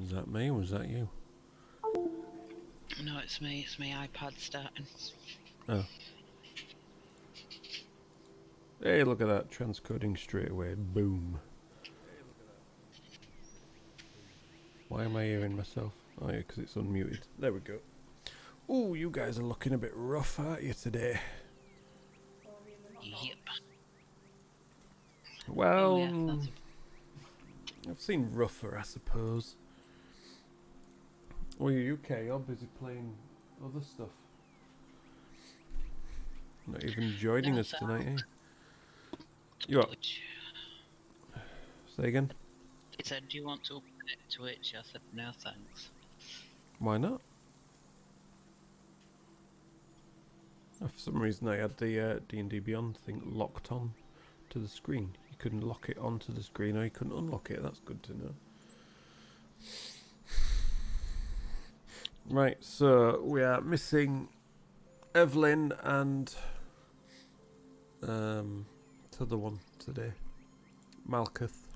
Was that me or was that you? No, it's me. It's my iPad starting. Oh. Hey, look at that. Transcoding straight away. Boom. Why am I hearing myself? Oh yeah, because it's unmuted. There we go. Ooh, you guys are looking a bit rough, aren't you, today? Yep. Well, Oh, yeah, I've seen rougher, I suppose. Well, you're UK. You're busy playing other stuff. Not even joining us tonight, eh? You what? Say again? He said, do you want to open it to Twitch? I said, no thanks. Why not? Oh, for some reason I had the D&D Beyond thing locked on to the screen. You couldn't lock it onto the screen or you couldn't unlock it. That's good to know. Right, so we are missing Evelyn and the other one today, Malkuth.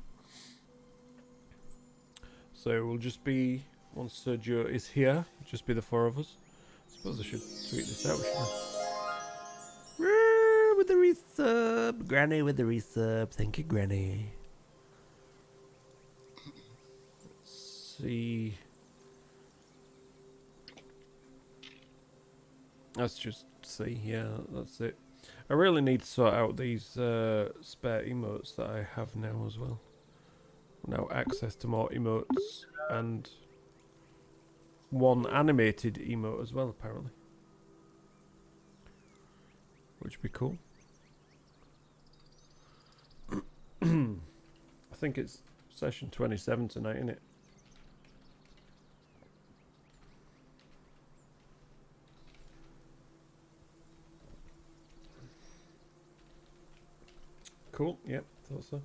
So we'll just be, once Sergio is here, just be the four of us. I suppose I should tweet this out, shouldn't I? With the resub, Granny with the resub. Thank you, Granny. Let's see. Let's just see. Yeah, that's it. I really need to sort out these spare emotes that I have now as well. Now access to more emotes and one animated emote as well, apparently. Which would be cool. I think it's session 27 tonight, isn't it? Cool, yep, thought so.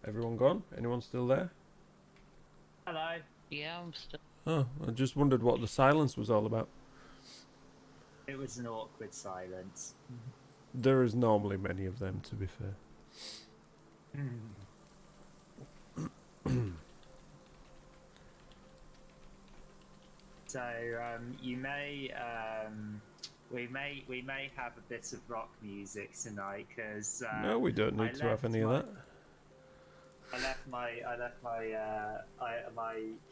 Everyone gone? Anyone still there? Hello. Yeah, I'm still. Oh, I just wondered what the silence was all about. It was an awkward silence. There is normally many of them, to be fair. So you may, we may have a bit of rock music tonight because No, we don't need to have any of that. I left my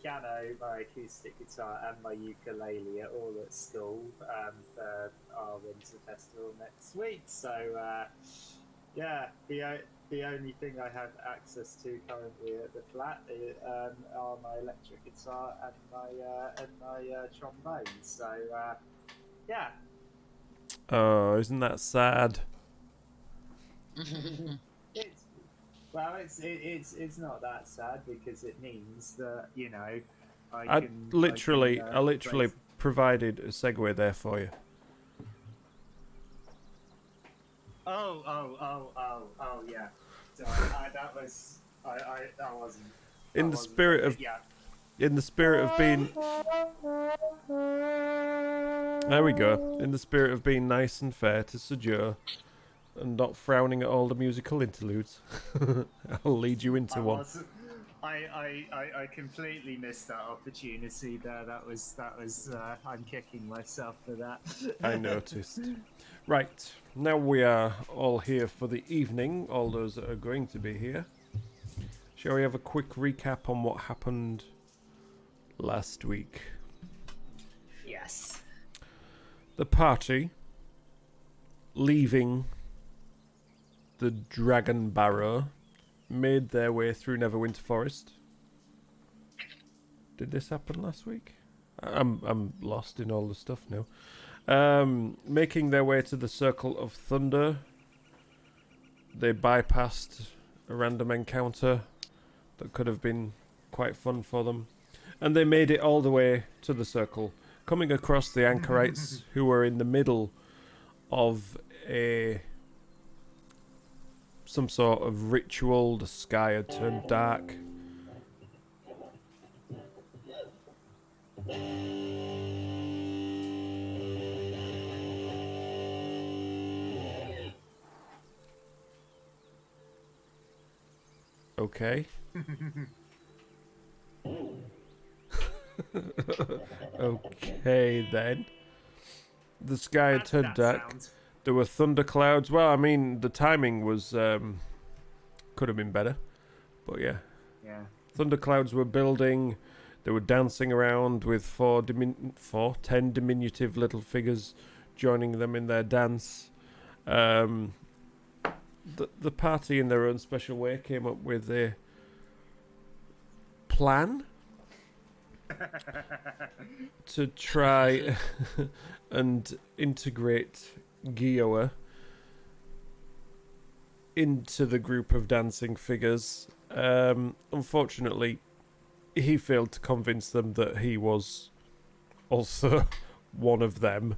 piano, my acoustic guitar, and my ukulele are all at school for our winter festival next week. So yeah, the only thing I have access to currently at the flat are my electric guitar and my trombone. So yeah. Oh, isn't that sad? It's not that sad because it means that, you know, I literally provided a segue there for you. Oh, yeah. So that wasn't. In the spirit of being. There we go. In the spirit of being nice and fair to Sir Joe, and not frowning at all the musical interludes, I'll lead you into one. I completely missed that opportunity there. That was. I'm kicking myself for that. I noticed. Right, now we are all here for the evening, all those that are going to be here. Shall we have a quick recap on what happened last week? Yes. The party, leaving the Dragon Barrow, made their way through Neverwinter Forest. Did this happen last week? I'm lost in all the stuff now. Making their way to the Circle of Thunder, they bypassed a random encounter that could have been quite fun for them, and they made it all the way to the circle, coming across the anchorites who were in the middle of some sort of ritual. The sky had turned dark. Okay. Okay then. The sky had How did turned that dark. sound? There were thunderclouds. Well, I mean, the timing was could have been better, but yeah. Yeah. Thunderclouds were building. They were dancing around with 10 diminutive little figures joining them in their dance. The party, in their own special way, came up with a plan to try and integrate Gioa into the group of dancing figures. Unfortunately, he failed to convince them that he was also one of them,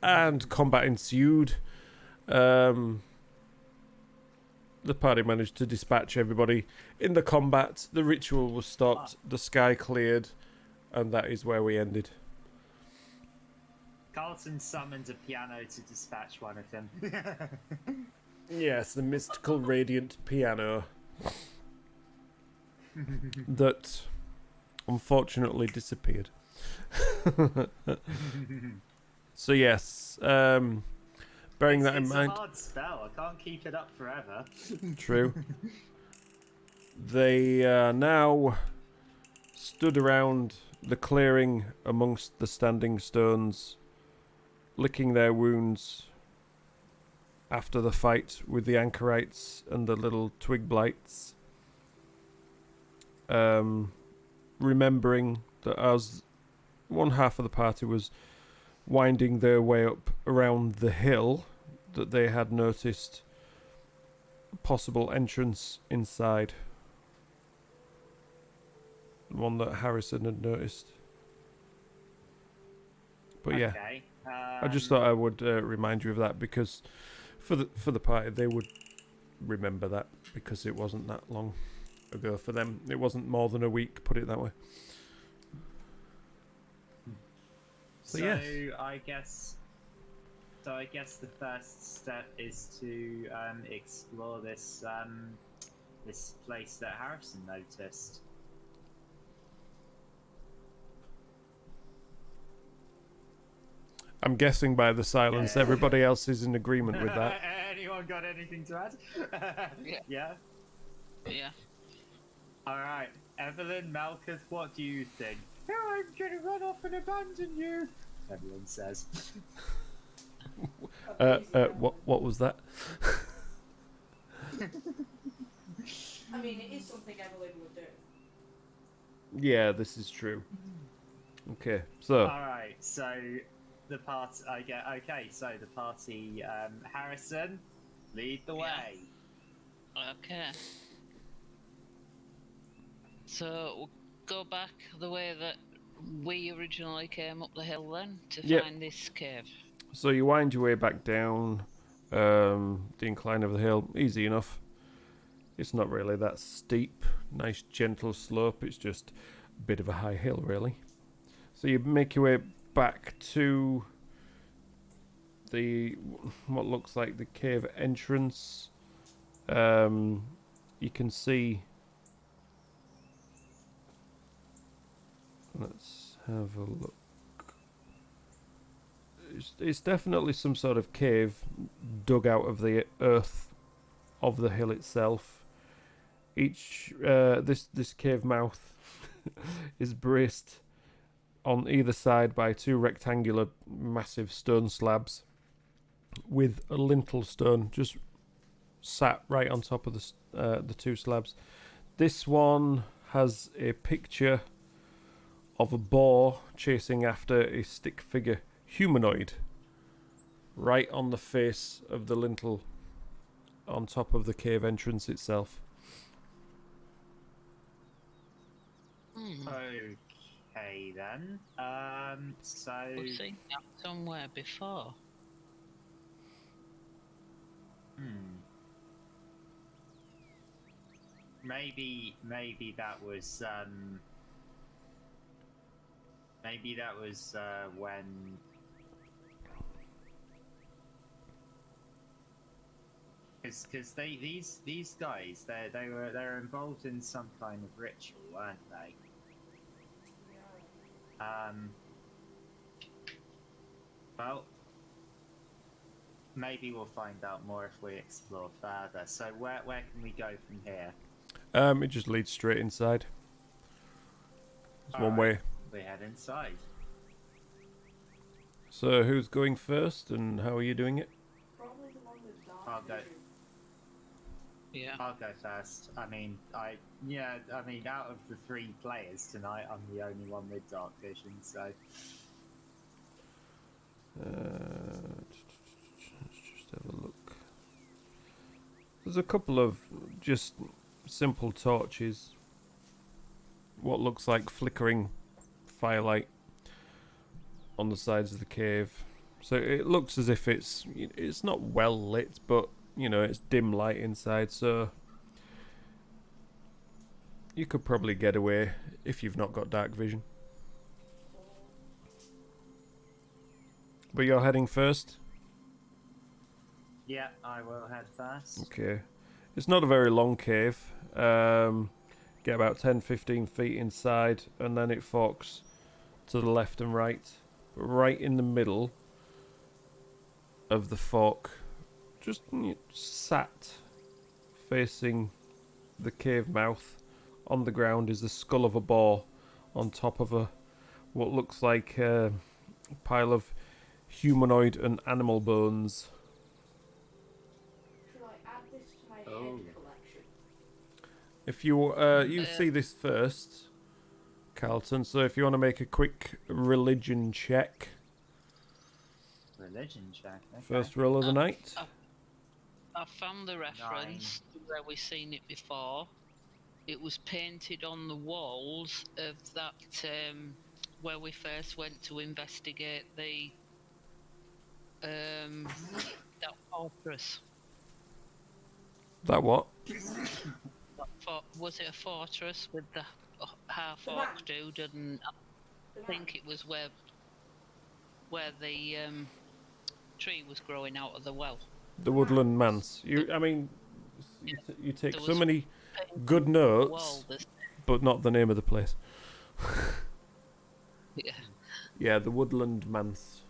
and combat ensued. The party managed to dispatch everybody in the combat. The ritual was stopped, the sky cleared, and that is where we ended. Carlton summoned a piano to dispatch one of them. Yes, the mystical radiant piano that unfortunately disappeared. So yes, bearing that in mind, It's a hard spell. I can't keep it up forever. true. They now stood around the clearing amongst the standing stones, licking their wounds after the fight with the anchorites and the little twig blights. Remembering that as one half of the party was winding their way up around the hill, that they had noticed a possible entrance inside. One that Harrison had noticed. But yeah, Okay. I just thought I would remind you of that, because for the party they would remember that, because it wasn't that long ago for them. It wasn't more than a week, put it that way. So yes. I guess the first step is to explore this this place that Harrison noticed. I'm guessing by the silence, Yeah. everybody else is in agreement with that. Anyone got anything to add? Yeah. Yeah. Yeah. All right, Evelyn, Malkuth, what do you think? No, I'm gonna run off and abandon you, Evelyn says. What was that? I mean, it is something Evelyn would do. Yeah, this is true. Okay, so All right, so the party. So the party. Harrison, lead the way. Okay. So we'll go back the way that we originally came up the hill then to find this cave. So you wind your way back down the incline of the hill. Easy enough. It's not really that steep. Nice gentle slope. It's just a bit of a high hill, really. So you make your way back to the what looks like the cave entrance. You can see. Let's have a look. It's definitely some sort of cave dug out of the earth of the hill itself. This cave mouth is braced on either side by two rectangular massive stone slabs with a lintel stone just sat right on top of the two slabs. This one has a picture of a boar chasing after a stick figure humanoid right on the face of the lintel on top of the cave entrance itself. Okay then. So We've seen that somewhere before. Maybe that was when, because these guys they're involved in some kind of ritual, weren't they? Well, maybe we'll find out more if we explore further. So where can we go from here? It just leads straight inside. It's one Alright, way. we head inside. So who's going first, and how are you doing it? Probably the one with dark I'll go. vision. Yeah. I'll go first. I mean, out of the 3 players tonight, I'm the only one with dark vision. So Let's just have a look. There's a couple of just simple torches. What looks like flickering firelight on the sides of the cave. So it looks as if it's not well lit, but you know, it's dim light inside, so you could probably get away if you've not got dark vision. But you're heading first? yeah, I will head first. Okay. It's not a very long cave. Get about 10-15 feet inside, and then it forks to the left and right. But right in the middle of the fork, just sat facing the cave mouth on the ground, is the skull of a boar on top of what looks like a pile of humanoid and animal bones. Should I add this to my Oh. head collection? If you see this first, Carlton, so if you want to make a quick religion check. Religion check. Okay. First roll of the night. I found the reference to where we've seen it before. It was painted on the walls of that where we first went to investigate the that fortress. That what? Was it a fortress with the half The orc man. dude? And I think it was where the tree was growing out of the well. The woodland manse. You take There so was many painted good on the wall, notes, this- but not the name of the place. yeah. Yeah, the woodland manse.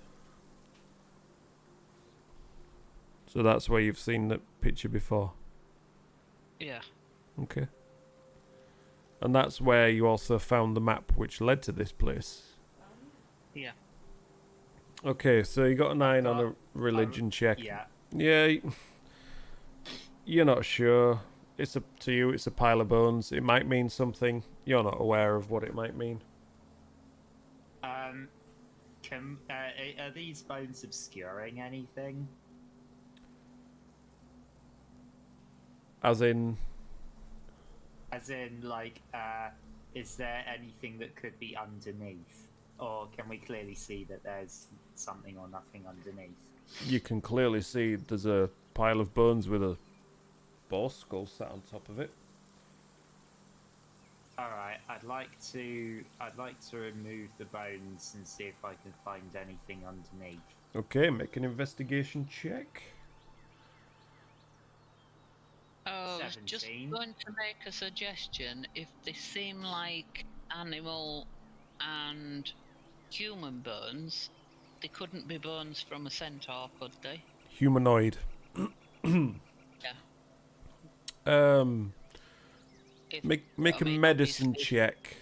So that's where you've seen the picture before. Yeah. Okay. And that's where you also found the map which led to this place. Yeah. Okay, so you got a 9 on a religion check. Yeah. Yeah, you're not sure. It's up to you. It's a pile of bones. It might mean something. You're not aware of what it might mean. Are these bones obscuring anything? As in, Like, is there anything that could be underneath? Or can we clearly see that there's something or nothing underneath? you can clearly see there's a pile of bones with a boar skull sat on top of it. Alright, I'd like to remove the bones and see if I can find anything underneath. Okay, make an investigation check. I was just 17. going to make a suggestion. If they seem like animal and human bones, they couldn't be bones from a centaur, could they? Humanoid. Yeah. Make I a mean, medicine obviously- check.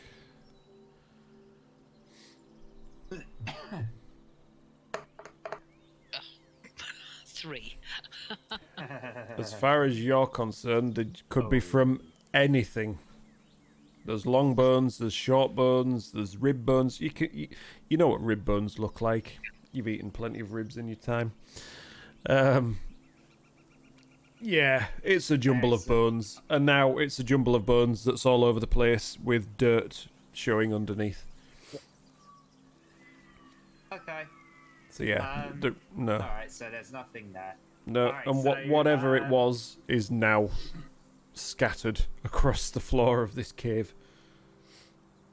Three. As far as you're concerned, it could be from anything. There's long bones, there's short bones, there's rib bones. You know what rib bones look like. You've eaten plenty of ribs in your time. Yeah, it's a jumble of bones. And now it's a jumble of bones that's all over the place with dirt showing underneath. Okay. So yeah, no. Alright, so there's nothing there. No, Alright, and so, whatever it was is now scattered across the floor of this cave.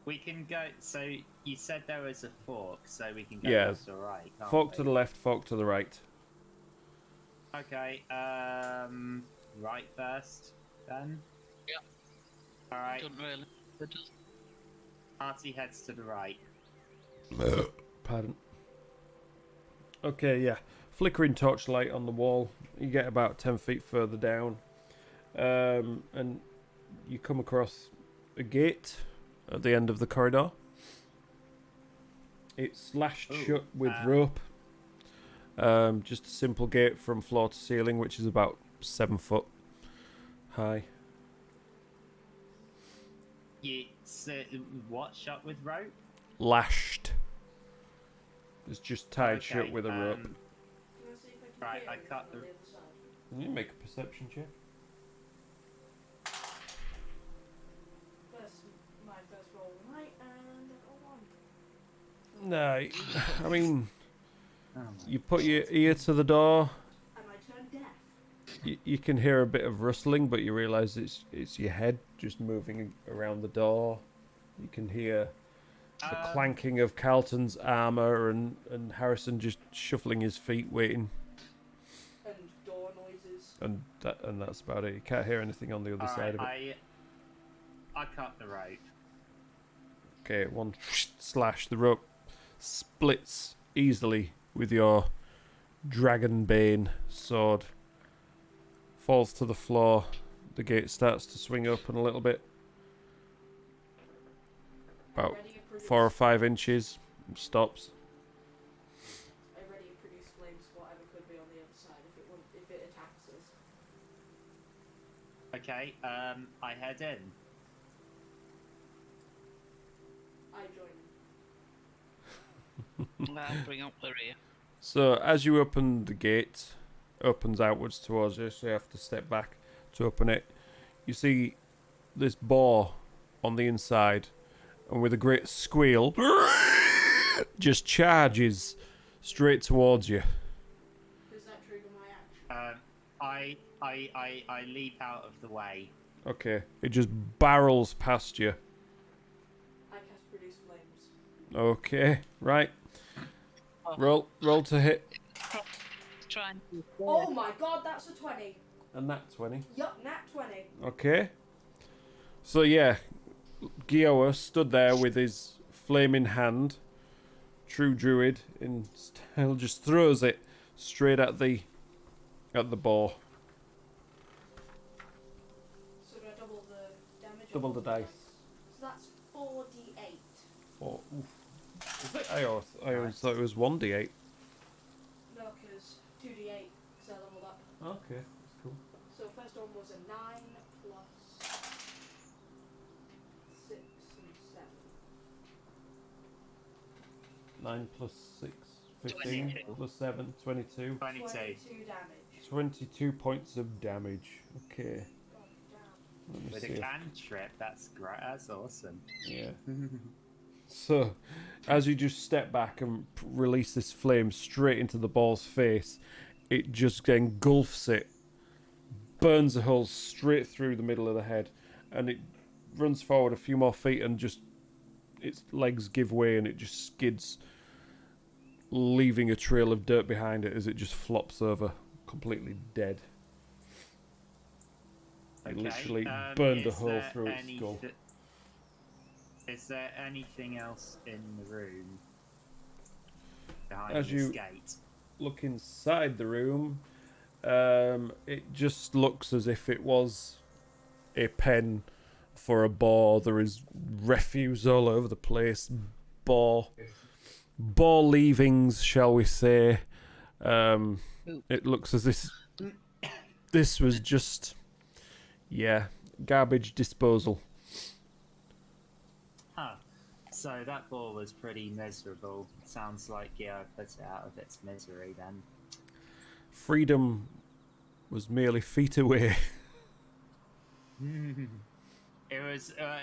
We can go. So you said there was a fork, so we can go Yeah. left or right. Can't Fork we? to the left, fork to the right. Okay. right first, then? Yeah. Alright, Don't really. It does. Artie heads to the right. Pardon. Okay, yeah. Flickering torchlight on the wall. You get about 10 feet further down. And you come across a gate at the end of the corridor. It's lashed shut with rope. Just a simple gate from floor to ceiling, which is about 7 foot high. It's what? Shut with rope? Lashed. It's just tied shut with a rope. Can I see if I can Right, hear I anything cut on the- the other side? Can you make a perception check? My first roll right, and I got 1. No, I mean, Oh my you put your ear to the door. And I turned deaf. You can hear a bit of rustling, but you realise it's your head just moving around the door. You can hear the clanking of Carlton's armour and Harrison just shuffling his feet, waiting. And door noises. And that's about it. You can't hear anything on the other side of it. I cut the rope. Okay, one slash. The rope splits easily with your dragonbane sword. Falls to the floor. The gate starts to swing open a little bit. About Ready to produce, 4 or 5 inches. Stops. I ready to produce flames, whatever could be on the other side if it attacks us. Okay, I head in. I join him. I'll bring up the rear. So as you open the gate, opens outwards towards you, so you have to step back to open it. You see this boar on the inside, and with a great squeal, just charges straight towards you. Does that trigger my action? I leap out of the way. Okay, it just barrels past you. I cast produce flames. Okay, right. Roll to hit. Trying to. Oh my god, that's a 20. And that 20. Yup, nat 20. Okay. So yeah, Gioa stood there with his flame in hand. True druid in style, just throws it straight at the boar. So do I double the damage? Double or the dice. So that's 4d8. 4. Oof. Is it? I always thought it was 1d8. No, because 2d8, because I leveled up. Okay, that's cool. So first one was a 9 plus 6 and 7. 9 plus 6, 15. 22. Plus 7, 22. 22. 22 damage. 22 points of damage. Okay. God damn. Let me With see. a cantrip, that's great. That's awesome. Yeah. So, as you just step back and release this flame straight into the ball's face, it just engulfs it, burns a hole straight through the middle of the head, and it runs forward a few more feet and just its legs give way and it just skids, leaving a trail of dirt behind it as it just flops over, completely dead. It literally burned a hole through its skull. Is there anything else in the room behind As this you gate? look inside the room, it just looks as if it was a pen for a boar. There is refuse all over the place. Boar leavings, shall we say. It looks as this was just, garbage disposal. Huh. So that ball was pretty miserable. Sounds like put it out of its misery then. Freedom was merely feet away. It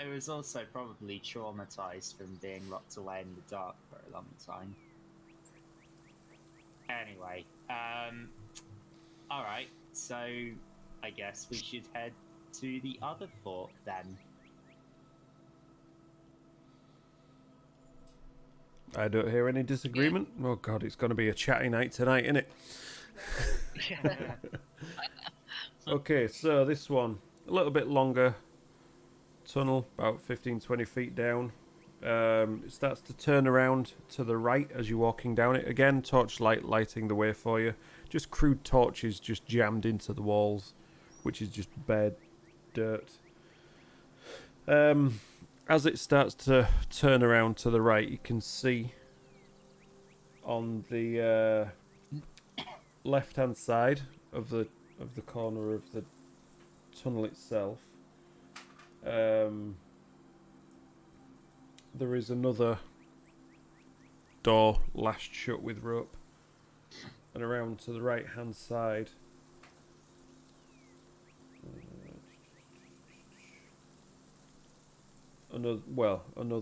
was also probably traumatized from being locked away in the dark for a long time. Anyway, alright, so I guess we should head to the other fork then. I don't hear any disagreement. Oh god, it's going to be a chatty night tonight, isn't it? Okay, so this one, a little bit longer tunnel, about 15-20 feet down. It starts to turn around to the right as you're walking down it. Again, torchlight lighting the way for you. Just crude torches just jammed into the walls, which is just bare dirt. As it starts to turn around to the right, you can see on the left-hand side of the corner of the tunnel itself, there is another door lashed shut with rope, and around to the right-hand side, another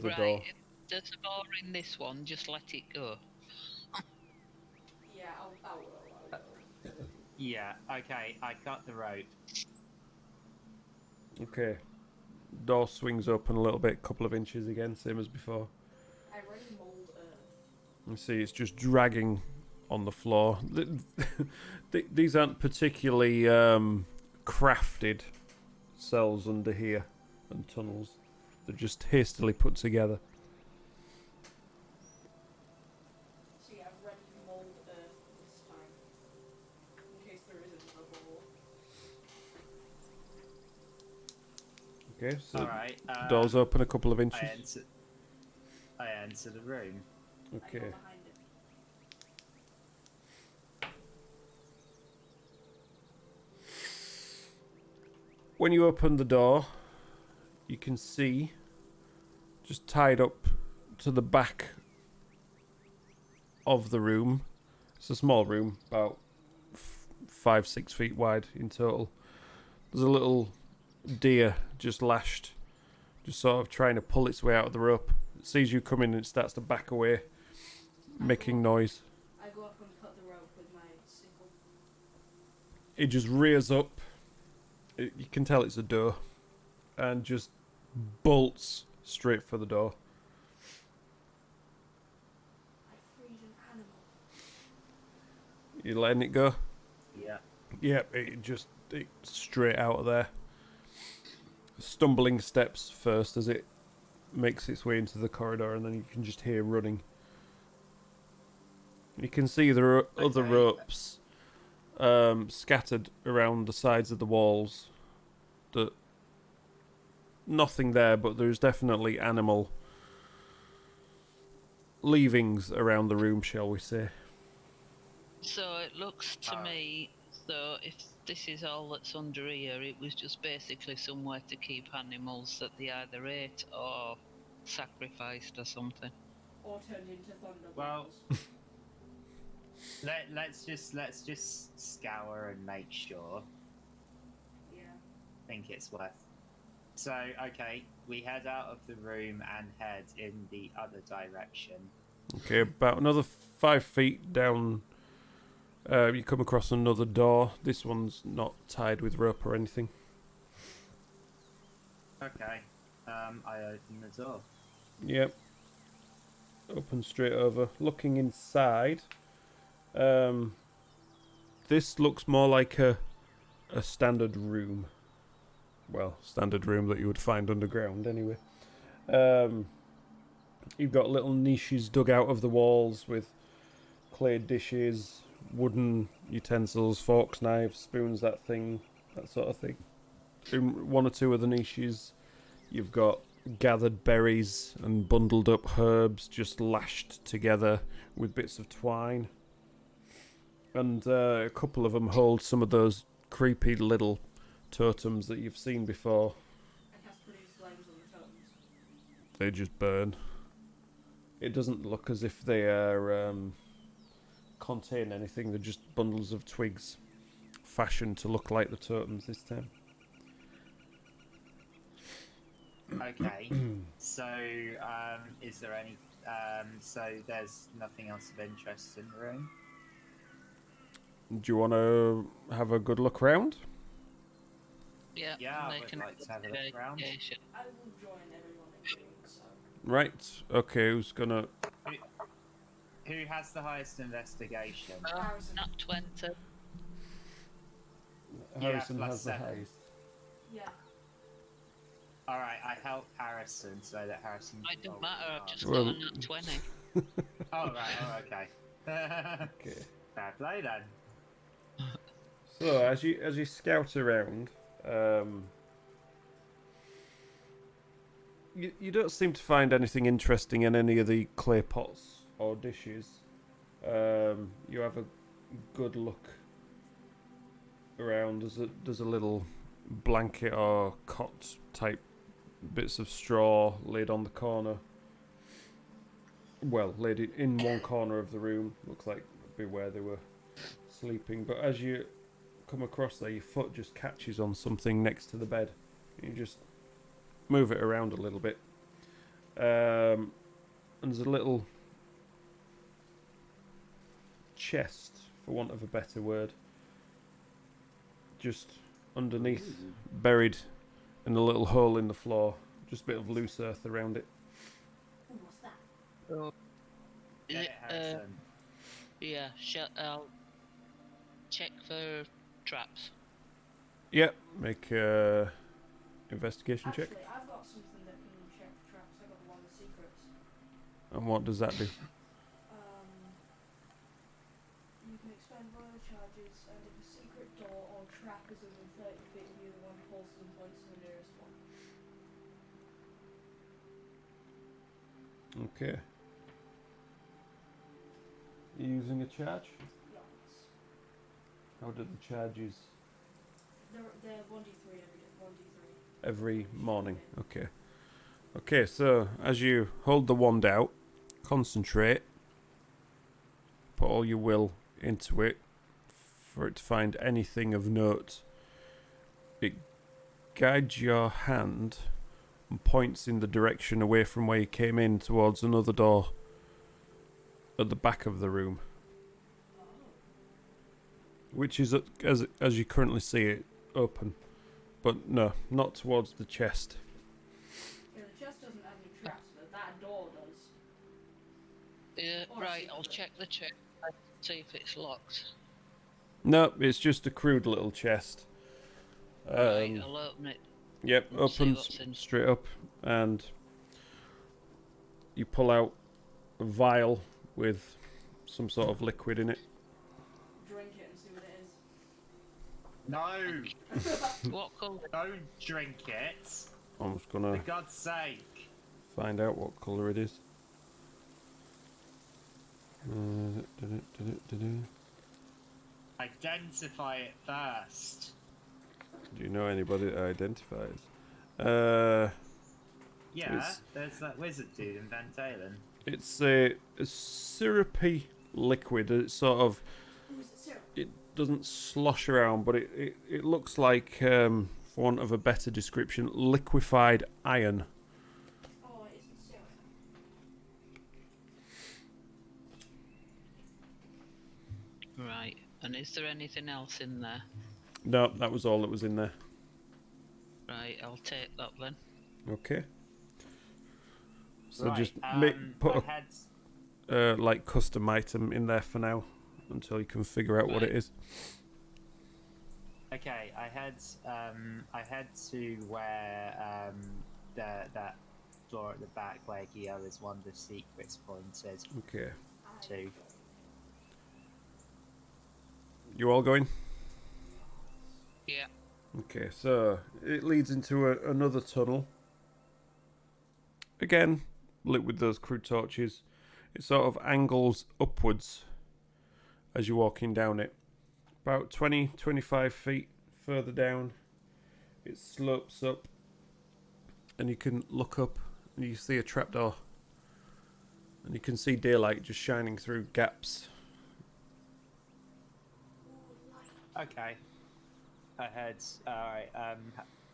Right. door. If there's a bar in this one, just let it go. Yeah, I will. Yeah, okay, I cut the rope. Okay, door swings open a little bit, couple of inches again, same as before. I already mold earth. You see, it's just dragging on the floor. These aren't particularly crafted cells under here and tunnels. They're just hastily put together. See, I've already mold earth this time. In case there isn't a hole. Okay, so Alright, doors open a couple of inches. I enter the room. I go Okay. behind it. When you open the door, you can see, just tied up to the back of the room, it's a small room, about 5-6 feet wide in total. There's a little deer just lashed, just sort of trying to pull its way out of the rope. It sees you coming and it starts to back away, making noise. I go up and cut the rope with my sickle. It just rears up. You can tell it's a doe, and just bolts straight for the door. I freed an animal. You letting it go? Yeah. Yep, it straight out of there. Stumbling steps first as it makes its way into the corridor, and then you can just hear running. You can see there are other Okay. ropes scattered around the sides of the walls. That nothing there, but there's definitely animal leavings around the room, shall we say. So it looks to Alright. me, so if this is all that's under here, it was just basically somewhere to keep animals that they either ate or sacrificed or something. Or turned into thunderbolts. Well, let's just scour and make sure. Yeah. I think it's worth. So, okay, we head out of the room and head in the other direction. Okay, about another 5 feet down, you come across another door. This one's not tied with rope or anything. Okay, I open the door. Yep. Open straight over. Looking inside, this looks more like a standard room. Well, standard room that you would find underground anyway. You've got little niches dug out of the walls with clay dishes, wooden utensils, forks, knives, spoons, that sort of thing. In one or two of the niches, you've got gathered berries and bundled up herbs just lashed together with bits of twine. And a couple of them hold some of those creepy little totems that you've seen before. I cast produce flames on the totems. They just burn. It doesn't look as if they are contain anything. They're just bundles of twigs fashioned to look like the totems this time. Okay, so is there any? So there's nothing else of interest in the room. Do you want to have a good look round? Yeah, Yeah, I make would an like to have a look around. investigation. I will join everyone in doing so. Right. Okay. Who's gonna? Who has the highest investigation? Oh, Harrison. not 20. Harrison plus has the 7. highest. Yeah. Alright, I help Harrison so that Harrison. It don't matter, I've just Well- got a nat 20. Oh, right, oh, okay. Okay. Fair play then. So as you scout around, you don't seem to find anything interesting in any of the clay pots or dishes. You have a good look around. There's a little blanket or cot type bits of straw laid on the corner. Well, laid in one corner of the room. Looks like it'd be where they were sleeping. But as you come across there, your foot just catches on something next to the bed. You just move it around a little bit. And there's a little chest, for want of a better word, just underneath, buried in a little hole in the floor. Just a bit of loose earth around it. Ooh, what's that? So, Get it, Harrison. yeah, I'll check for traps. Yep, make a investigation check. Actually, I've got something that can check traps. I got one of the secrets. And what does that do? You can expend royal charges, and if a secret door or trap is within 30 feet of you, the one pulses in place to the nearest one. Okay. You using a charge? Yes. How do the charges? They're 1d3 every day. 1d3. Every morning. Okay. Okay, so as you hold the wand out, concentrate, put all your will into it for it to find anything of note. It guides your hand and points in the direction away from where you came in towards another door at the back of the room, which is, as you currently see it, open. But no, not towards the chest. Yeah, the chest doesn't have any traps, but that door does. Yeah, Or right, I'll secret. check the chest. See if it's locked. No, it's just a crude little chest. Right, I'll open it. Yep, Let's see opens what's in. straight up, and you pull out a vial with some sort of liquid in it. Drink it and see what it No! What colour? Don't drink it! I'm just For gonna God's sake! find out what colour it is. Do Identify it first. you know anybody that identifies? Yeah, It's- there's that wizard dude in Van Talen. It's a syrupy liquid. It's sort of, is. Ooh, is it syrup? it doesn't slosh around, but it looks like, for want of a better description, liquefied iron. Oh, it isn't syrup. Right, and is there anything else in there? No, that was all that was in there. Right, I'll take that then. Okay. So Right, just put I had a like custom item in there for now until you can figure out what it is. okay. I had to where that floor at the back where Guillaume's wand of secrets pointed Okay. to. You all going? Yeah. Okay, so it leads into another tunnel. Again, lit with those crude torches. It sort of angles upwards as you're walking down it. About 20-25 feet further down, it slopes up, and you can look up and you see a trapdoor. And you can see daylight just shining through gaps. Okay. I had. Alright.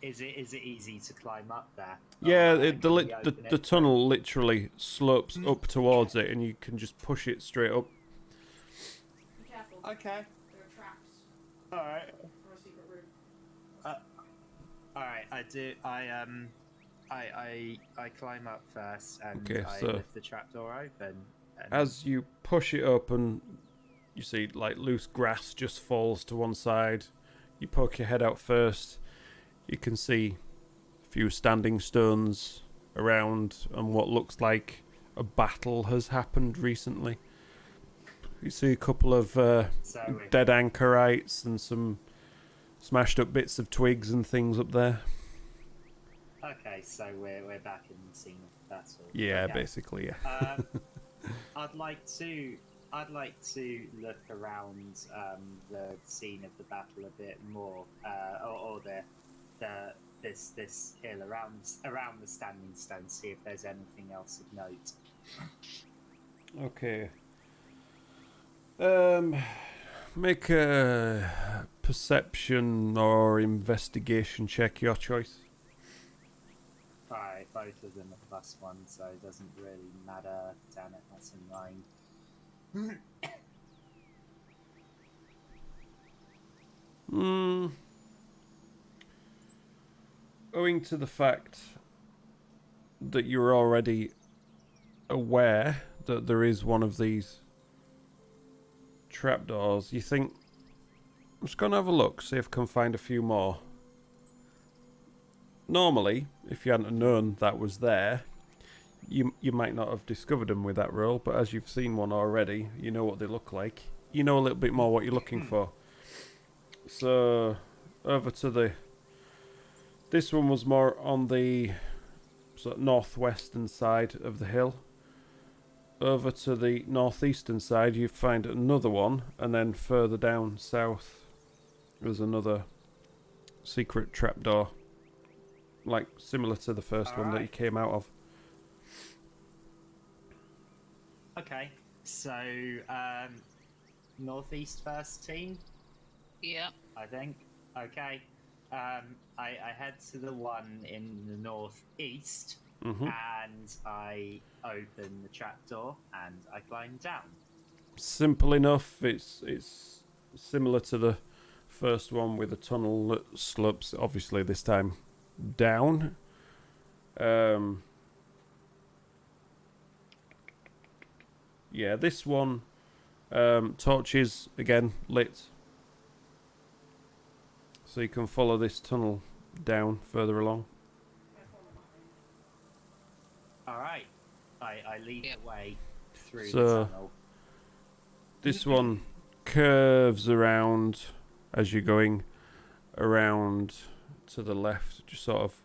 Is it easy to climb up there? Yeah, Or, the can we the open it? tunnel literally slopes up towards it, and you can just push it straight up. Be careful. Okay. There are traps Alright. for a secret room. Alright. I climb up first and Okay, I so- lift the trapdoor open. And As you push it open, you see like loose grass just falls to one side. You poke your head out first. You can see a few standing stones around, and what looks like a battle has happened recently. You see a couple of dead anchorites and some smashed up bits of twigs and things up there. Okay, so we're back in the scene of the battle. Yeah, Okay. basically, yeah. I'd like to look around the scene of the battle a bit more, or this hill around the standing stone. See if there's anything else of note. Okay. Make a perception or investigation check, your choice. Alright, both of them are +1, so it doesn't really matter. Damn it, that's a 9. Owing to the fact that you're already aware that there is one of these trapdoors, you think, I'm just going to have a look, see if I can find a few more. Normally, if you hadn't known that was there, you might not have discovered them with that roll, but as you've seen one already, you know what they look like. You know a little bit more what you're looking for. So, over to this one was more on the sort of northwestern side of the hill. Over to the northeastern side, you find another one, and then further down south, there's another secret trapdoor, like similar to the first one that you came out of. Okay, so northeast first team. Yeah. I think. Okay. I head to the one in the northeast, and I open the trapdoor and I climb down. Simple enough. It's similar to the first one with a tunnel that slopes, obviously this time down. Yeah, this one, torches again lit, so you can follow this tunnel down further along. Alright, I lead the way through the So tunnel. this one curves around as you're going around to the left, just sort of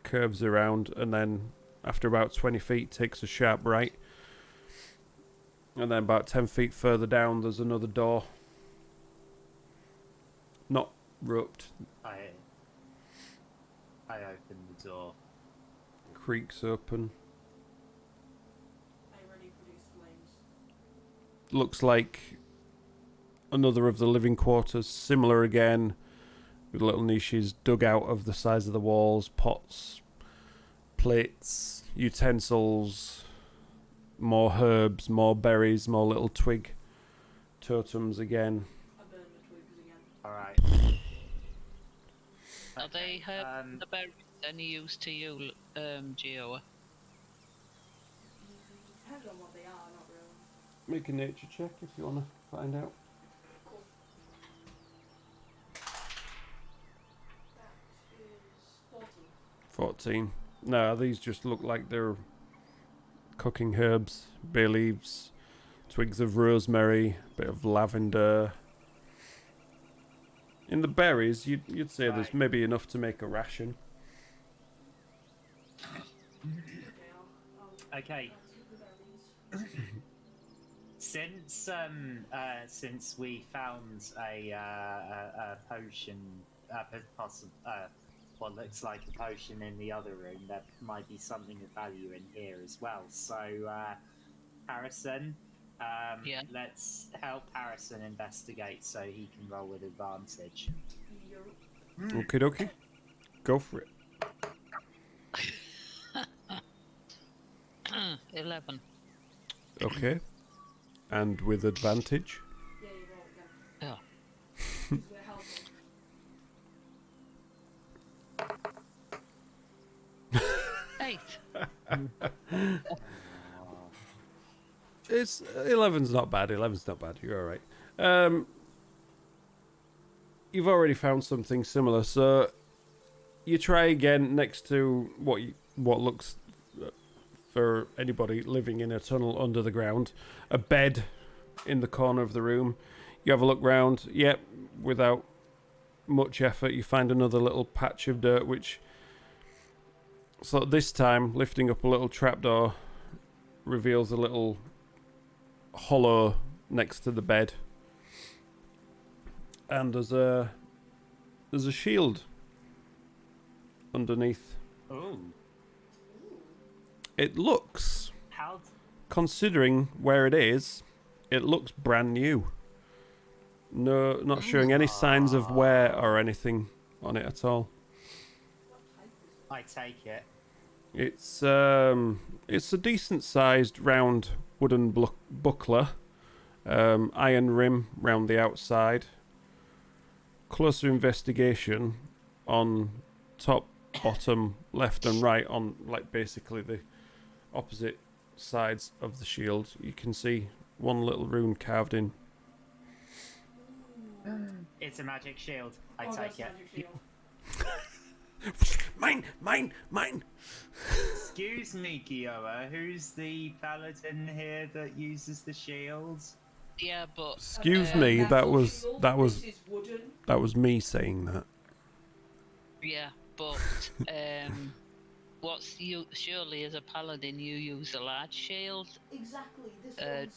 curves around, and then after about 20 feet takes a sharp right, and then about 10 feet further down there's another door, not roped, I open the door. creaks open. I already produced flames. Looks like another of the living quarters, similar again, with little niches dug out of the sides of the walls, pots, plates, utensils, more herbs, more berries, more little twig totems again. I burned the twigs again. Alright. Are they the berries any use to you, Gio? Depends on what they are, not really. Make a nature check if you want to find out. Cool. That is 14. 14. No, these just look like they're cooking herbs, bay leaves, twigs of rosemary, bit of lavender. In the berries, you'd say there's maybe enough to make a ration. Okay. I'll take the berries. Since we found a potion, what looks like a potion in the other room, there might be something of value in here as well. So, Harrison, let's help Harrison investigate so he can roll with advantage. Okie dokie. Go for it. 11. Okay. And with advantage? Yeah, you roll again. Oh. 'Cause we're helping. It's 11's not bad. 11's not bad. You're all right. you've already found something similar, so you try again next to what looks, for anybody living in a tunnel under the ground, a bed in the corner of the room. You have a look round. Yep, without much effort, you find another little patch of dirt, which, so this time, lifting up a little trapdoor, reveals a little hollow next to the bed. And there's a shield underneath. Oh. It looks, How? considering where it is, it looks brand new. No, not showing any signs of wear or anything on it at all. I take it. It's a decent sized round wooden buckler, iron rim round the outside. Closer investigation on top, bottom, left and right, on like basically the opposite sides of the shield, you can see one little rune carved in. It's a magic shield. I take it. Magic shield. Mine! Excuse me, Kiowa. Who's the paladin here that uses the shields? Yeah, but Excuse me, that was me saying that. yeah, but what's you? Surely, as a paladin, you use a large shield. Exactly. This one's and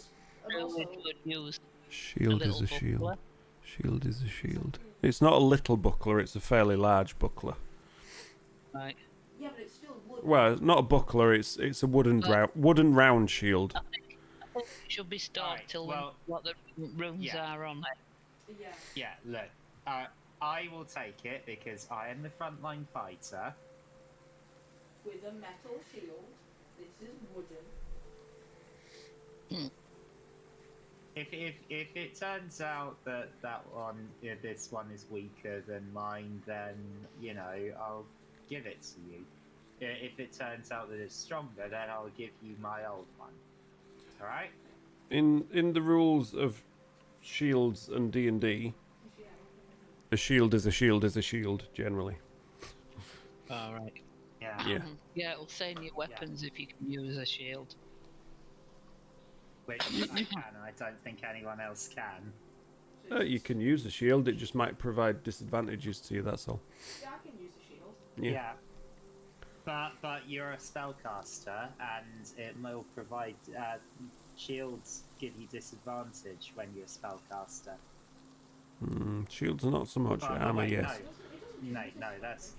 Druid also would use Shield a is a little shield. buckler. Shield is a shield. It's not a little buckler, it's a fairly large buckler. Right. yeah, but it's still wood. Well, it's not a buckler, it's a wooden round shield. I think it should be stored Right, till well, what the runes are on it. Yeah. Yeah, look. I will take it because I am the frontline fighter. With a metal shield. This is wooden. If it turns out that this one is weaker than mine, then I'll give it to you. If it turns out that it's stronger, then I'll give you my old one. All right? In the rules of shields and D&D, a shield is a shield is a shield generally. All right. Yeah. Yeah. Yeah, it'll save you weapons if you can use a shield. Which I can, and I don't think anyone else can. You can use a shield, it just might provide disadvantages to you, that's all. Yeah, I can use a shield. Yeah. But you're a spellcaster, and it will provide shields give you disadvantage when you're a spellcaster. Shields are not so much But armor, wait, yes. No, that's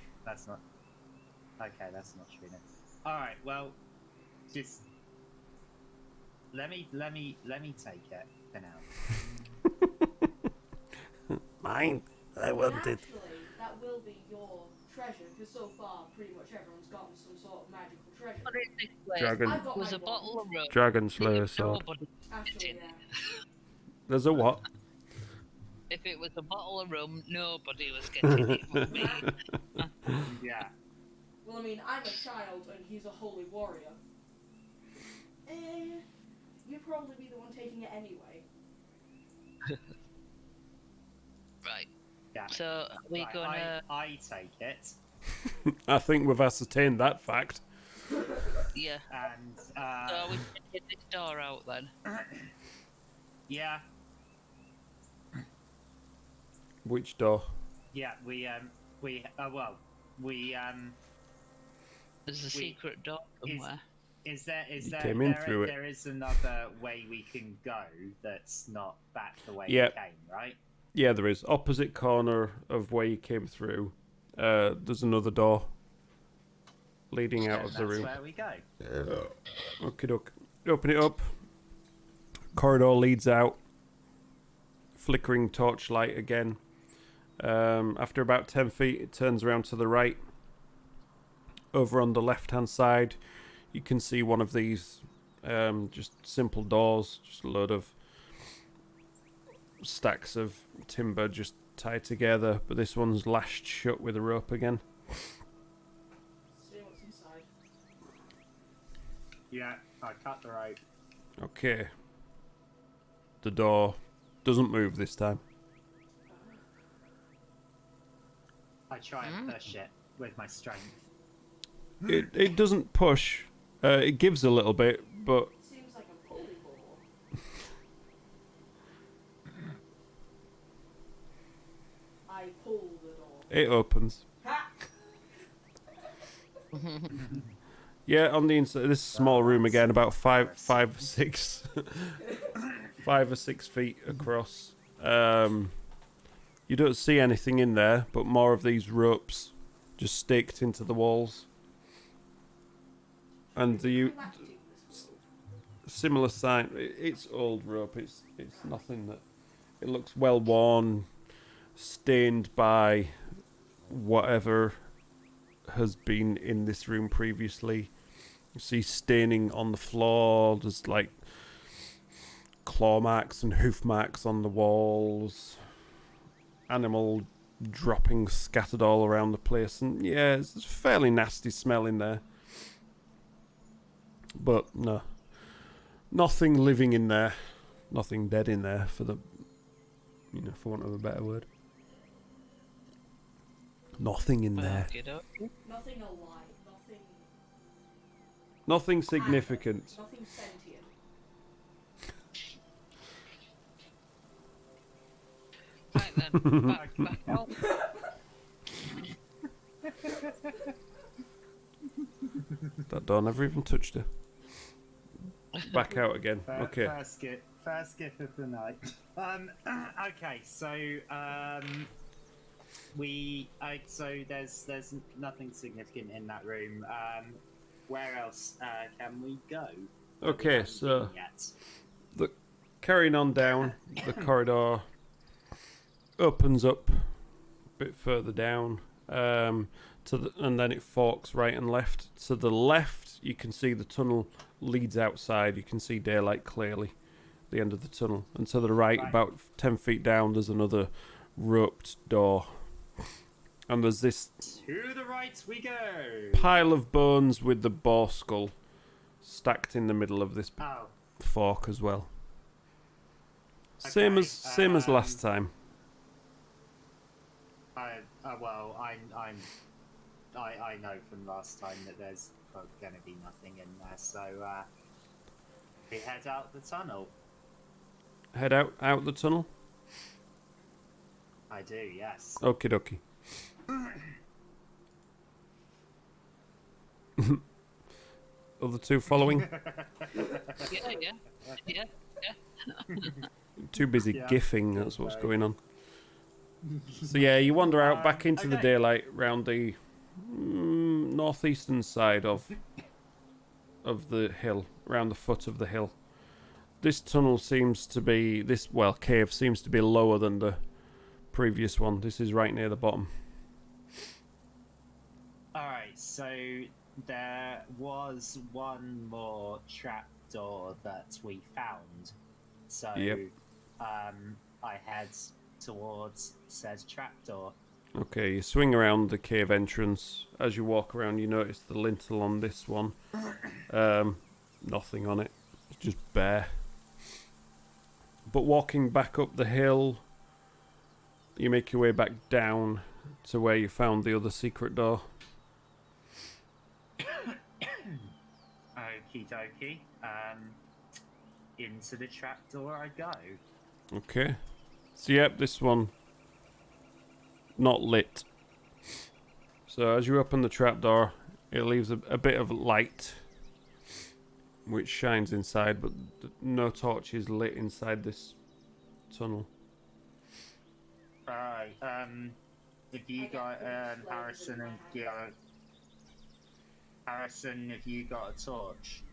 not. Okay, that's not true. All right, well, just let me take it for now. Mine. I want it. Actually, that will be your treasure, because so far, pretty much everyone's gotten some sort of magical treasure. Put it this way. Dragon. I've got There's my a bottle of rum. Dragon Slayer sword. Nobody Actually, yeah. There's a what? If it was a bottle of rum, nobody was getting it but me. Yeah. Well, I mean, I'm a child, and he's a holy warrior. You'd probably be the one taking it anyway. Right. Yeah. So are we Right, gonna? I take it, I think we've ascertained that fact. Yeah. and So are we gonna get this door out then? yeah, Which door? yeah, we There's a secret door somewhere. Is there came in there, through it. there is another way we can go that's not back the way Yeah. we came, right? Yeah, there is. Opposite corner of where you came through, there's another door leading out of the room. That's where we go. Okay, doke. Open it up. Corridor leads out. Flickering torchlight again. After about 10 feet, it turns around to the right. Over on the left-hand side, you can see one of these just simple doors, just a load of stacks of timber just tied together, but this one's lashed shut with a rope again. See what's inside. Yeah, I cut the rope. Okay. The door doesn't move this time. I try and push it with my strength. It doesn't push. It gives a little bit, but Seems like a pulley ball. I pull the door. it opens. Ha! Yeah, on the inside, this small room again, about 5, 6, 5 or 6 feet across. You don't see anything in there, but more of these ropes just staked into the walls. And the similar sign. It's old rope. It's nothing that. It looks well worn, stained by whatever has been in this room previously. You see staining on the floor. There's like claw marks and hoof marks on the walls. Animal droppings scattered all around the place, and yeah, it's a fairly nasty smell in there. But no, nothing living in there, nothing dead in there, for for want of a better word. Nothing in there. Nothing alive. Nothing significant. Nothing sentient. Right then, back out. That door never even touched her. Back out again. Okay. First gift of the night. Okay, so so there's nothing significant in that room. Where else can we go? Okay, so carrying on down the corridor opens up a bit further down, and then it forks right and left. To the left, you can see the tunnel leads outside. You can see daylight clearly, the end of the tunnel. And to the right, about 10 feet down, there's another roped door. And there's this to the right we go. Pile of bones with the boar skull stacked in the middle of this fork as well. Okay, same as last time. I know from last time that there's going to be nothing in there, so we head out the tunnel. Head out the tunnel? I do, yes. Okie dokie. Other two following? Yeah. Too busy gifting, that's what's going on. So yeah, you wander out back into the daylight round the northeastern side of the hill, around the foot of the hill. This tunnel seems to be, cave seems to be lower than the previous one. This is right near the bottom. Alright, so there was one more trapdoor that we found. So I head towards said trapdoor. Okay, you swing around the cave entrance. As you walk around, you notice the lintel on this one. Nothing on it. It's just bare. But walking back up the hill, you make your way back down to where you found the other secret door. Okie dokie. Into the trapdoor I go. Okay. So yep, this one not lit. So as you open the trapdoor, it leaves a bit of light which shines inside, but no torch is lit inside this tunnel. Alright, if you got Harrison and Gio. Harrison, have you got a torch?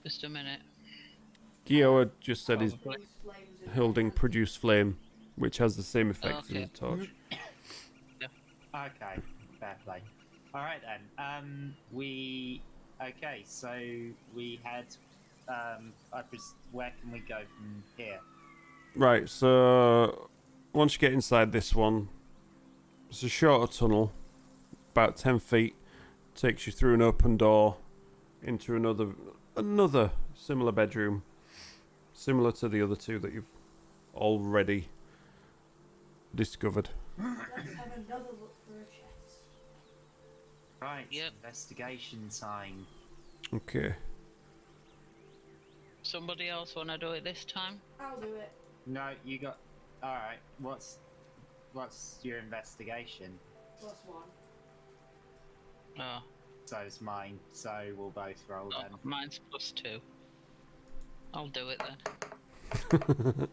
Just a minute. Gio had just said he's holding produce flame, which has the same effect as a torch. Okay, fair play. Alright then, so we head, where can we go from here? Right, so once you get inside this one, it's a shorter tunnel, about 10 feet, takes you through an open door into another similar bedroom, similar to the other two that you've already discovered. Let's have another look for a chest. Right, Yep. investigation time. Okay. Somebody else want to do it this time? I'll do it. No, you got. Alright, what's your investigation? +1. Oh, So's mine, so we'll both roll then. mine's +2. I'll do it then.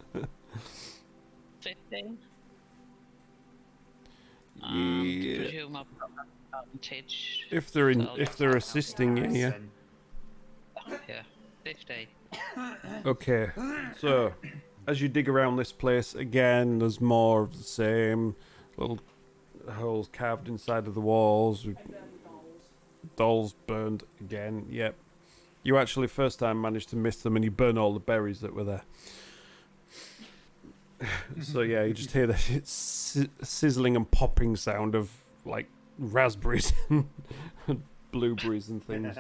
15. Yeah. Presume I've got an advantage. If they're in, So if they're assisting you, yeah. Harrison. Yeah, 15. Okay. So, as you dig around this place again, there's more of the same little holes carved inside of the walls. I burn the dolls. Dolls burned again. Yep. You actually first time managed to miss them, and you burn all the berries that were there. So yeah, you just hear the sizzling and popping sound of like raspberries and blueberries and things.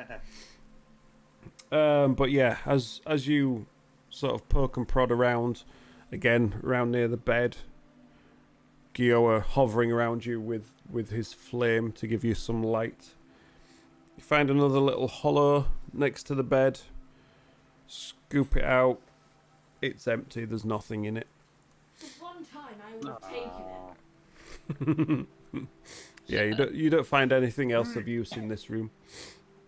But yeah, as you sort of poke and prod around, again around near the bed, Gioa hovering around you with his flame to give you some light. You find another little hollow next to the bed. Scoop it out. It's empty. There's nothing in it. For one time, I would have taken it. Yeah, you don't find anything else of use in this room.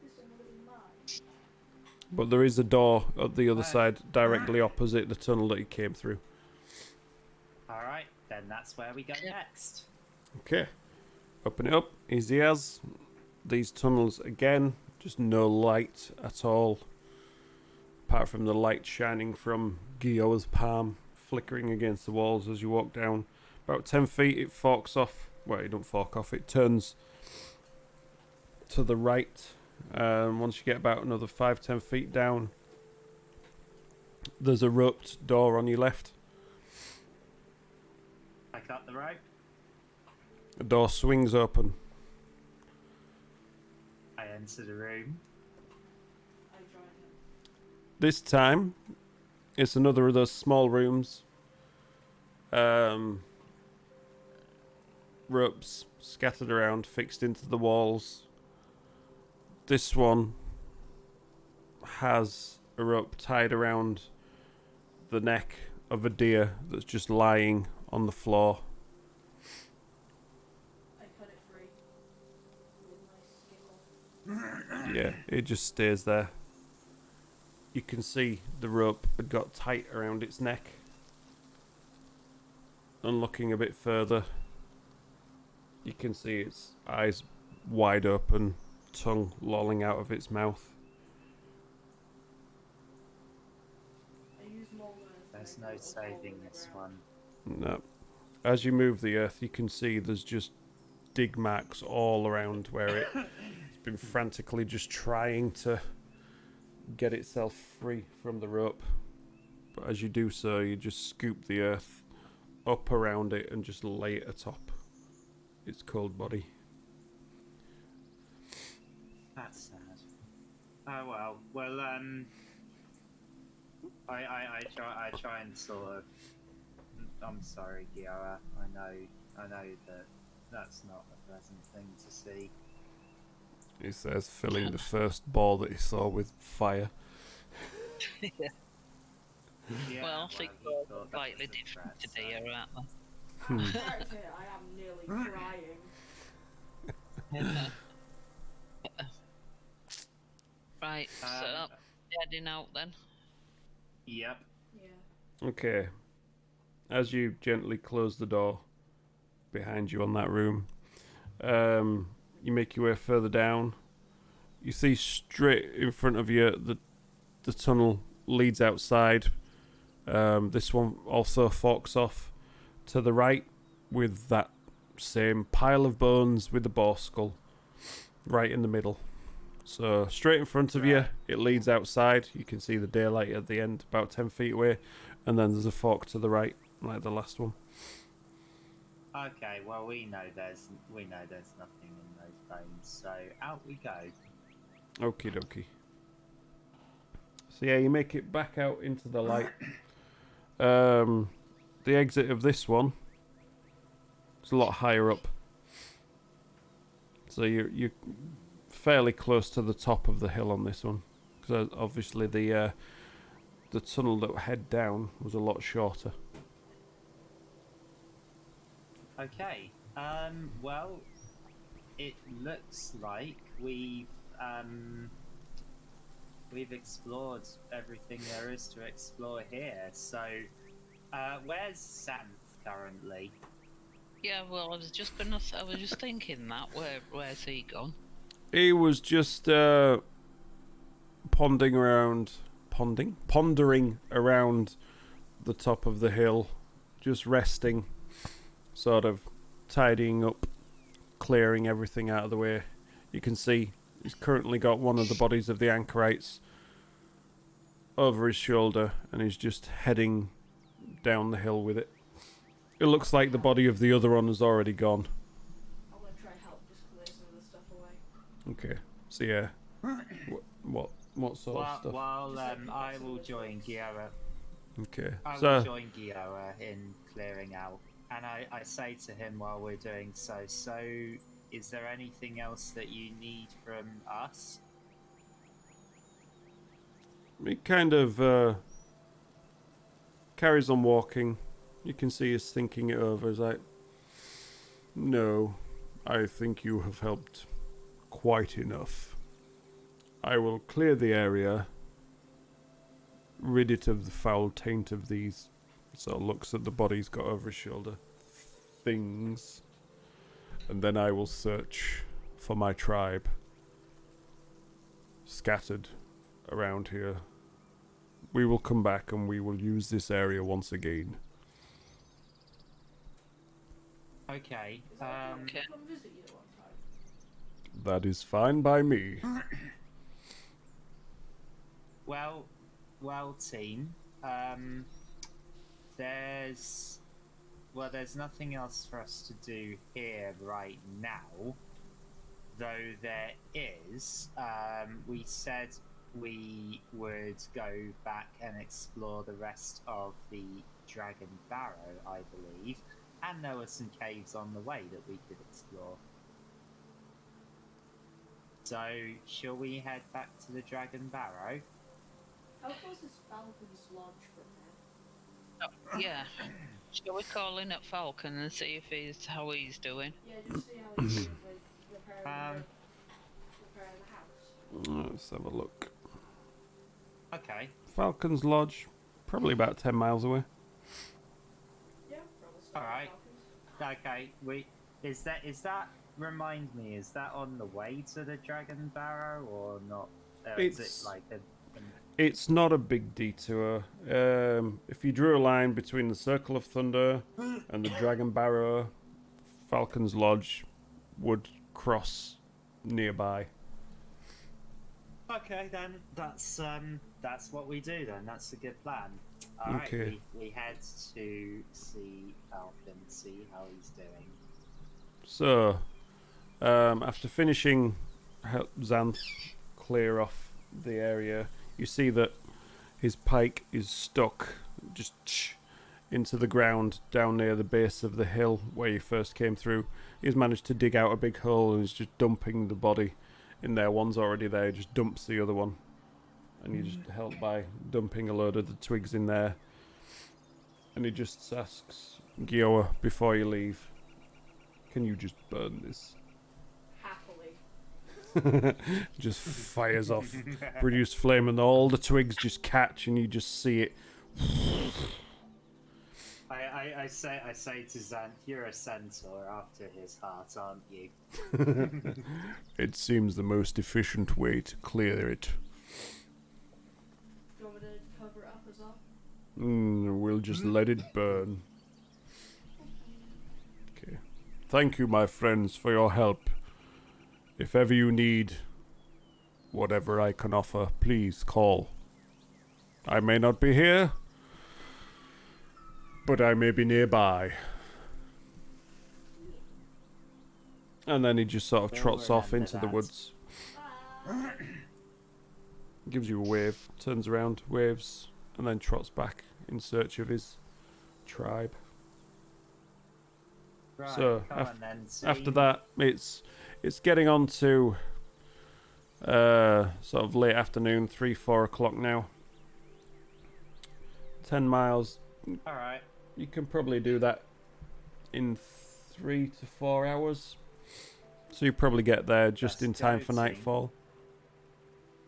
This one will be mine. But there is a door at the other side, directly opposite the tunnel that you came through. Alright, then that's where we go next. Okay. Open it up. Easy as. These tunnels again, just no light at all. Apart from the light shining from Gioa's palm, flickering against the walls as you walk down. About 10 feet, it forks off. Well, it don't fork off, it turns to the right. Once you get about another 5-10 feet down, there's a roped door on your left. I cut the rope. The door swings open. I enter the room. I join him. This time, it's another of those small rooms. Ropes scattered around, fixed into the walls. This one has a rope tied around the neck of a deer that's just lying on the floor. I cut it free. With my skill. Yeah, it just stays there. You can see the rope had got tight around its neck. And looking a bit further, you can see its eyes wide open, tongue lolling out of its mouth. I use more words. There's no saving this one. No. As you move the earth, you can see there's just dig marks all around where it's been frantically just trying to get itself free from the rope. But as you do so, you just scoop the earth up around it and just lay it atop its cold body. That's sad. Oh well. Well, I try and sort of. I'm sorry, Gioa. I know that that's not a pleasant thing to see. He says, filling the first ball that he saw with fire. Yeah, Well, I think he we're thought that slightly was a different threat, today, so- aren't we? Character, I am nearly crying. Right, so heading out then. Yep. Yeah. Okay. As you gently close the door behind you on that room, you make your way further down. You see straight in front of you the tunnel leads outside. This one also forks off to the right with that same pile of bones with the boar skull right in the middle. So straight in front of you, it leads outside. You can see the daylight at the end, about 10 feet away, and then there's a fork to the right, like the last one. Okay. Well, we know there's nothing in those bones, so out we go. Okie dokie. So yeah, you make it back out into the light. The exit of this one It's a lot higher up. So you're fairly close to the top of the hill on this one, because obviously the tunnel that head down was a lot shorter. Okay. Well, it looks like we've explored everything there is to explore here. So, where's Xanth currently? Yeah, well, I was just thinking that. Where's he gone? He was just pondering around the top of the hill, just resting, sort of tidying up, clearing everything out of the way. You can see he's currently got one of the bodies of the anchorites over his shoulder, and he's just heading down the hill with it. It looks like the body of the other one has already gone. I'm gonna try and help just clear some of the stuff away. Okay, so yeah, what sort of stuff? While I will join Gioa. Okay, I so will join Gioa in clearing out, and I say to him while we're doing so. So, is there anything else that you need from us? he kind of carries on walking. You can see he's thinking it over. He's like, no, I think you have helped quite enough. I will clear the area, rid it of the foul taint of these, so looks at the body he's got over his shoulder, things, and then I will search for my tribe scattered around here. We will come back and we will use this area once again. Okay. Come visit you one time. That is fine by me. Well, team. There's nothing else for us to do here right now. Though there is. We said we would go back and explore the rest of the Dragon Barrow, I believe. And there were some caves on the way that we could explore. So, shall we head back to the Dragon Barrow? How close is Falcon's Lodge from here? Yeah. Shall we call in at Falcon and see if how he's doing? Yeah, just see how he's doing with repairing the house. Let's have a look. Okay. Falcon's Lodge, probably about 10 miles away. Yeah, probably start with Alright. Falcons. Okay, is that remind me, is that on the way to the Dragon Barrow or not? Is it like It's not a big detour. If you drew a line between the Circle of Thunder and the Dragon Barrow, Falcon's Lodge would cross nearby. Okay, then that's what we do. Then that's a good plan. All right, Okay. we head to see Falcon, see how he's doing. So, after finishing help Xanth clear off the area, you see that his pike is stuck just into the ground down near the base of the hill where you first came through. He's managed to dig out a big hole and is just dumping the body in there. One's already there, he just dumps the other one. And you just help by dumping a load of the twigs in there. And he just asks Gioa before you leave, can you just burn this? Happily. Just fires off, produce flame, and all the twigs just catch, and you just see it. I say to Xanth, you're a centaur after his heart, aren't you? It seems the most efficient way to clear it. Do you want me to cover it up as well? We'll just let it burn. Okay. Thank you, my friends, for your help. If ever you need whatever I can offer, please call. I may not be here, but I may be nearby. And then he just sort of trots off into the woods. Gives you a wave, turns around, waves, and then trots back in search of his tribe. Right, So after that, it's getting on to sort of late afternoon, 3-4 o'clock now. 10 miles. All right. You can probably do that in 3 to 4 hours. So you probably get there just in time for nightfall.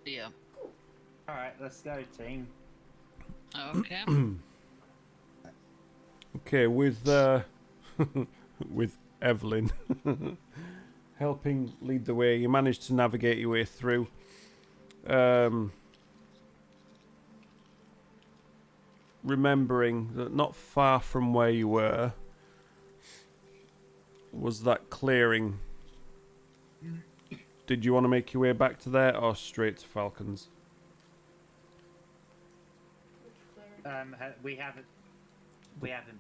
Yeah. All right, let's go, team. Okay. Okay, with with Evelyn helping lead the way, you manage to navigate your way through. Remembering that not far from where you were was that clearing. Did you want to make your way back to there or straight to Falcons? We haven't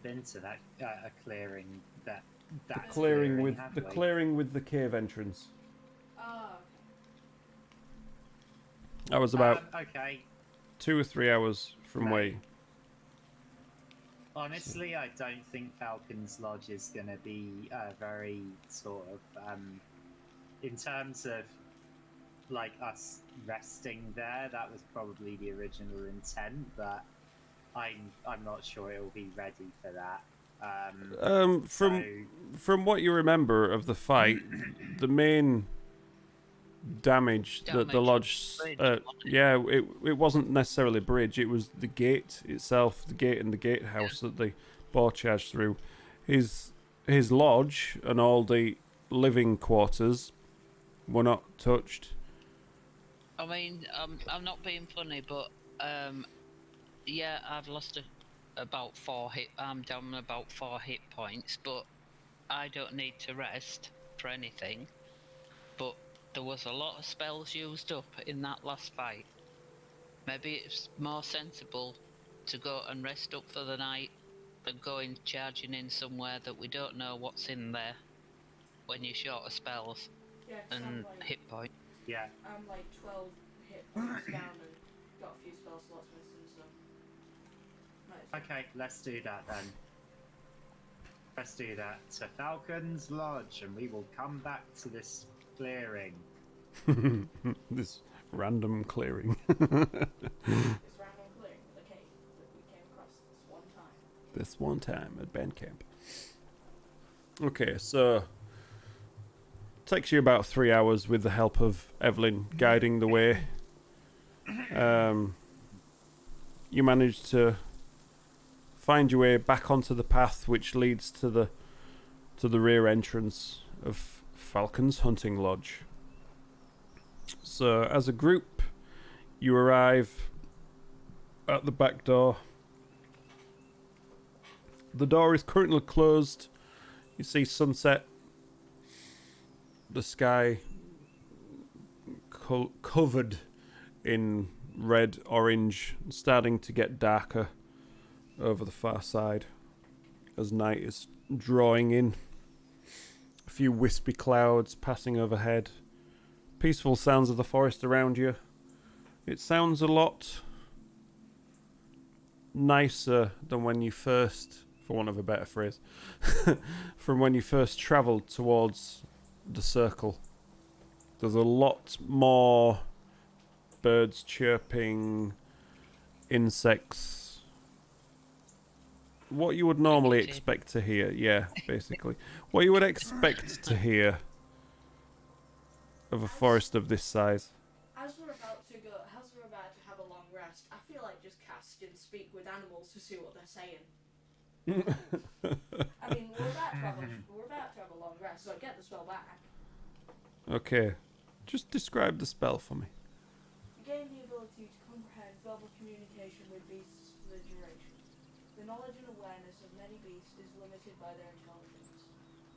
been to that a clearing that Clearing with have the we? clearing with the cave entrance. Ah, That was about okay. 2 or 3 hours from Right. where you... Honestly, I don't think Falcon's Lodge is going to be very sort of in terms of like us resting there. That was probably the original intent, but I'm not sure it will be ready for that. From what you remember of the fight, the main damage that the lodge, it wasn't necessarily a bridge. It was the gate itself, the gate and the gatehouse that they bore charged through. His lodge and all the living quarters were not touched. I mean, I'm not being funny, but yeah, I've lost about 4 hit. I'm down about 4 hit points, but I don't need to rest for anything. But there was a lot of spells used up in that last fight. Maybe it's more sensible to go and rest up for the night than going charging in somewhere that we don't know what's in there when you're short of spells yeah, 'cause and hit points. Yeah. I'm like 12 hit points down and got a few spell slots missing, so. Okay, let's do that then. Let's do that to Falcon's Lodge, and we will come back to this clearing. This random clearing. This random clearing with a cave that we came across this one time. At band camp. Okay, so takes you about 3 hours with the help of Evelyn guiding the way. You manage to find your way back onto the path which leads to the rear entrance of Falcon's Hunting Lodge. So as a group, you arrive at the back door. The door is currently closed. You see sunset, the sky covered in red, orange, starting to get darker over the far side as night is drawing in. A few wispy clouds passing overhead. Peaceful sounds of the forest around you. It sounds a lot nicer than when you first, for want of a better phrase, from when you first travelled towards the circle. There's a lot more birds chirping, insects. What you would normally expect to hear, yeah, basically. What you would expect to hear of a forest of this size. As we're about to have a long rest, I feel like just cast and speak with animals to see what they're saying. I mean, we're about to have a long rest, so get the spell back. Okay. Just describe the spell for me. You gain the ability to comprehend verbal communication with beasts for the duration. The knowledge and awareness of many beasts is limited by their intelligence.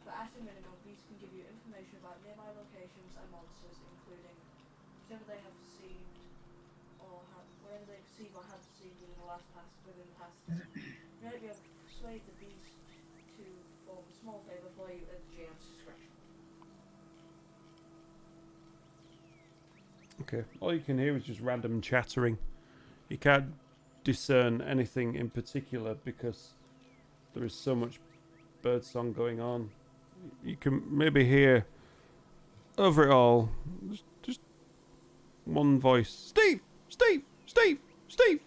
But at a minimum, beasts can give you information about nearby locations and monsters, including whatever they have perceived or have perceived within the past. You might be able to persuade the beast to perform a small favor for you at the GM's discretion. Okay. All you can hear is just random chattering. You can't discern anything in particular because there is so much birdsong going on. you can maybe hear over it all just one voice. Steve! Steve! Steve! Steve!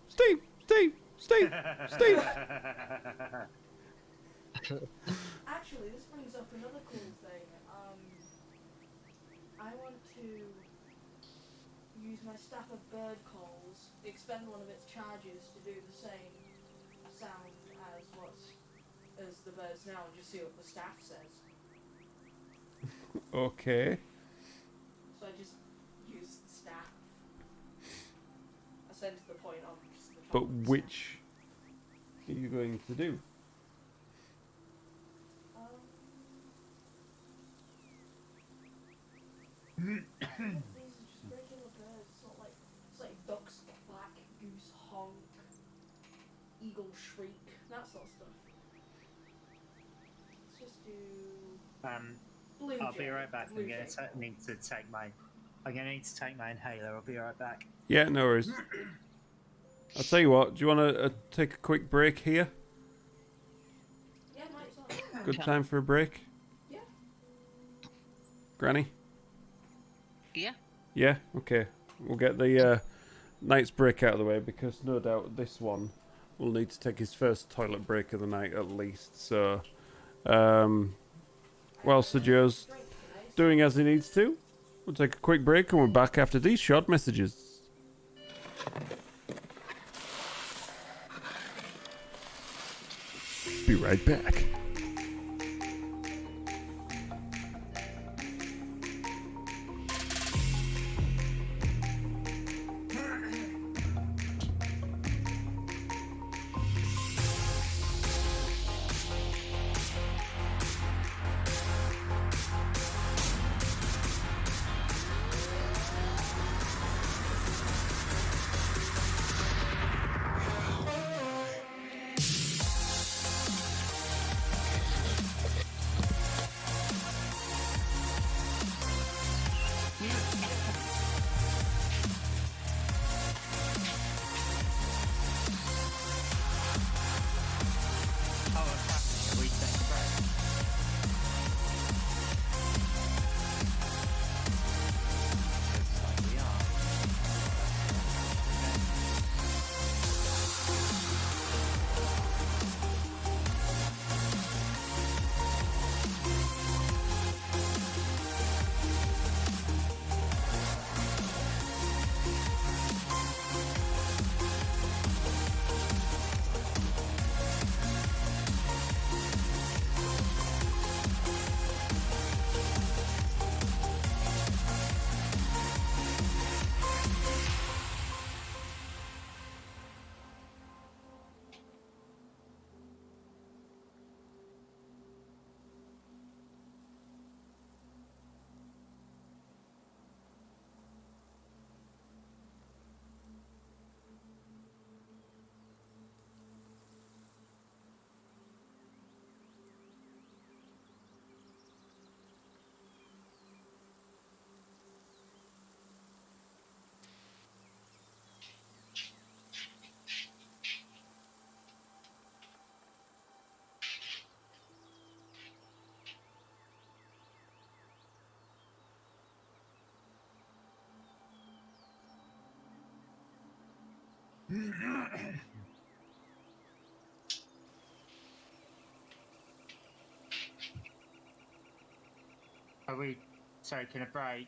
Steve! Steve! Steve! Steve! Actually, this brings up another cool thing. I want to use my staff of bird calls, expend one of its charges to do the same sound as the birds now, and just see what the staff says. Okay. So I just use the staff. I send to the point of just the top But of the which are you going to do? These are just regular birds. It's like ducks quack, goose honk, eagle shriek, that sort of stuff. Let's just do. Blue I'll jay, be right back. blue I'm gonna jay. need to take my. I'm gonna need to take my inhaler. I'll be right back. Yeah, no worries. I'll tell you what. Do you want to take a quick break here? Yeah, might as well. Good time for a break. Yeah. Granny. Yeah. Yeah. Okay. We'll get the night's break out of the way because no doubt this one will need to take his first toilet break of the night at least. So, while Sir Joe's doing as he needs to, we'll take a quick break and we're back after these short messages. Be right back. Are we taking a break?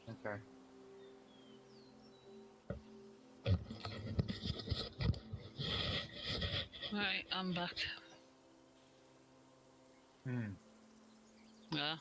Okay. Right, I'm back. Yeah.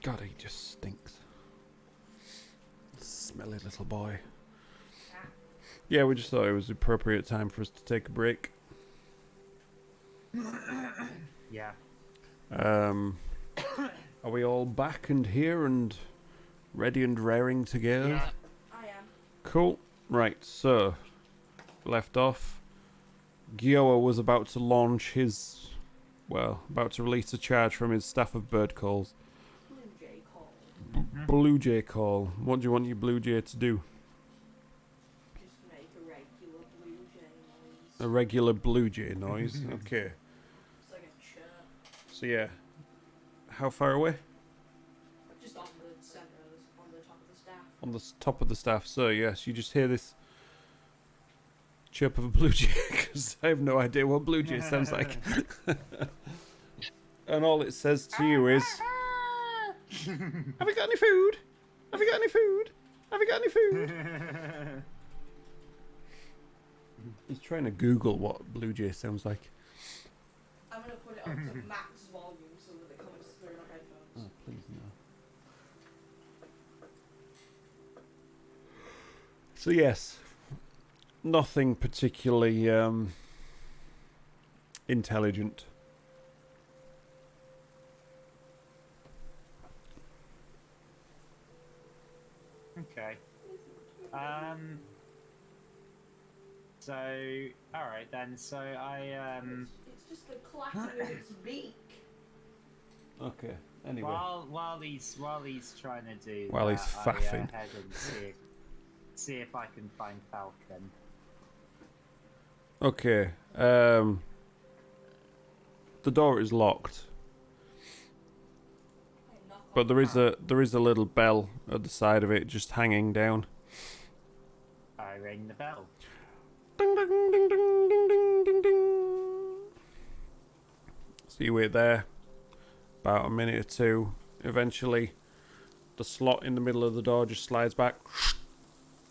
God, he just stinks. Smelly little boy. Yeah, we just thought it was the appropriate time for us to take a break. Yeah. Are we all back and here and ready and raring to go? Yeah. I am. Cool. Right, so left off. Gioa was about to launch his, about to release a charge from his staff of bird calls. Blue Jay call. Blue Jay call. What do you want your Blue Jay to do? Just make a regular Blue Jay noise. A regular Blue Jay noise. Okay. It's like a chirp. So yeah, how far away? Just on the center, on the top of the staff. On the top of the staff. So yes, you just hear this chirp of a blue jay, because I have no idea what blue jay sounds like. And all it says to you is, have you got any food? Have you got any food? Have you got any food? He's trying to Google what blue jay sounds like. I'm gonna put it up to max volume so that it comes through my headphones. Oh, please no. So yes, nothing particularly intelligent. Okay. So, all right then. So It's just the clacking of its beak. Okay. Anyway. while he's trying to do While that, he's faffing. I head and see if I can find Falcon. Okay. The door is locked, but there is a little bell at the side of it, just hanging down. I ring the bell. Ding ding ding ding ding ding ding ding. So you wait there about a minute or two. Eventually, the slot in the middle of the door just slides back.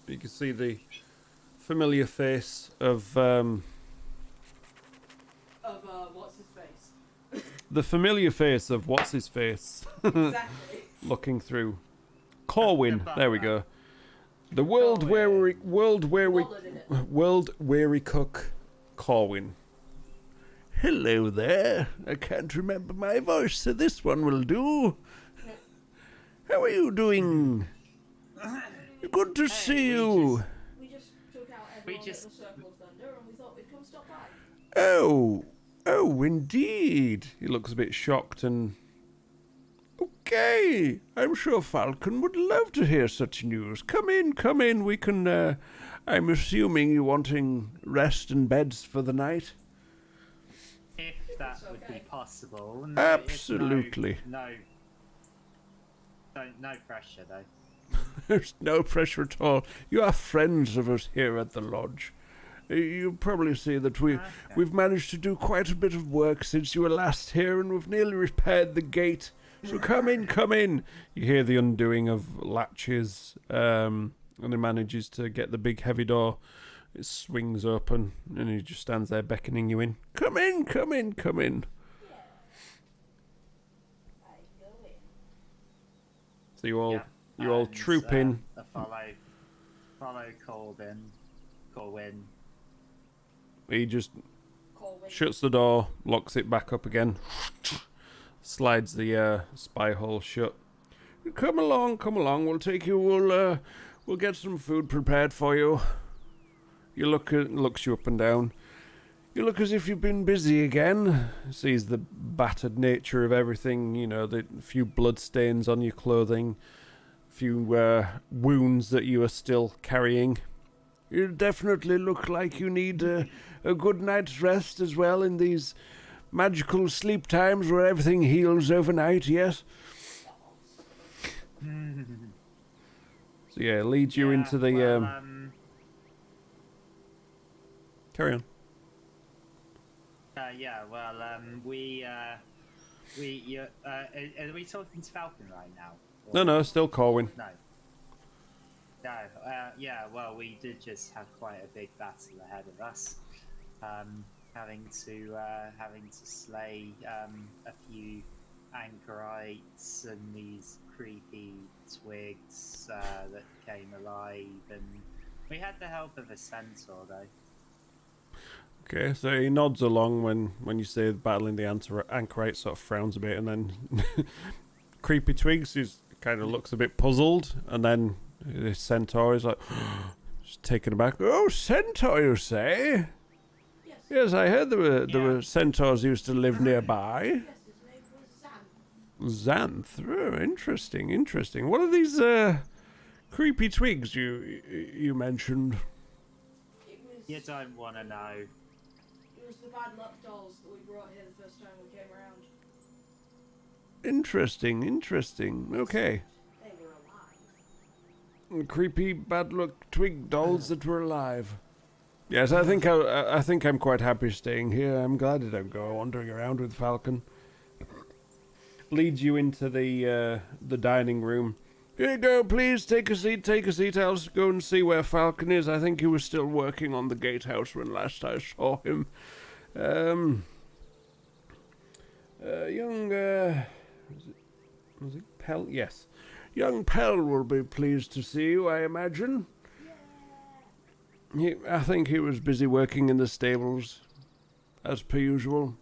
You can see the familiar face of What's his face? the familiar face of what's his face. Exactly. Looking through. Corwin, there we go. The world Corwin. weary cook, Corwin. Hello there. I can't remember my voice, so this one will do. How are you doing? Good to see you. We just took out everyone at the Circle of Thunder and we thought we'd come stop by. Oh, indeed. He looks a bit shocked and... Okay, I'm sure Falcon would love to hear such news. Come in, we can... I'm assuming you're wanting rest and beds for the night? If that would be possible. No, Absolutely. No pressure, though. There's no pressure at all. You are friends of us here at the lodge. You probably see that we've managed to do quite a bit of work since you were last here, and we've nearly repaired the gate. So come in. You hear the undoing of latches, and he manages to get the big heavy door. It swings open, and he just stands there beckoning you in. Come in. So you all troop in. Follow Corwin. He just shuts the door, locks it back up again, slides the spy hole shut. Come along. We'll take you. We'll get some food prepared for you. You looks you up and down. You look as if you've been busy again. Sees the battered nature of everything. You know, the few blood stains on your clothing, few wounds that you are still carrying. You definitely look like you need a good night's rest as well in these magical sleep times where everything heals overnight, yes? So yeah, it leads you into the... Carry on. Are we talking to Falcon right now? No, still Corwin. No. Well, we did just have quite a big battle ahead of us. Having to slay a few anchorites and these creepy twigs that came alive, and we had the help of a centaur, though. Okay, so he nods along when you say battling the anchorite, sort of frowns a bit, and then creepy twigs, he kind of looks a bit puzzled, and then the centaur is like, just taken aback. Oh, centaur, you say? Yes. Yes, I heard there were centaurs used to live nearby. Yes, his name was Xanth. Xanth. Oh, interesting. What are these creepy twigs you mentioned? It was, You don't want to know. it was the bad luck dolls that we brought here the first time we came around. Interesting. Okay. They were alive. Creepy bad luck twig dolls that were alive. Yes, I think I'm quite happy staying here. I'm glad I don't go wandering around with Falcon. Leads you into the dining room. Here you go, please take a seat. I'll go and see where Falcon is. I think he was still working on the gatehouse when last I saw him. Was it Pell? Yes. Young Pell will be pleased to see you, I imagine. I think he was busy working in the stables, as per usual.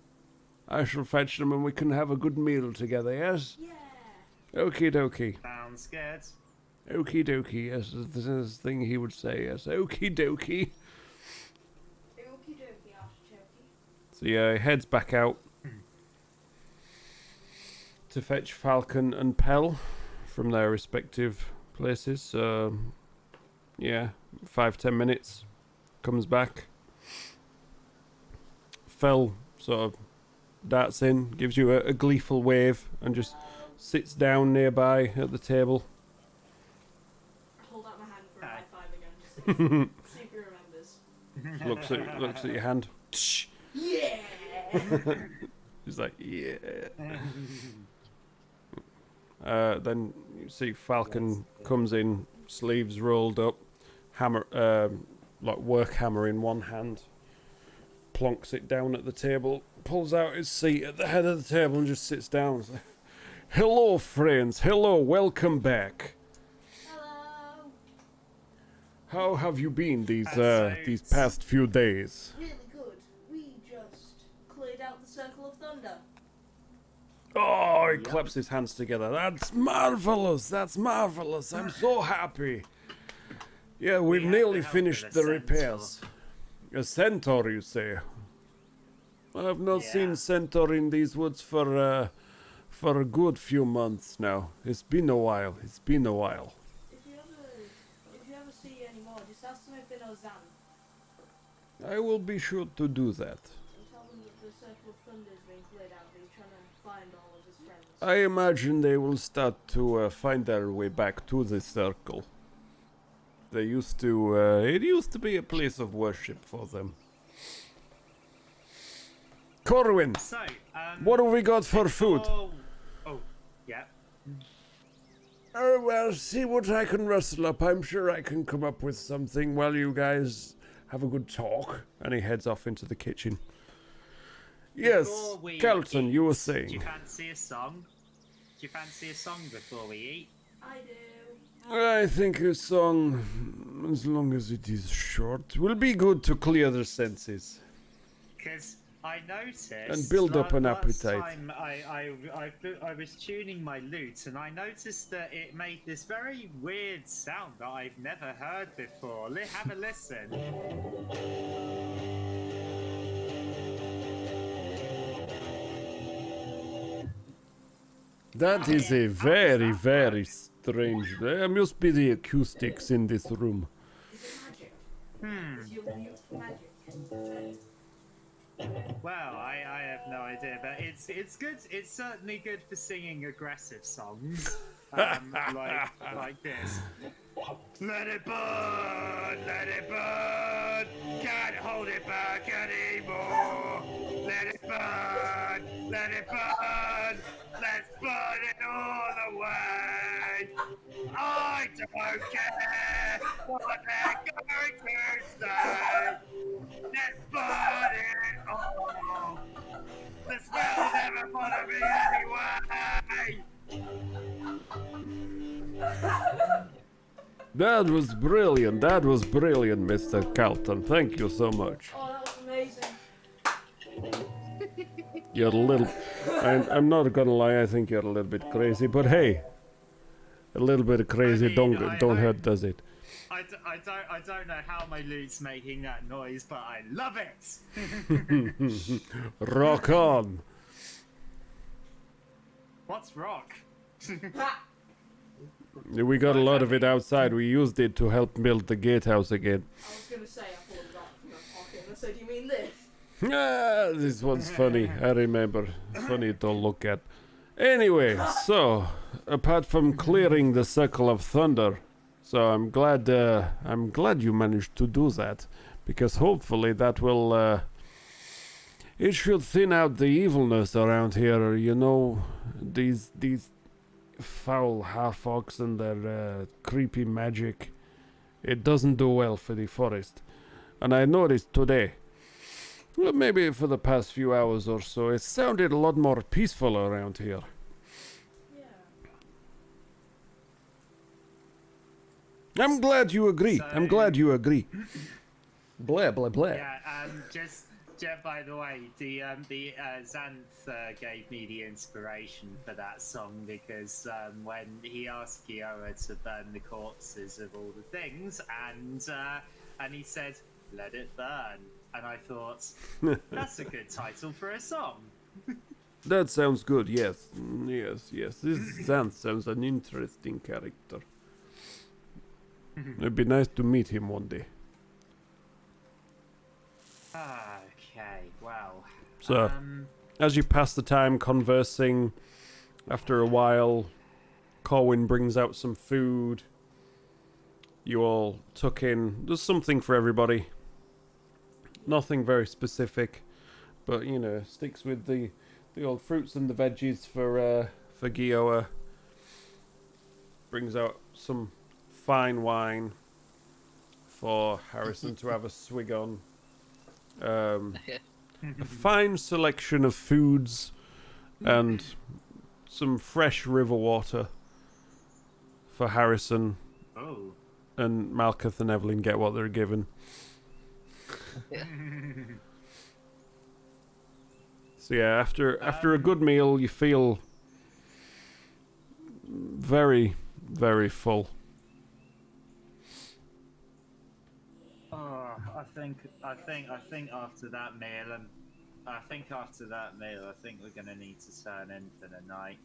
I shall fetch them and we can have a good meal together, yes? Yeah. Okie dokie. Sounds good. Okie dokie, yes, this is the thing he would say, yes. Okie dokie. Okie dokie, artichoke. So yeah, he heads back out to fetch Falcon and Pell from their respective places. So yeah, 5-10 minutes. Comes back. Fel sort of darts in, gives you a gleeful wave, and just sits down nearby at the table. Hold out my hand for a high five again. See if he remembers. looks at your hand. Yeah. He's like, yeah. Then you see Falcon comes in, sleeves rolled up, hammer, like work hammer in one hand, plonks it down at the table, pulls out his seat at the head of the table and just sits down. Like, hello, friends. Hello, welcome back. Hello. How have you been these past few days? Really good. We just cleared out the Circle of Thunder. Oh, he claps his hands together. That's marvelous. I'm so happy. Yeah, we've nearly finished the repairs. A centaur, you say? I have not seen centaur in these woods for a good few months now. It's been a while. If you ever see any more, just ask them if they know Xanth. I will be sure to do that. And tell them that the Circle of Thunder is being cleared out and he's trying to find all of his friends. I imagine they will start to find their way back to the circle. They used to, it used to be a place of worship for them. Corwin, So, what have we got for food? Oh, yeah. Oh, well, see what I can rustle up. I'm sure I can come up with something while you guys have a good talk. And he heads off into the kitchen. Yes, Before we Carlton, eat, you were Do saying. you fancy a song? Do you fancy a song before we eat? I do. I think a song, as long as it is short, will be good to clear the senses. Because I noticed And build up an last appetite. time I was tuning my lute and I noticed that it made this very weird sound that I've never heard before. Have a listen. That is a very, very strange. There must be the acoustics in this room. Is it magic? Is your mute magic? Well, I have no idea, but it's good. It's certainly good for singing aggressive songs, like this. Let it burn, can't hold it back anymore. Let it burn, let's burn it all away. I don't care what they're going to say. Let's burn it all. The smell never bothered me anyway. That was brilliant. That was brilliant, Mr. Carlton. Thank you so much. Oh, that was amazing. You're a little... I'm not gonna lie, I think you're a little bit crazy, but hey, a little bit of crazy don't hurt, does it? I don't know how my lute's making that noise, but I love it. Rock on. What's rock? We got a lot of it outside. We used it to help build the gatehouse again. I was going to say I pulled it out from my pocket. I said, you mean this? Ah, this one's funny. I remember. Funny to look at. Anyway, so apart from clearing the circle of thunder, so I'm glad you managed to do that, because hopefully that will it should thin out the evilness around here. You know, these foul half-orcs and their creepy magic. It doesn't do well for the forest, and I noticed today. Well, maybe for the past few hours or so, it sounded a lot more peaceful around here. Yeah. I'm glad you agree. So- I'm glad you agree. Blah, blah, blah. Yeah, just by the way, the Xanth gave me the inspiration for that song because when he asked Kiowa to burn the corpses of all the things, and he said, "Let it burn," and I thought that's a good title for a song. That sounds good, yes. Yes. This Xanth sounds an interesting character. It'd be nice to meet him one day. Okay, well. So, as you pass the time conversing, after a while, Corwin brings out some food. You all tuck in. There's something for everybody. Nothing very specific, but you know, sticks with the old fruits and the veggies for Gioa. Brings out some fine wine for Harrison to have a swig on. A fine selection of foods and some fresh river water for Harrison. Oh. And Malkuth and Evelyn get what they're given. So yeah, after a good meal, you feel very, very full. Oh, I think after that meal, I think we're gonna need to turn in for the night.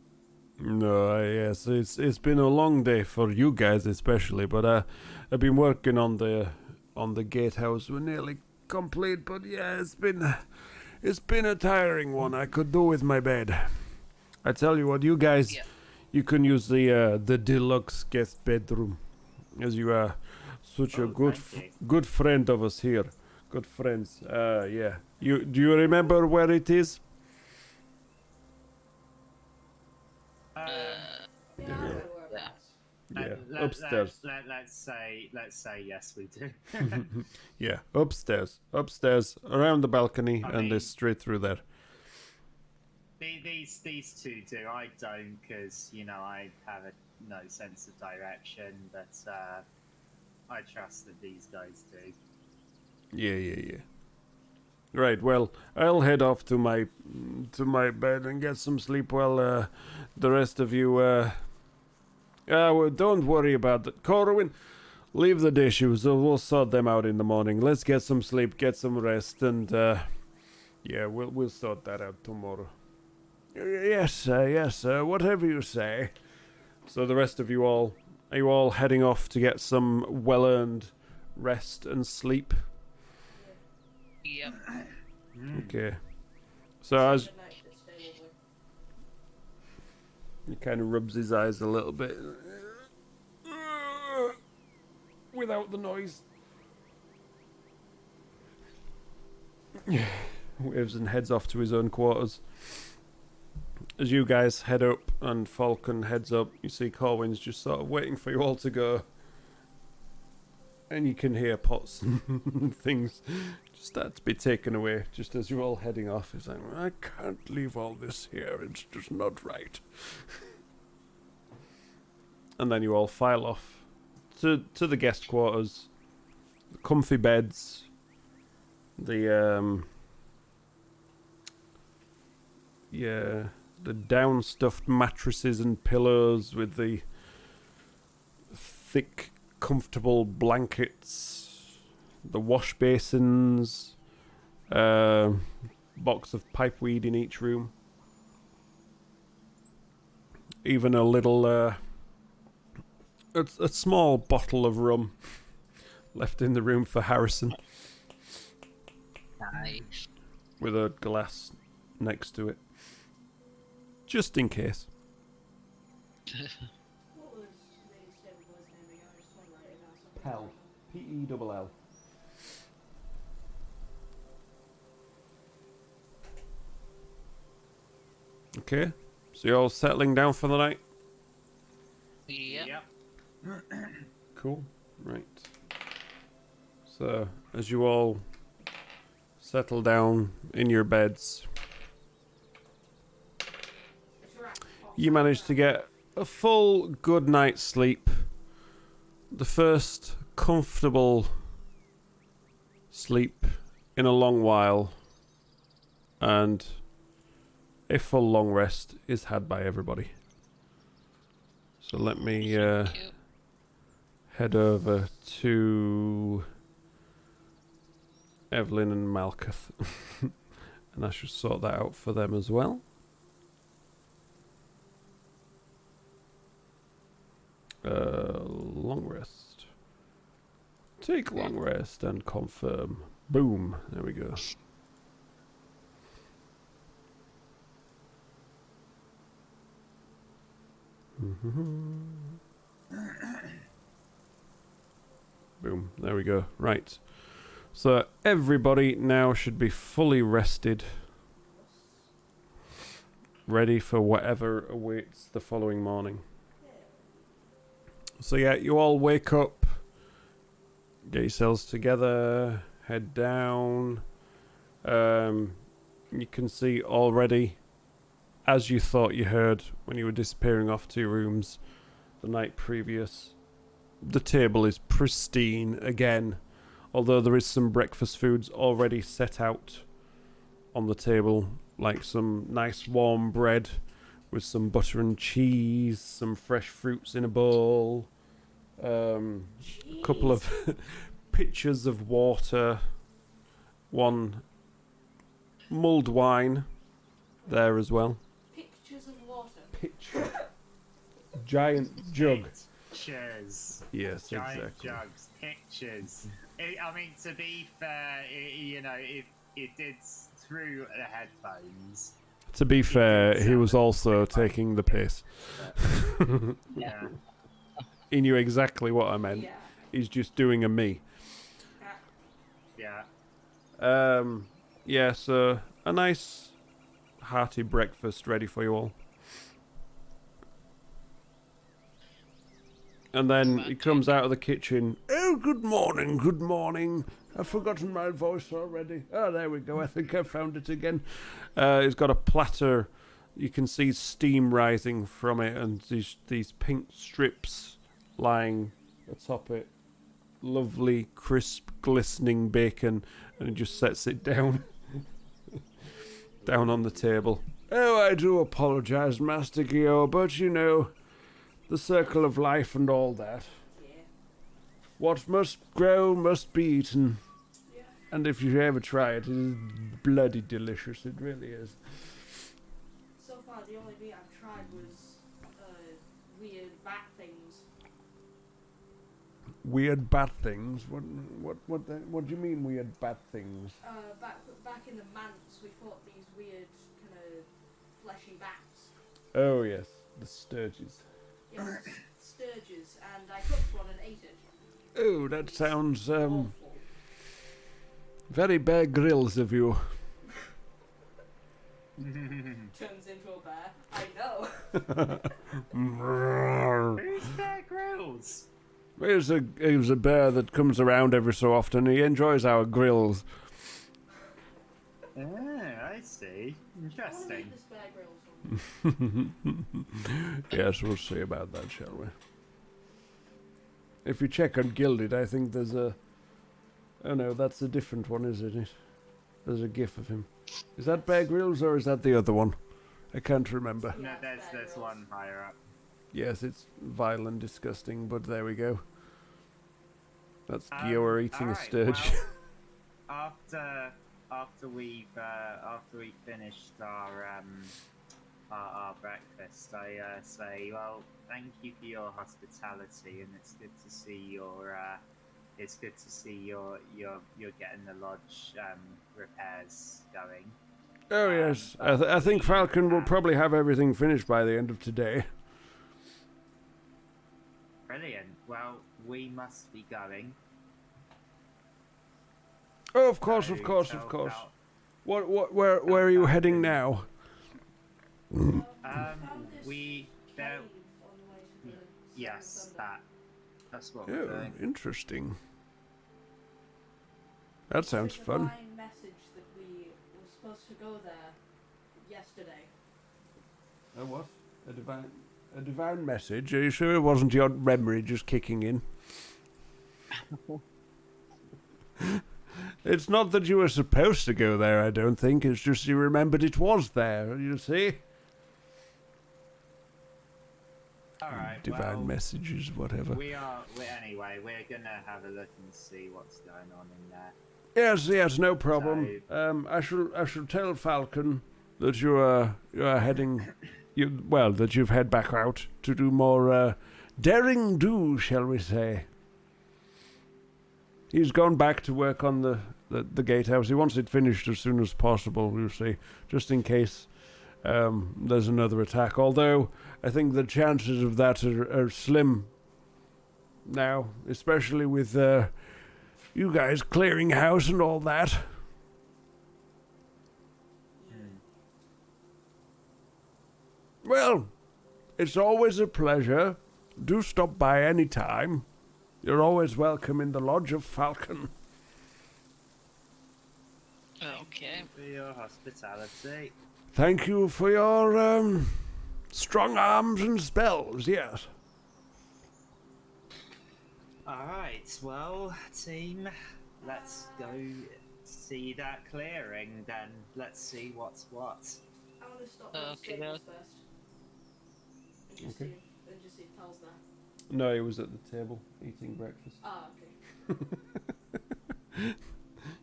No, yes, it's been a long day for you guys especially, but I've been working on the gatehouse. We're nearly complete, but yeah, it's been a tiring one. I could do with my bed. I tell you what, you guys, you can use the deluxe guest bedroom, as you are such a good friend of us here. Good friends. Yeah. Do you remember where it is? Yeah, upstairs. Let's say yes, we do. Yeah, upstairs, around the balcony, and they're straight through there. These two do. I don't, because I have no sense of direction. But I trust that these guys do. Yeah. Right. Well, I'll head off to my bed and get some sleep. While the rest of you. Well, don't worry about that. Corwin, leave the dishes. We'll sort them out in the morning. Let's get some sleep, get some rest, and yeah, we'll sort that out tomorrow. Yes, sir. Whatever you say. So the rest of you all, are you all heading off to get some well-earned rest and sleep? Yep. Okay. So as he kind of rubs his eyes a little bit without the noise. Waves and heads off to his own quarters. As you guys head up and Falcon heads up, you see Corwin's just sort of waiting for you all to go. And you can hear pots and things start to be taken away just as you're all heading off. He's like, I can't leave all this here, it's just not right. And then you all file off to the guest quarters. The comfy beds. The the down stuffed mattresses and pillows with the thick, comfortable blankets. The wash basins. Box of pipeweed in each room. Even a little, a small bottle of rum left in the room for Harrison. Nice. With a glass next to it. Just in case. What was the stableboy's name again? I just want to write it down. Pell. P-E-L-L. Okay. So you're all settling down for the night? Yep. Cool. Right. So, as you all settle down in your beds, you manage to get a full good night's sleep. The first comfortable sleep in a long while. And a full long rest is had by everybody. So let me head over to Evelyn and Malkuth. And I should sort that out for them as well. Long rest. Take long rest and confirm. Boom. There we go. Boom. There we go. Right. So everybody now should be fully rested. Ready for whatever awaits the following morning. So yeah, you all wake up. Get yourselves together. Head down. You can see already, as you thought you heard when you were disappearing off to your rooms the night previous, the table is pristine again, although there is some breakfast foods already set out on the table, like some nice warm bread with some butter and cheese, some fresh fruits in a bowl, a couple of pitchers of water, one mulled wine there as well. Pictures of water. Pitcher. Giant jug. Pictures. Yes, Giant exactly. jugs. Pictures. I mean, to be fair, it did through the headphones. To be fair, he was also taking the piss. Yeah. He knew exactly what I meant. Yeah. He's just doing a me. Yeah. Yeah, so a nice hearty breakfast ready for you all. And then he comes out of the kitchen. Oh, good morning, good morning. I've forgotten my voice already. Oh, there we go. I think I found it again. He's got a platter. You can see steam rising from it and these pink strips lying atop it. Lovely, crisp, glistening bacon. And he just sets it down. Down on the table. Oh, I do apologize, Master Gio, but you know, the circle of life and all that. Yeah. What must grow must be eaten. Yeah. And if you ever try it, it is bloody delicious. It really is. So far, the only meat I've tried was weird bat things. Weird bad things? What do you mean weird bad things? Back in the manse, we fought these weird kind of fleshy bats. Oh yes, the sturges. Yes, sturges, and I cooked one and ate it. Oh, that sounds Awful. very Bear Grylls of you. Turns into a bear. I know. Who's Bear Grylls? He's a bear that comes around every so often. He enjoys our grills. Ah, I see. Interesting. This Bear Grylls one. Yes, we'll see about that, shall we? If you check on Gilded, I think there's a... Oh no, that's a different one, isn't it? There's a gif of him. Is that Bear Grylls or is that the other one? I can't remember. No, there's one higher up. Yes, it's vile and disgusting, but there we go. That's Gioa eating a sturge. Well, after we've finished our breakfast, I say, well, thank you for your hospitality, and it's good to see you're getting the lodge repairs going. Oh yes, I think Falcon will probably have everything finished by the end of today. Brilliant. Well, we must be going. Oh, of course, of course. Where are you heading now? Yes, that's what we're doing. Interesting. That sounds fun. Divine message that we were supposed to go there yesterday. A what? A divine message? Are you sure it wasn't your memory just kicking in? It's not that you were supposed to go there, I don't think. It's just you remembered it was there, you see? Alright, divine messages, whatever. Anyway, we're gonna have a look and see what's going on in there. Yes, no problem. I shall tell Falcon that you are heading... that you've head back out to do more daring do, shall we say. He's gone back to work on the gatehouse. He wants it finished as soon as possible, you see, just in case there's another attack. Although, I think the chances of that are slim now, especially with you guys clearing house and all that. Well, it's always a pleasure. Do stop by any time. You're always welcome in the Lodge of Falcon. Okay. For your hospitality. Thank you for your strong arms and spells, yes. Alright, well, team, let's go see that clearing then. Let's see what's what. I want to stop at the stables first. And just see if Tal's there. No, he was at the table eating breakfast. Ah, okay.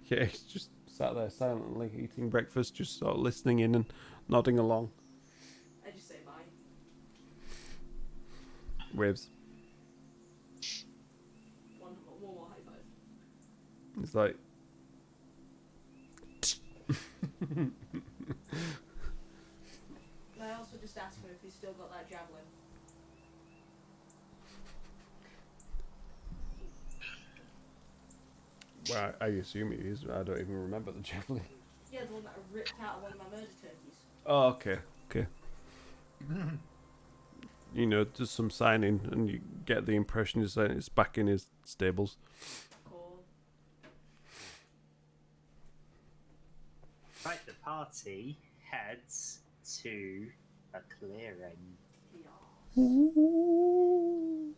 Yeah, he's just sat there silently eating breakfast, just sort of listening in and nodding along. I just say bye. Waves. One more high five. It's like... And I also just ask him if he's still got that javelin. Well, I assume he is. I don't even remember the javelin. Yeah, the one that I ripped out of one of my murder turkeys. Oh, okay. You know, just some signing, and you get the impression it's back in his stables. Cool. Right, the party heads to a clearing. Yes. Ooh.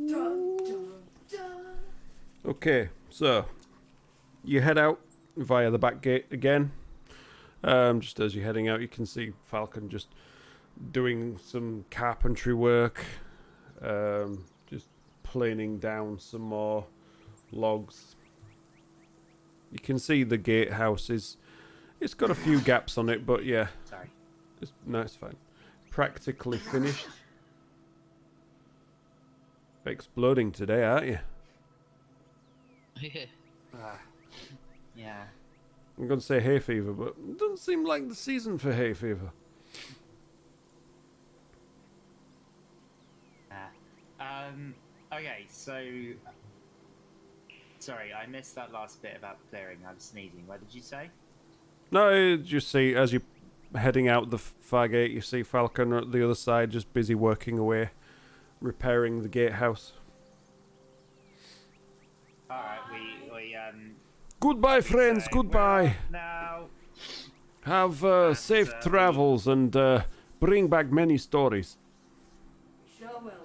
Dun, dun, dun. Okay, so you head out via the back gate again. Just as you're heading out, you can see Falcon just doing some carpentry work, just planing down some more logs. You can see the gatehouse it's got a few gaps on it, but yeah. Sorry. It's fine. Practically finished. Exploding today, aren't you? Yeah. Yeah. I'm going to say hay fever, but it doesn't seem like the season for hay fever. Okay, so... Sorry, I missed that last bit about clearing. I was sneezing. What did you say? No, you just see, as you're heading out the far gate, you see Falcon at the other side just busy working away, repairing the gatehouse. Alright, we Goodbye, friends, goodbye. Now. Have safe travels and bring back many stories.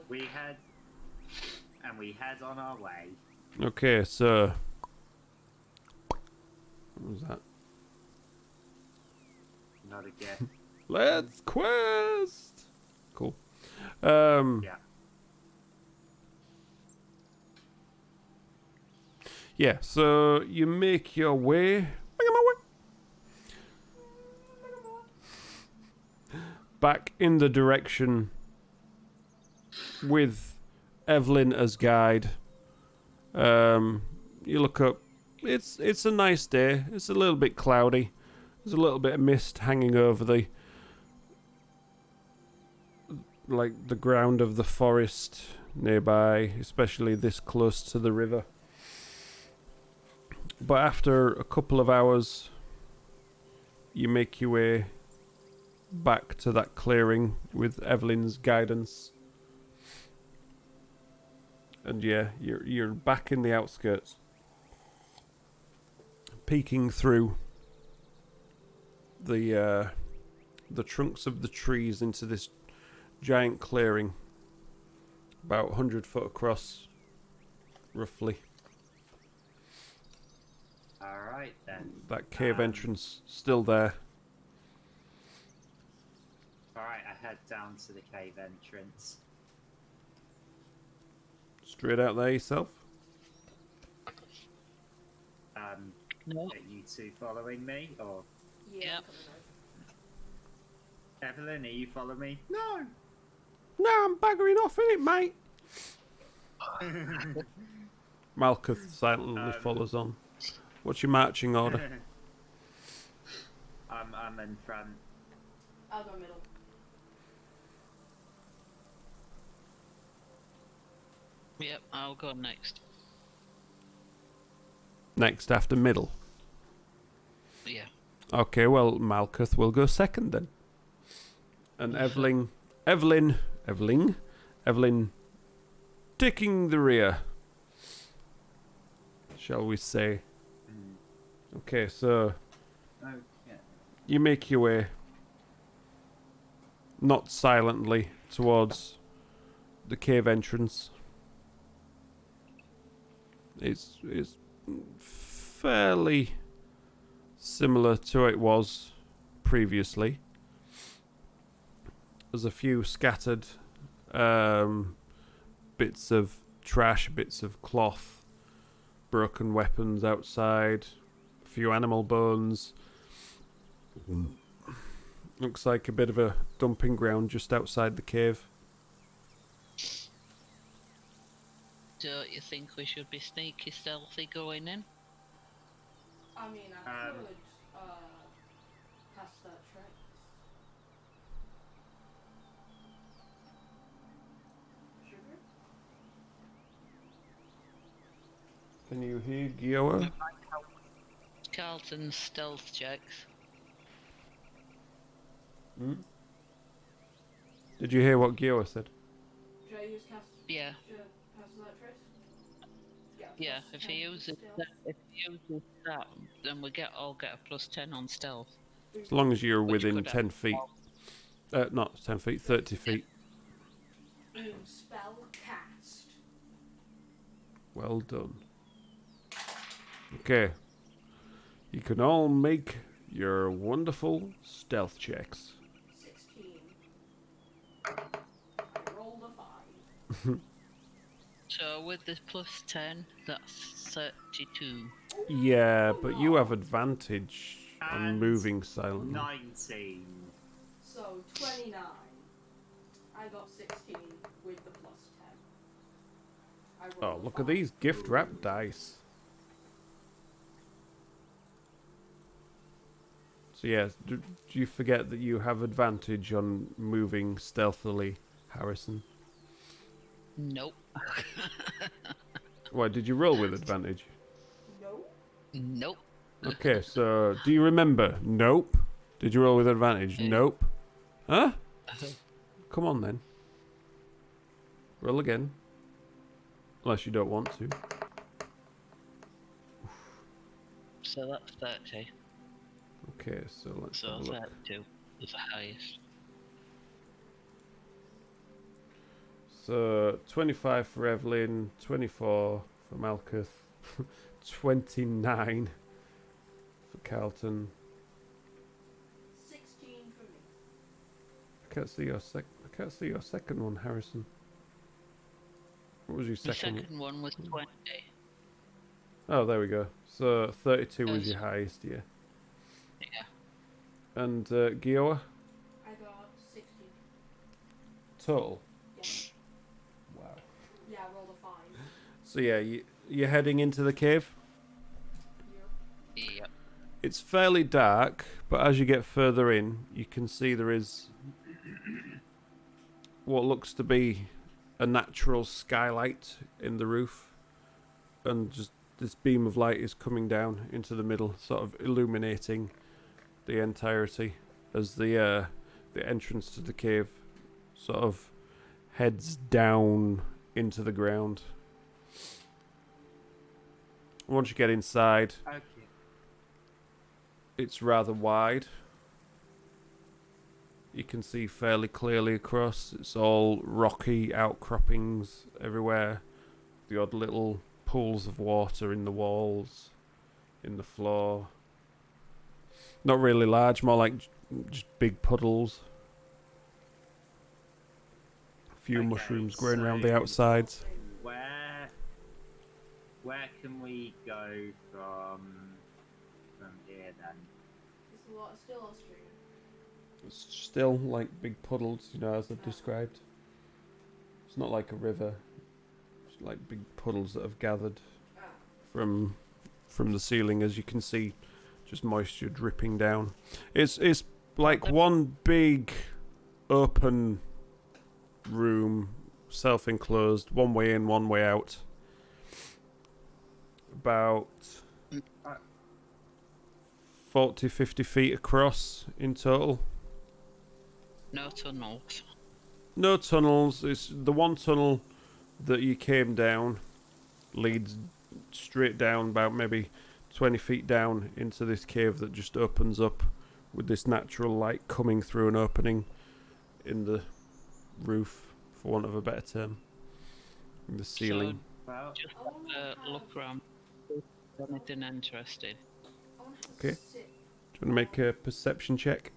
We head on our way. Okay, so what was that? Not a gift. Let's quest. Cool. Yeah. Yeah. So you make your way back in the direction with Evelyn as guide. You look up. It's a nice day. It's a little bit cloudy. There's a little bit of mist hanging over the ground of the forest nearby, especially this close to the river. But after a couple of hours, you make your way back to that clearing with Evelyn's guidance. And yeah, you're back in the outskirts, peeking through the trunks of the trees into this giant clearing, about 100 foot across, roughly. All right then. That cave entrance still there. All right, I head down to the cave entrance. Straight out there yourself? No. Are you two following me, or Yeah. Evelyn? Are you following me? No, I'm buggering off in it, mate. Malkuth silently follows on. What's your marching order? I'm in front. I'll go middle. Yep, I'll go next. Next after middle. Yeah. Okay, well, Malkuth will go second then. And Evelyn taking the rear, shall we say. Okay, so you make your way, not silently, towards the cave entrance. It's fairly similar to what it was previously. There's a few scattered bits of trash, bits of cloth, broken weapons outside, a few animal bones. Looks like a bit of a dumping ground just outside the cave. Don't you think we should be sneaky stealthy going in? I mean, I could pass that trace. Sugar? Can you hear Gioa? Carlton's stealth checks. Did you hear what Gioa said? Should I use cast? Yeah. Should I pass that trace? Yeah, if he uses that, then we all get a +10 on stealth. As long as you're Which within could 10 feet. Not 10 feet, 30 feet. Spell cast. Well done. Okay. You can all make your wonderful stealth checks. 16. I rolled a 5. So with this +10, that's 32. Yeah, but you have advantage on And moving silently. 19. So 29. I got 16 with the +10. I Oh, rolled a look at 5. these gift wrap dice. So yes, do you forget that you have advantage on moving stealthily, Harrison? Nope. Why, did you roll with advantage? No. Nope. Okay, so do you remember? Nope. Did you roll with advantage? Nope. Huh? Come on then. Roll again. Unless you don't want to. So that's 30. Okay, so let's So have a look. 32 is the highest. So 25 for Evelyn, 24 for Malkuth, 29 for Carlton. 16 for me. I can't see your second one, Harrison. What was your The second? second one was 20. Oh, there we go. So 32 was your highest, yeah. Yeah. And Gioa? I got 16. Total? Yeah. Wow. Yeah, I rolled a 5. So yeah, you're heading into the cave? Yep. It's fairly dark, but as you get further in, you can see there is what looks to be a natural skylight in the roof. And just this beam of light is coming down into the middle, sort of illuminating the entirety as the entrance to the cave sort of heads down into the ground. Once you get inside, Okay. it's rather wide. You can see fairly clearly across. It's all rocky outcroppings everywhere. The odd little pools of water in the walls, in the floor. Not really large, more like just big puddles. A few mushrooms growing around the so outsides. Where can we go from here then? Is the water still on stream? It's still like big puddles, you know, as I've described. It's not like a river. It's like big puddles that have gathered from the ceiling, as you can see, just moisture dripping down. It's like one big open room, self-enclosed, one way in, one way out. About 40, 50 feet across in total. No tunnels. No tunnels. It's the one tunnel that you came down leads straight down about maybe 20 feet down into this cave that just opens up with this natural light coming through an opening in the roof, for want of a better term, in the ceiling. Well, Just look around. Anything interesting? Okay. Do you want to make a perception check?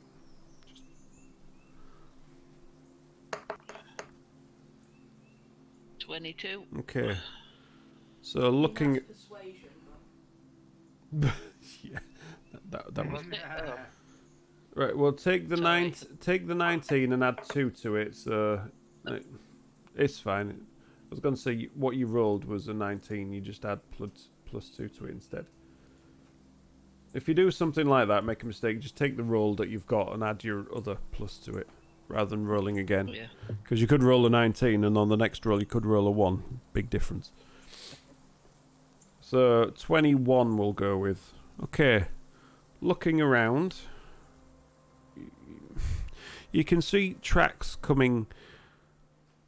22. Okay. So looking at... Persuasion, yeah, that was... Oh, Right, well, take the Sorry. take the 19 and add 2 to it, so it's fine. I was going to say what you rolled was a 19, you just add plus 2 to it instead. If you do something like that, make a mistake, just take the roll that you've got and add your other plus to it, rather than rolling again. yeah. Because you could roll a 19 and on the next roll you could roll a 1. Big difference. So 21 we'll go with. Okay, looking around... You can see tracks coming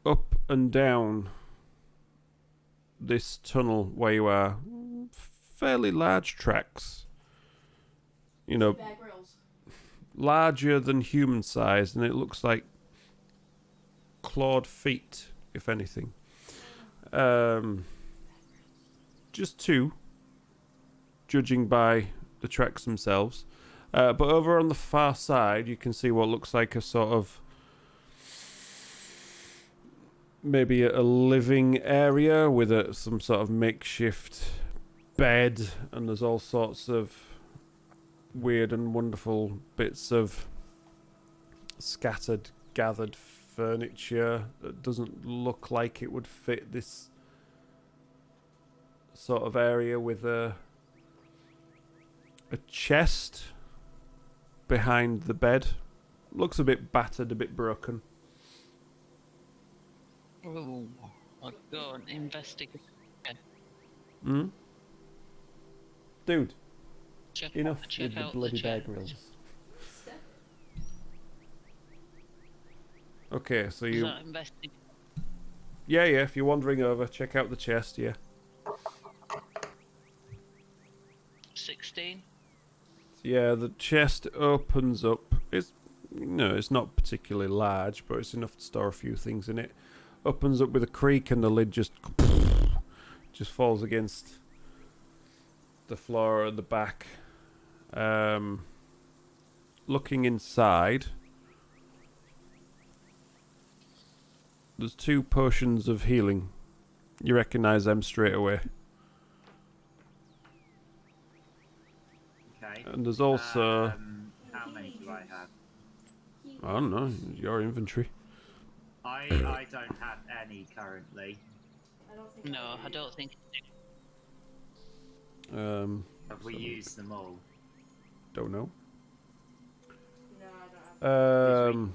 up and down this tunnel where you are. Fairly large tracks. You know, Bear Grylls. larger than human size, and it looks like clawed feet, if anything. Just 2, judging by the tracks themselves. But over on the far side, you can see what looks like a sort of maybe a living area with some sort of makeshift bed, and there's all sorts of weird and wonderful bits of scattered, gathered furniture that doesn't look like it would fit this sort of area, with a chest behind the bed. Looks a bit battered, a bit broken. Oh, I'll go and investigate. Hmm? Dude, Check enough check with the out bloody Bear chest. Grylls. Okay, so Is you... that investigate? Yeah, if you're wandering over, check out the chest, yeah. 16. Yeah, the chest opens up. It's, it's not particularly large, but it's enough to store a few things in it. opens up with a creak and the lid just falls against the floor at the back. Looking inside, there's 2 potions of healing. You recognise them straight away. Okay. And there's also... how many do I have? I don't know, your inventory. I don't have any currently. No, I don't think. Have we used them all? Don't know. No, I don't have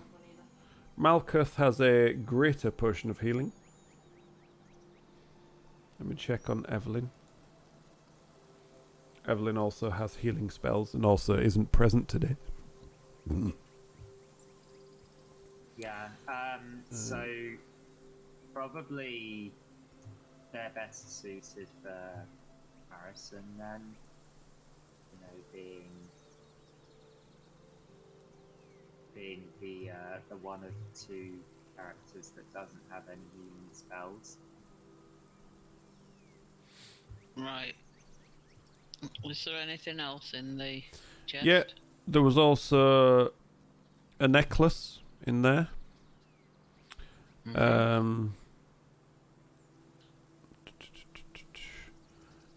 Malkuth has a greater potion of healing. Let me check on Evelyn. Evelyn also has healing spells and also isn't present today. Yeah, so probably they're better suited for Harrison then. You know, being the one of 2 characters that doesn't have any healing spells. Right. Was there anything else in the chest? Yeah, there was also a necklace in there.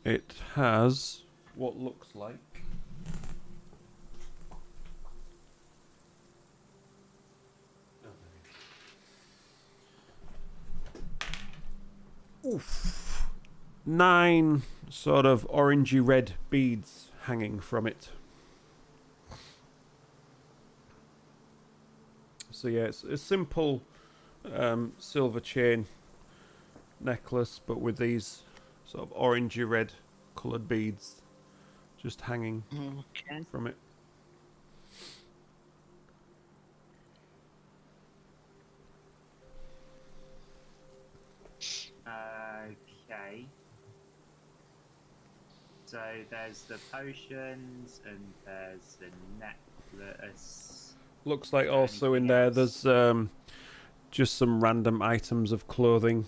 It has what looks like oof, 9 sort of orangey red beads hanging from it. So yeah, it's a simple silver chain necklace, but with these sort of orangey red coloured beads just hanging from it. Okay. So there's the potions and there's the necklace. Looks like also in there there's just some random items of clothing.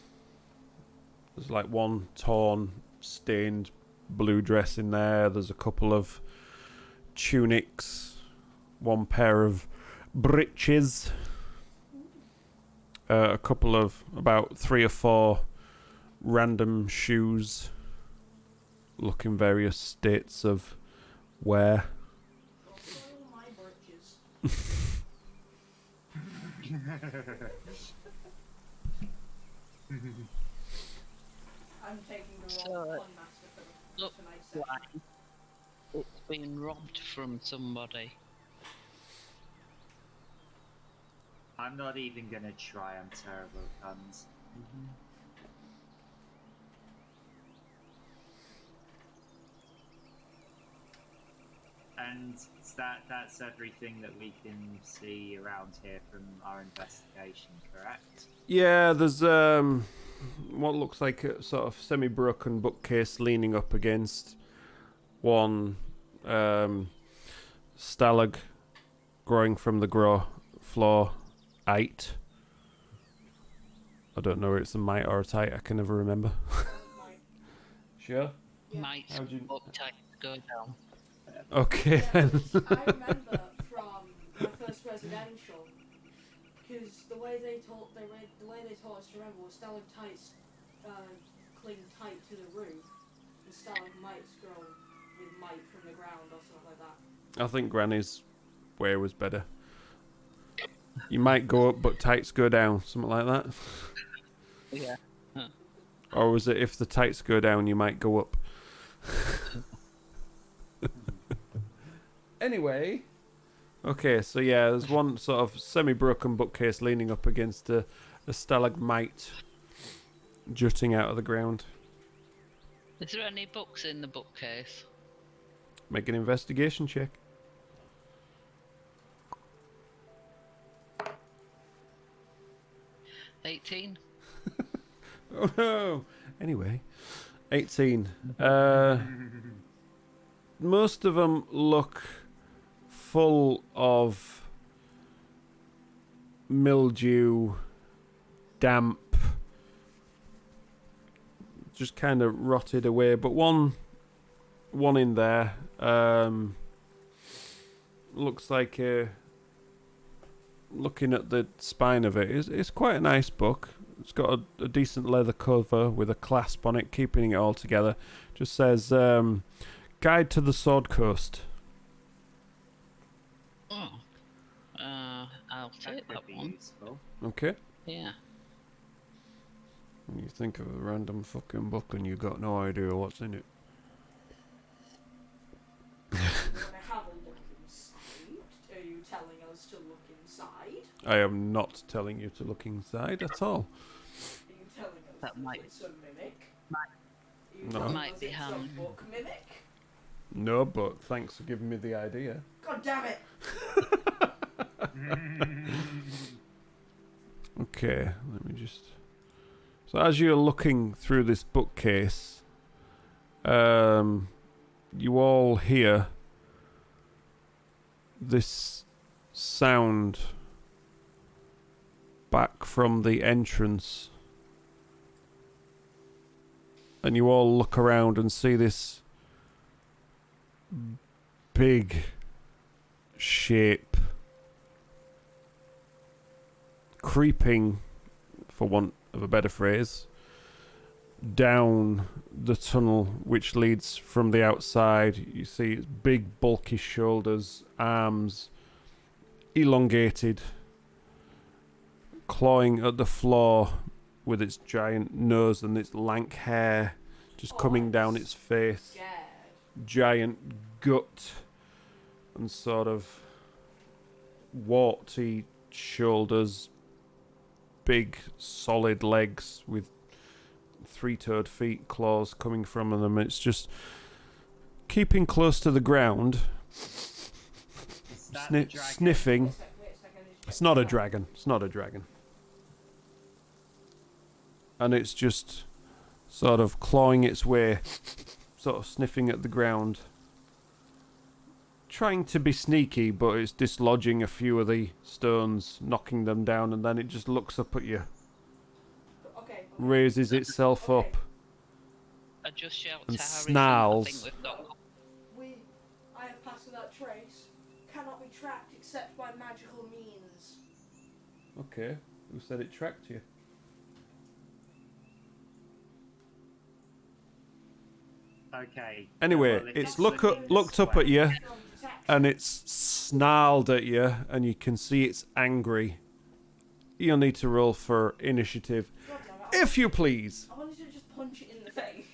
There's like one torn, stained blue dress in there. There's a couple of tunics, one pair of breeches, a couple of about 3 or 4 random shoes, look in various states of wear. my britches. I'm taking the wrong one master for Look tonight's session. like it's been robbed from somebody. I'm not even gonna try, I'm terrible at guns. And that's everything that we can see around here from our investigation, correct? Yeah, there's what looks like a sort of semi-broken bookcase leaning up against one stalag growing from the floor 8. I don't know if it's a mite or a tite, I can never remember. Sure? Yeah. Might How'd you- uptight go down. Okay then. I remember from my first residential, because the way they taught us to remember was stalactites cling tight to the roof, and stalagmites grow with might from the ground or something like that. I think Granny's way was better. You might go up, but tights go down, something like that. Yeah. Or was it if the tights go down, you might go up? Anyway, okay, so yeah, there's one sort of semi-broken bookcase leaning up against a stalagmite jutting out of the ground. Is there any books in the bookcase? Make an investigation check. 18. Oh no! Anyway, 18. Most of them look full of mildew, damp, just kind of rotted away. But one in there looks like looking at the spine of it, it's quite a nice book. It's got a decent leather cover with a clasp on it, keeping it all together. Just says Guide to the Sword Coast. Oh. I'll take that one. Useful. Okay. Yeah. You think of a random fucking book and you got no idea what's in it. You want to have a look inside? Are you telling us to look inside? I am not telling you to look inside at all. Are you telling us That might- it's a mimic? No. telling Might us be it's ham. a book mimic? No, but thanks for giving me the idea. God damn it! Okay, let me just... So as you're looking through this bookcase, you all hear this sound back from the entrance. And you all look around and see this big shape creeping, for want of a better phrase, down the tunnel which leads from the outside. You see its big bulky shoulders, arms elongated, clawing at the floor with its giant nose and its lank hair just coming down its face. Scared. Giant gut and sort of warty shoulders, big solid legs with three-toed feet, claws coming from them. It's just keeping close to the ground, sniffing. Wait a second, It's not a dragon. It's not a dragon. And it's just sort of clawing its way, sort of sniffing at the ground, trying to be sneaky, but it's dislodging a few of the stones, knocking them down, and then it just looks up at you, Okay. raises itself Okay. up, I just shout and to Harrison, snarls. I think we've got... I have passed without trace. Cannot be tracked except by magical means. Okay, who said it tracked you? Okay. Anyway, well, it's looking looked this up at way. you, and it's snarled at you, and you can see it's angry. You'll need to roll for initiative, God damn it, if you please. I wanted to just punch it in the face.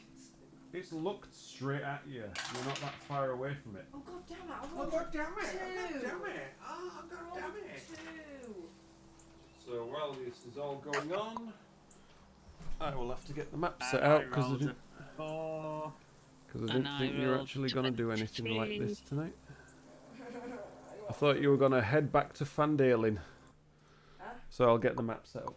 It's looked straight at you. You're not that far away from it. Oh god damn it! I Oh, rolled God damn it! two. God damn it! Oh, God I damn rolled it! two. So while this is all going on, I will have to get the map And set I out because I rolled didn't, a 4. And I think you're rolled actually going to do anything like 23. this tonight. I thought you were going to head back to Fandalen. Huh? So I'll get the map set up.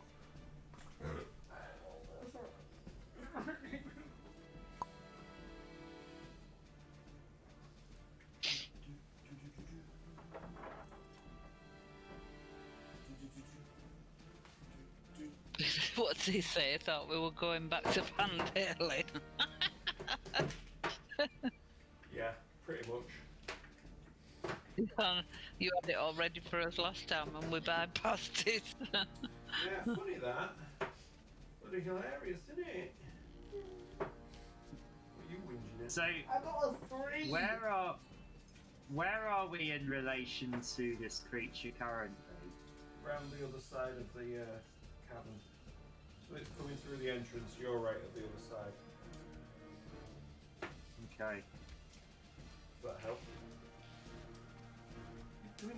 What did he say? I thought we were going back to Vandalen. Yeah, pretty much. You had it all ready for us last time and we bypassed it. Yeah, funny that. Bloody hilarious, isn't it? What are you whinging at? So, I got a 3. where are we in relation to this creature currently? Round the other side of the cavern. So it's coming through the entrance, you're right at the other side. Okay. Does that help?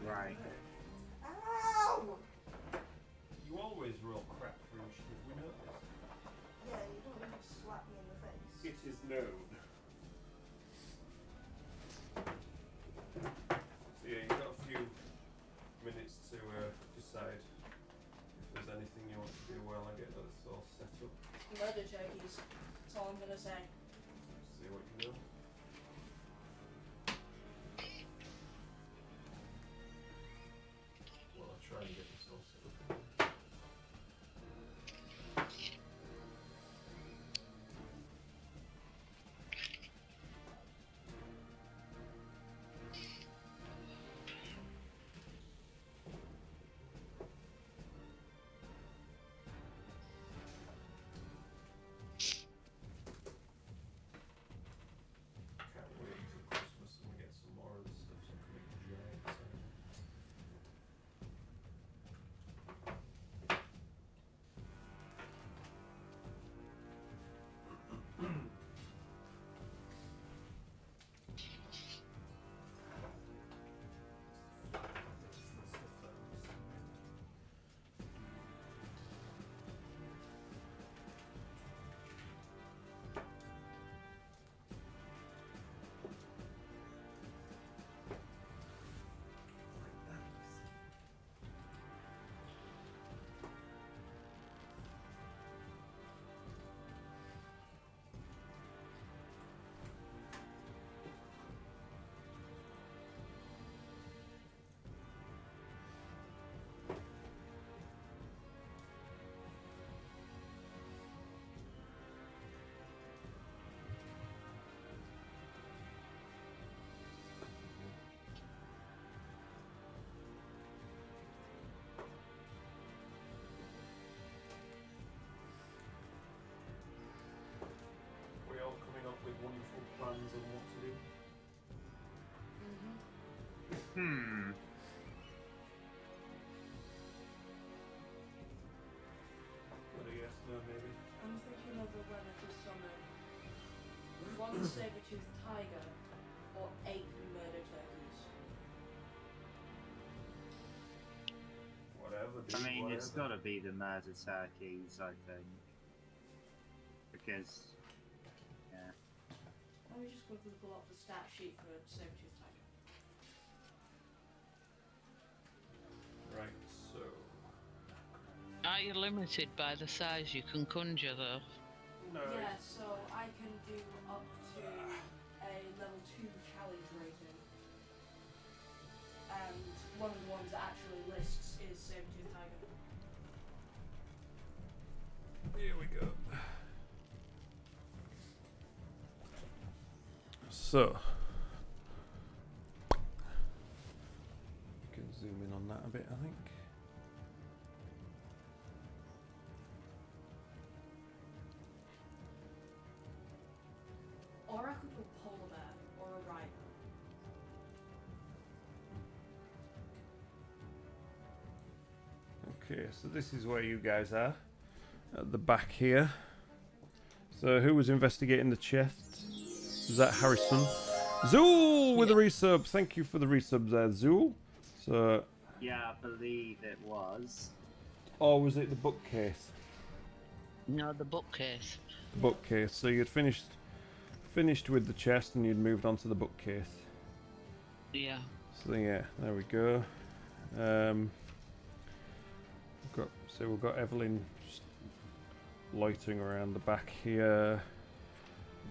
Right. Ow! You always roll crap for initiative, we know this. Yeah, you don't need to slap me in the face. It is known. So yeah, you've got a few minutes to decide if there's anything you want to do while I get this all set up. Murder turkeys. That's all I'm gonna say. See what you know. Well, I'll try and get this all set up. What a yes, no, maybe. I'm thinking of whether to summon one saber-toothed tiger or 8 murder turkeys. Whatever, dude, I mean, whatever. it's got to be the murder turkeys, I think. Because, yeah. Let me just quickly pull up the stat sheet for saber-toothed tiger. Right, so... Are you limited by the size you can conjure, though? No. Yeah, so I can do up to a level 2 challenge rating. And one of the ones that actually lists is saber-toothed tiger. Here we go. So... You can zoom in on that a bit, I think. Or I could do a polar bear or a rhino. Okay, so this is where you guys are. At the back here. So who was investigating the chest? Was that Harrison? Zool with a resub. Thank you for the resub there, Zool. So... Yeah, I believe it was. Or was it the bookcase? No, the bookcase. The bookcase. So you'd finished with the chest and you'd moved on to the bookcase. Yeah. So yeah, there we go. We've got Evelyn just loitering around the back here.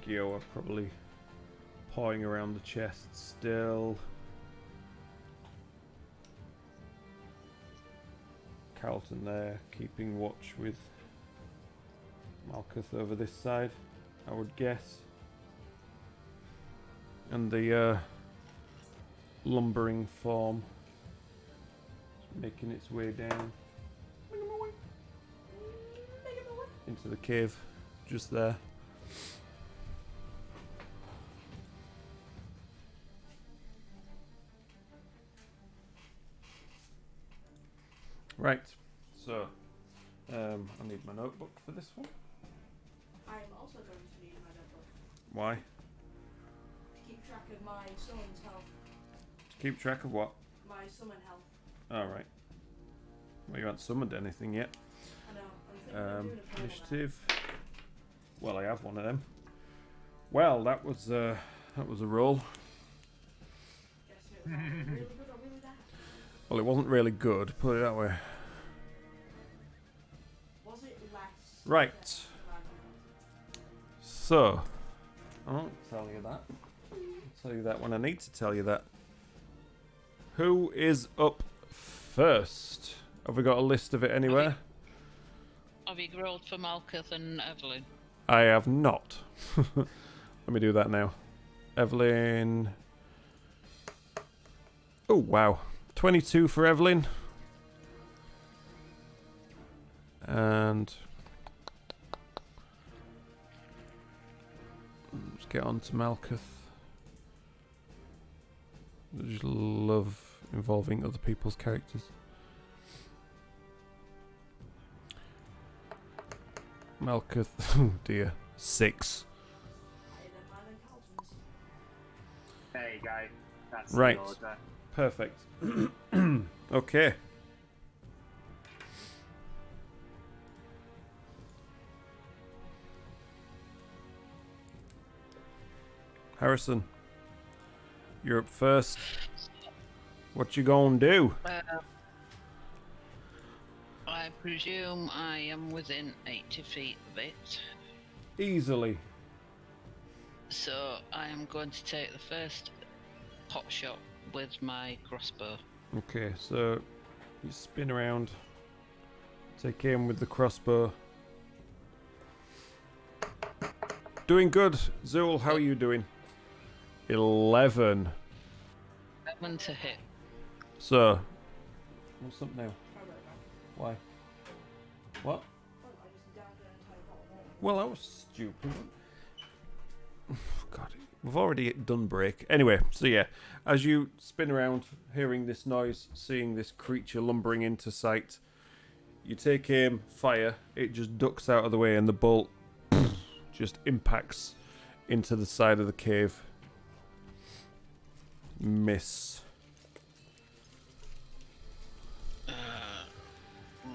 Gio are probably pawing around the chest still. Carlton there, keeping watch with Malkuth over this side, I would guess. And the lumbering form making its way down into the cave just there. Right, so I need my notebook for this one. I'm also going to need my notebook Why? to keep track of my summon's health. Keep track of what? My summon health. Alright. Well, you haven't summoned anything yet. I know. I'm thinking of doing a polar bear. Initiative. Well, I have one of them. Well, that was a roll. Guess it was either really good or really bad. Well, it wasn't really good, put it that way. Was it less? Right. than So, I won't tell you that. I'll tell you that when I need to tell you that. Who is up first? Have we got a list of it anywhere? Have you rolled for Malkuth and Evelyn? I have not. Let me do that now. Evelyn. Oh, wow. 22 for Evelyn. And let's get on to Malkuth. I just love involving other people's characters. Malkuth, oh dear, 6. There you go. That's Right. the order. Perfect. Okay. Harrison, you're up first. What you gonna do? I presume I am within 80 feet of it. Easily. So I am going to take the first pot shot with my crossbow. Okay, so you spin around, take aim with the crossbow. Doing good. Zool, how are you doing? 11. 7 to hit. So, what's up now? Why? What? Well, that was stupid. God, We've already done break. Anyway, so yeah, as you spin around, hearing this noise, seeing this creature lumbering into sight, you take aim, fire, it just ducks out of the way, and the bolt just impacts into the side of the cave. Miss.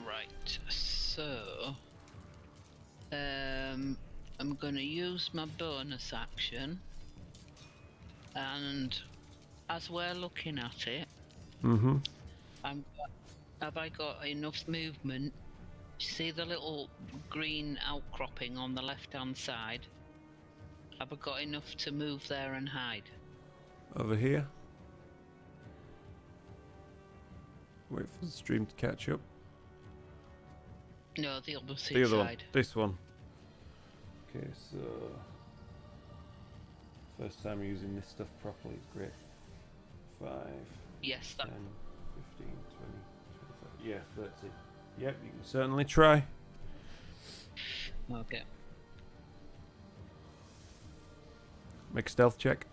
Right, so I'm gonna use my bonus action, and as we're looking at it, have I got enough movement? See the little green outcropping on the left-hand side? Have I got enough to move there and hide? Over here. Wait for the stream to catch up. No, the opposite The other side. one. This one. Okay, so first time using this stuff properly. Great. 5, Yes, that. 10, 15, 20, 25. Yeah, 30. Yep, you can certainly try. Okay. Make a stealth check.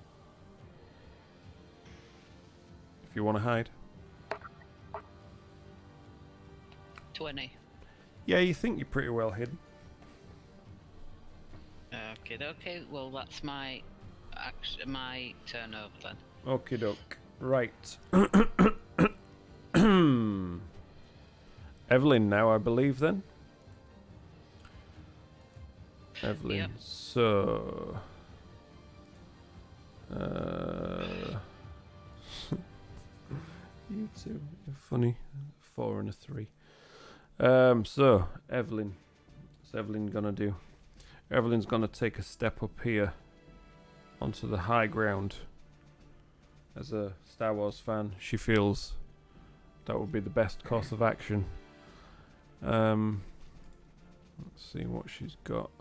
If you want to hide. 20. Yeah, you think you're pretty well hidden. Okay. Well, that's my turnover then. Okie doke. Right. Evelyn now, I believe, then. Evelyn. Yep. So... you two. You're funny. 4 and a 3. So, Evelyn. What's Evelyn gonna do? Evelyn's gonna take a step up here onto the high ground. As a Star Wars fan, she feels that would be the best course of action. Let's see what she's got.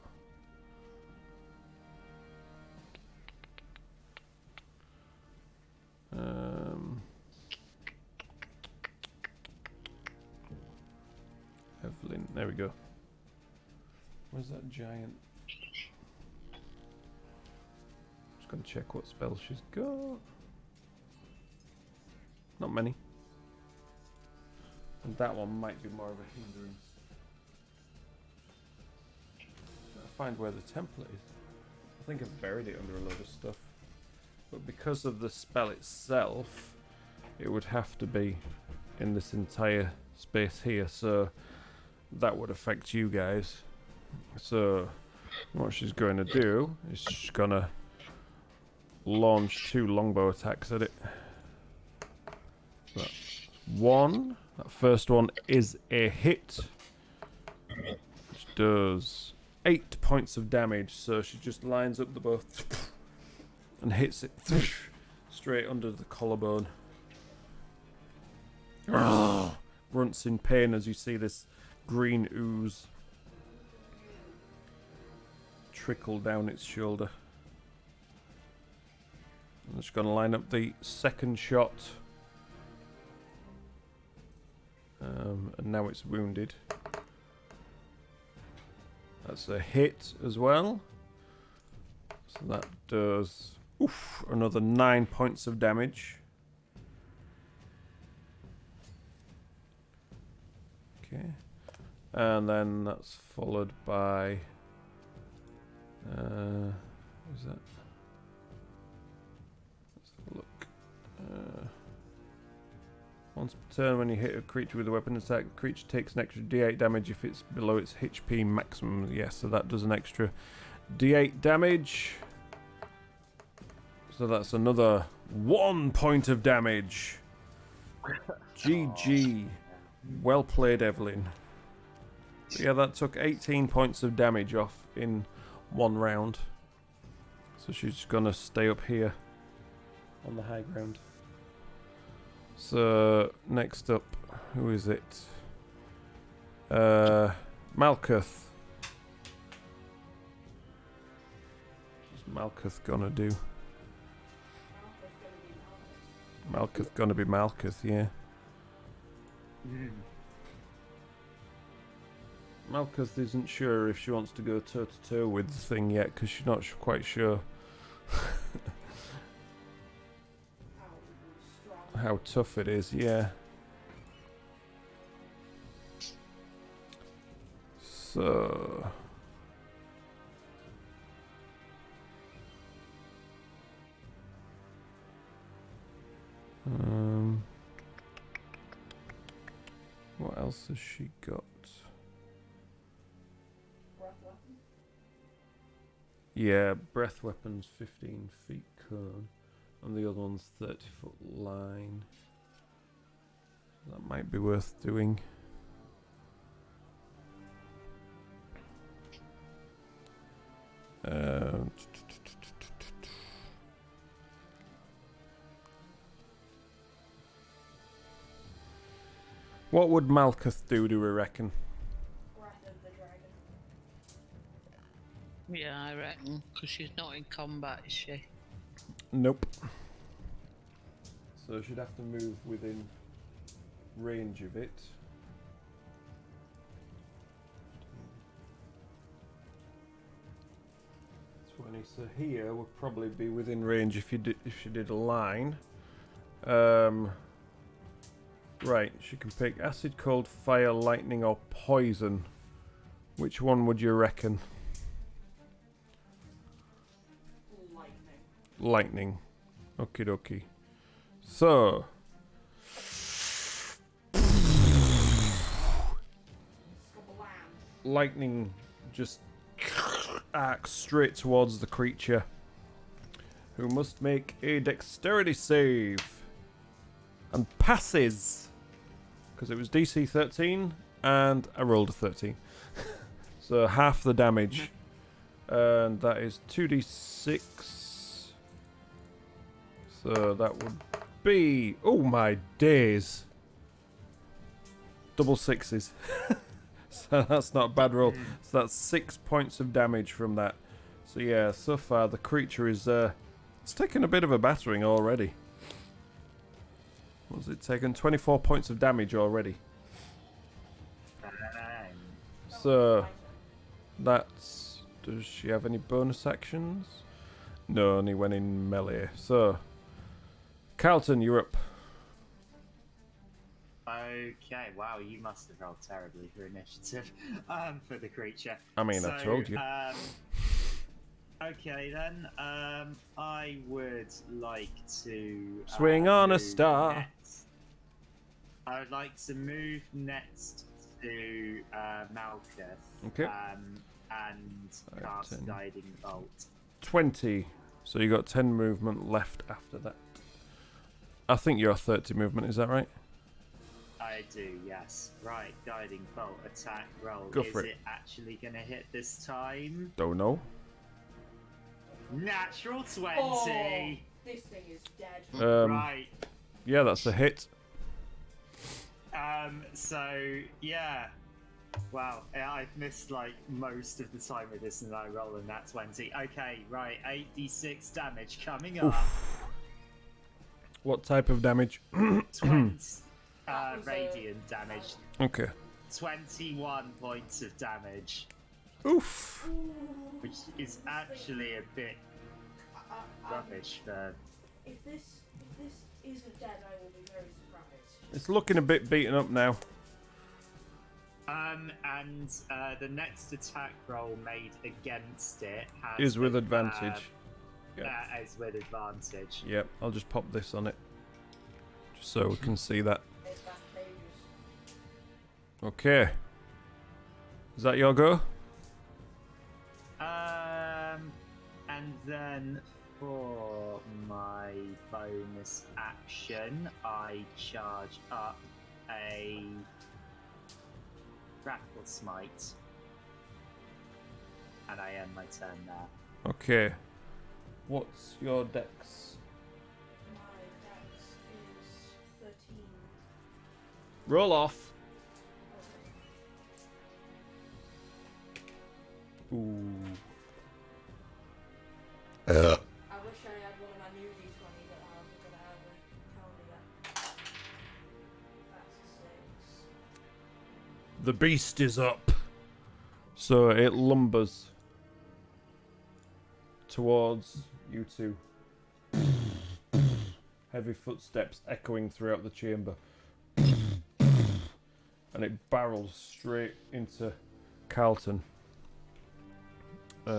Evelyn, there we go. Where's that giant? Just gonna check what spells she's got. Not many. And that one might be more of a hindrance. Gotta find where the template is. I think I've buried it under a load of stuff. But because of the spell itself, it would have to be in this entire space here, so that would affect you guys. So what she's going to do is she's going to launch 2 longbow attacks at it. So one, that first one is a hit, which does 8 points of damage. So she just lines up the bow and hits it straight under the collarbone. Grunts in pain as you see this green ooze trickle down its shoulder. I'm just going to line up the second shot. And now it's wounded. That's a hit as well. So that does another 9 points of damage. Okay. And then that's followed by... what is that? Let's have a look. Once per turn, when you hit a creature with a weapon attack, the creature takes an extra D8 damage if it's below its HP maximum. Yes, so that does an extra D8 damage. So that's another 1 point of damage. GG. Well played, Evelyn. So yeah, that took 18 points of damage off in 1 round. So she's gonna stay up here on the high ground. So next up, who is it? Malkuth. What's Malkuth gonna do? Malkuth gonna be Malkuth, yeah. Malkuth isn't sure if she wants to go toe to toe with the thing yet, because she's not quite sure how tough it is, yeah. So... what else has she got? Breath weapon. Yeah, breath weapons 15 feet cone, and the other one's 30-foot line. That might be worth doing. What would Malkuth do we reckon? Breath of the dragon. Yeah, I reckon, because she's not in combat, is she? Nope. So she'd have to move within range of it. 20. So here would probably be within range if you did a line. Right, she can pick acid, cold, fire, lightning, or poison. Which one would you reckon? Lightning. Okie dokie. So. Lightning just arcs straight towards the creature, who must make a dexterity save. And passes. Because it was DC 13, and I rolled a 13. So half the damage. And that is 2d6. So that would be... oh my days. Double sixes. So that's not a bad roll. So that's 6 points of damage from that. So yeah, so far the creature is... it's taken a bit of a battering already. What's it taken? 24 points of damage already. So that's... does she have any bonus actions? No, only went in melee. So, Carlton, you're up. Okay, wow, you must have rolled terribly for initiative for the creature. I mean, so, I told you. Okay then, I would like to swing on a star. Next. I would like to move next to Malkuth. Okay. And cast 10. Guiding Bolt. 20. So you got 10 movement left after that. I think you're 30 movement, is that right? I do, yes. Right, Guiding Bolt, attack roll. Go for Is it. it actually going to hit this time? Don't know. Natural 20! Oh, this thing is dead. Right. Yeah, that's a hit. So, yeah. Wow, I've missed, like, most of the time with this and I roll in that 20. Okay, right, 8d6 damage coming up. What type of damage? 20, radiant damage. Okay. 21 points of damage. Oof. Which is actually a bit rubbish for... If this isn't dead, I will be very surprised. It's looking a bit beaten up now. And the next attack roll made against it is with advantage. Is with advantage. Yep, I'll just pop this on it. Just so we can see that. Okay. Is that your go? And then for my bonus action, I charge up a Wrathful Smite. And I end my turn there. Okay. What's your dex? My dex is 13. Roll off. Okay. Ooh. I wish I had one of my newbies on me, but I wasn't going to ever tell me that. That's a 6. The beast is up. So it lumbers towards you two. Heavy footsteps echoing throughout the chamber. And it barrels straight into Carlton. Just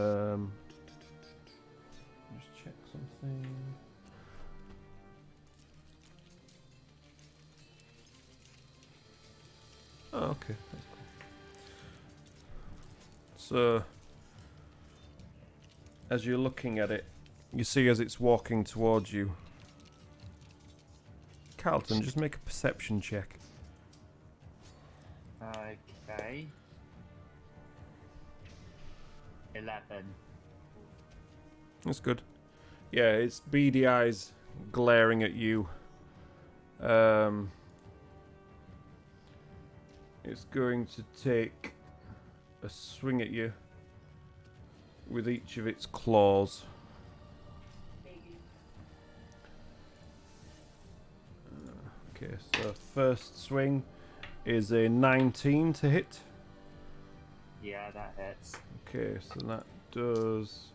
check something. Oh, okay. That's cool. So, as you're looking at it, you see as it's walking towards you. Carlton, just make a perception check. Okay. 11. That's good. Yeah, it's beady eyes glaring at you. It's going to take a swing at you with each of its claws. Okay, so first swing is a 19 to hit. Yeah, that hits. Okay, so that does...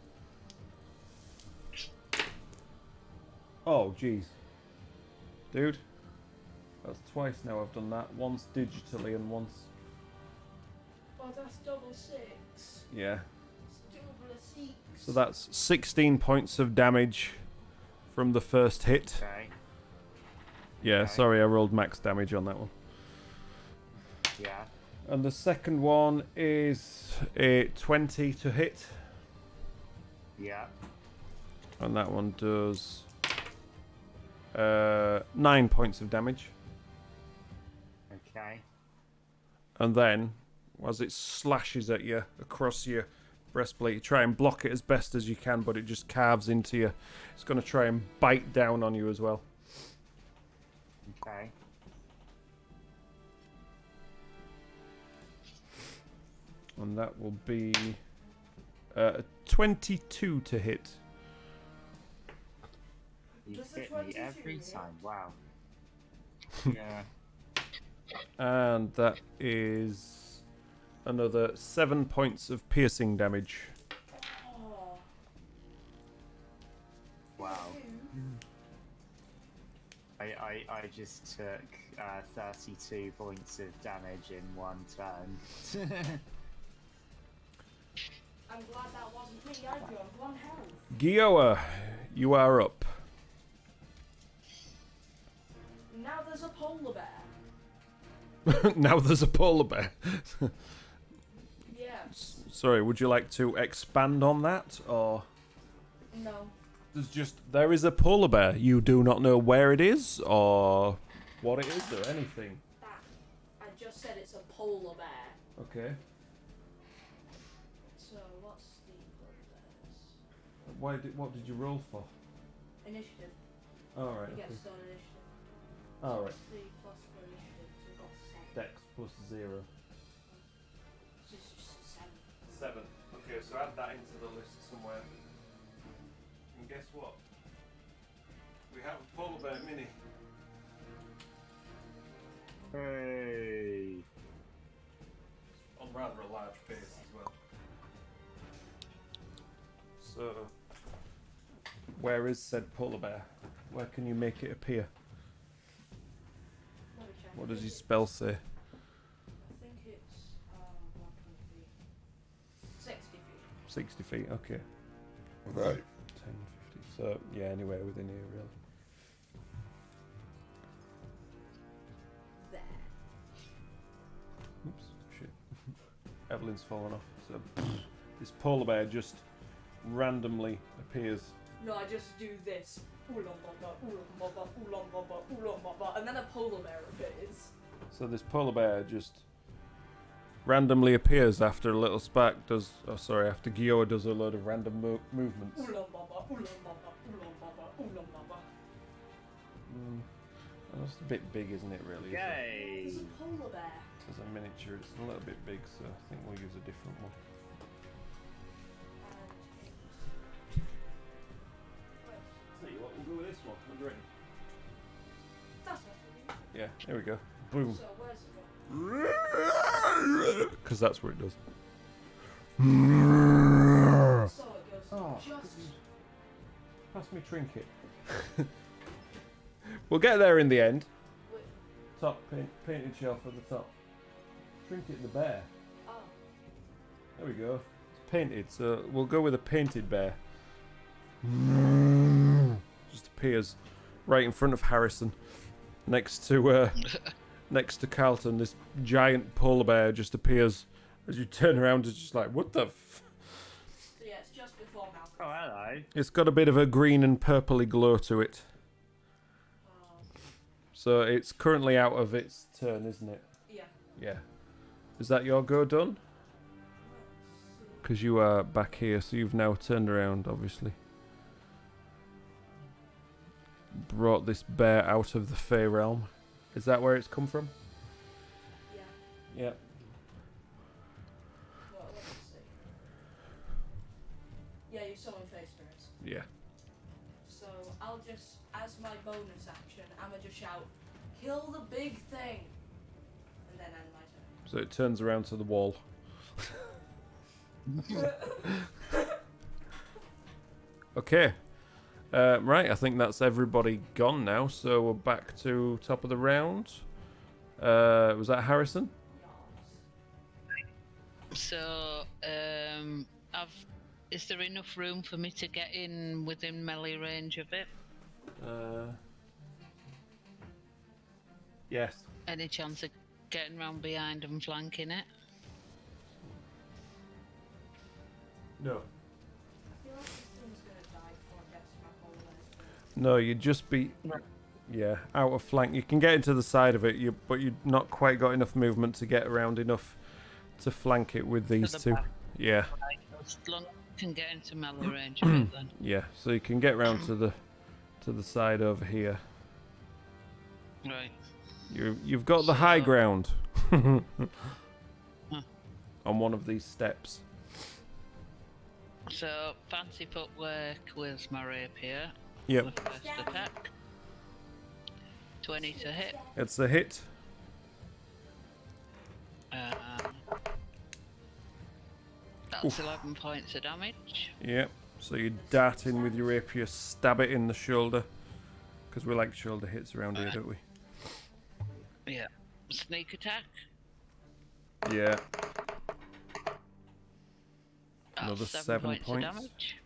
Oh, jeez. Dude. That's twice now I've done that. Once digitally and once... Oh, that's double 6. Yeah. It's double 6. So that's 16 points of damage from the first hit. Okay. Yeah, Okay. sorry, I rolled max damage on that one. Yeah. And the second one is a 20 to hit. Yeah. And that one does 9 points of damage. Okay. And then, as it slashes at you across your breastplate, you try and block it as best as you can, but it just carves into you. It's going to try and bite down on you as well. Okay. And that will be a 22 to hit. You Does the hit me 22 every hit? time. Wow. Yeah. And that is another 7 points of piercing damage. Oh. Wow. Two. I just took 32 points of damage in one turn. I'm glad that wasn't me. I'd be on 1 health. Gioa, you are up. Now there's a polar bear. Now there's a polar bear. Yes. Sorry, would you like to expand on that, or No. there is a polar bear. You do not know where it is, or what it is, or anything. That. I just said it's a polar bear. Okay. So what's the polar bears? What did you roll for? Initiative. All right. You get Okay. stone initiative. All right. 3 plus for initiative, so we've got 7. Dex plus 0. So it's just 7. 7. Okay, so add that into the list somewhere. And guess what? We have a polar bear mini. Hey. On rather a large base as well. So, where is said polar bear? Where can you make it appear? Let me check. What does his spell say? I think it's 120 feet. 60 feet. 60 feet, okay. Right. 10, 50. So, yeah, anywhere within here, really. There. Oops, shit. Evelyn's fallen off. So, this polar bear just randomly appears. No, I just do this. And then a polar bear appears. So this polar bear just randomly appears after a little Spark does... Oh, sorry, after Gioa does a load of random movements. That's a bit big, isn't it, really? Yay! There's a polar bear. As a miniature, it's a little bit big, so I think we'll use a different one. Tell you what, we'll go with this one. What do you reckon? That's actually. Yeah, there we go. Boom. So where's it Because that's where it does. going? So it goes Oh, just. pass me trinket. We'll get there in the end. Wait. Top painted shelf at the top. Trinket the bear. Oh. There we go. It's painted, so we'll go with a painted bear. Just appears right in front of Harrison, next to Carlton. This giant polar bear just appears as you turn around. It's just like, what the? So yeah, it's just before Malcolm. Oh, hello. It's got a bit of a green and purpley glow to it. So it's currently out of its turn, isn't it? Yeah. Yeah. Is that your go done? Because you are back here, so you've now turned around, obviously. Brought this bear out of the Fey realm. Is that where it's come from? Yeah. Yeah. Well, let's see. Yeah, you summon face spirits. Yeah. So I'll just, as my bonus action, I'ma just shout, "Kill the big thing," and then end my turn. So it turns around to the wall. Okay. Right, I think that's everybody gone now, so we're back to top of the round. Was that Harrison? So, is there enough room for me to get in within melee range of it? Yes. Any chance of getting round behind and flanking it? No. I feel like this thing's gonna die before it gets to my whole list. No, you'd just be... Yeah, out of flank. You can get into the side of it, but you've not quite got enough movement to get around enough to flank it with these two. back. Yeah. As long as I can get into melee range of it then. Yeah, so you can get round to the side over here. Right. You've got the high So- ground on one of these steps. So, fancy footwork with my rapier. Yep. The first attack. 20 to hit. It's a hit. That's 11 points of damage. Yep. So you dart in with your rapier, stab it in the shoulder. Because we like shoulder hits around here, don't we? Yeah. Sneak attack. Yeah. That's Another 7 7 points points. of damage.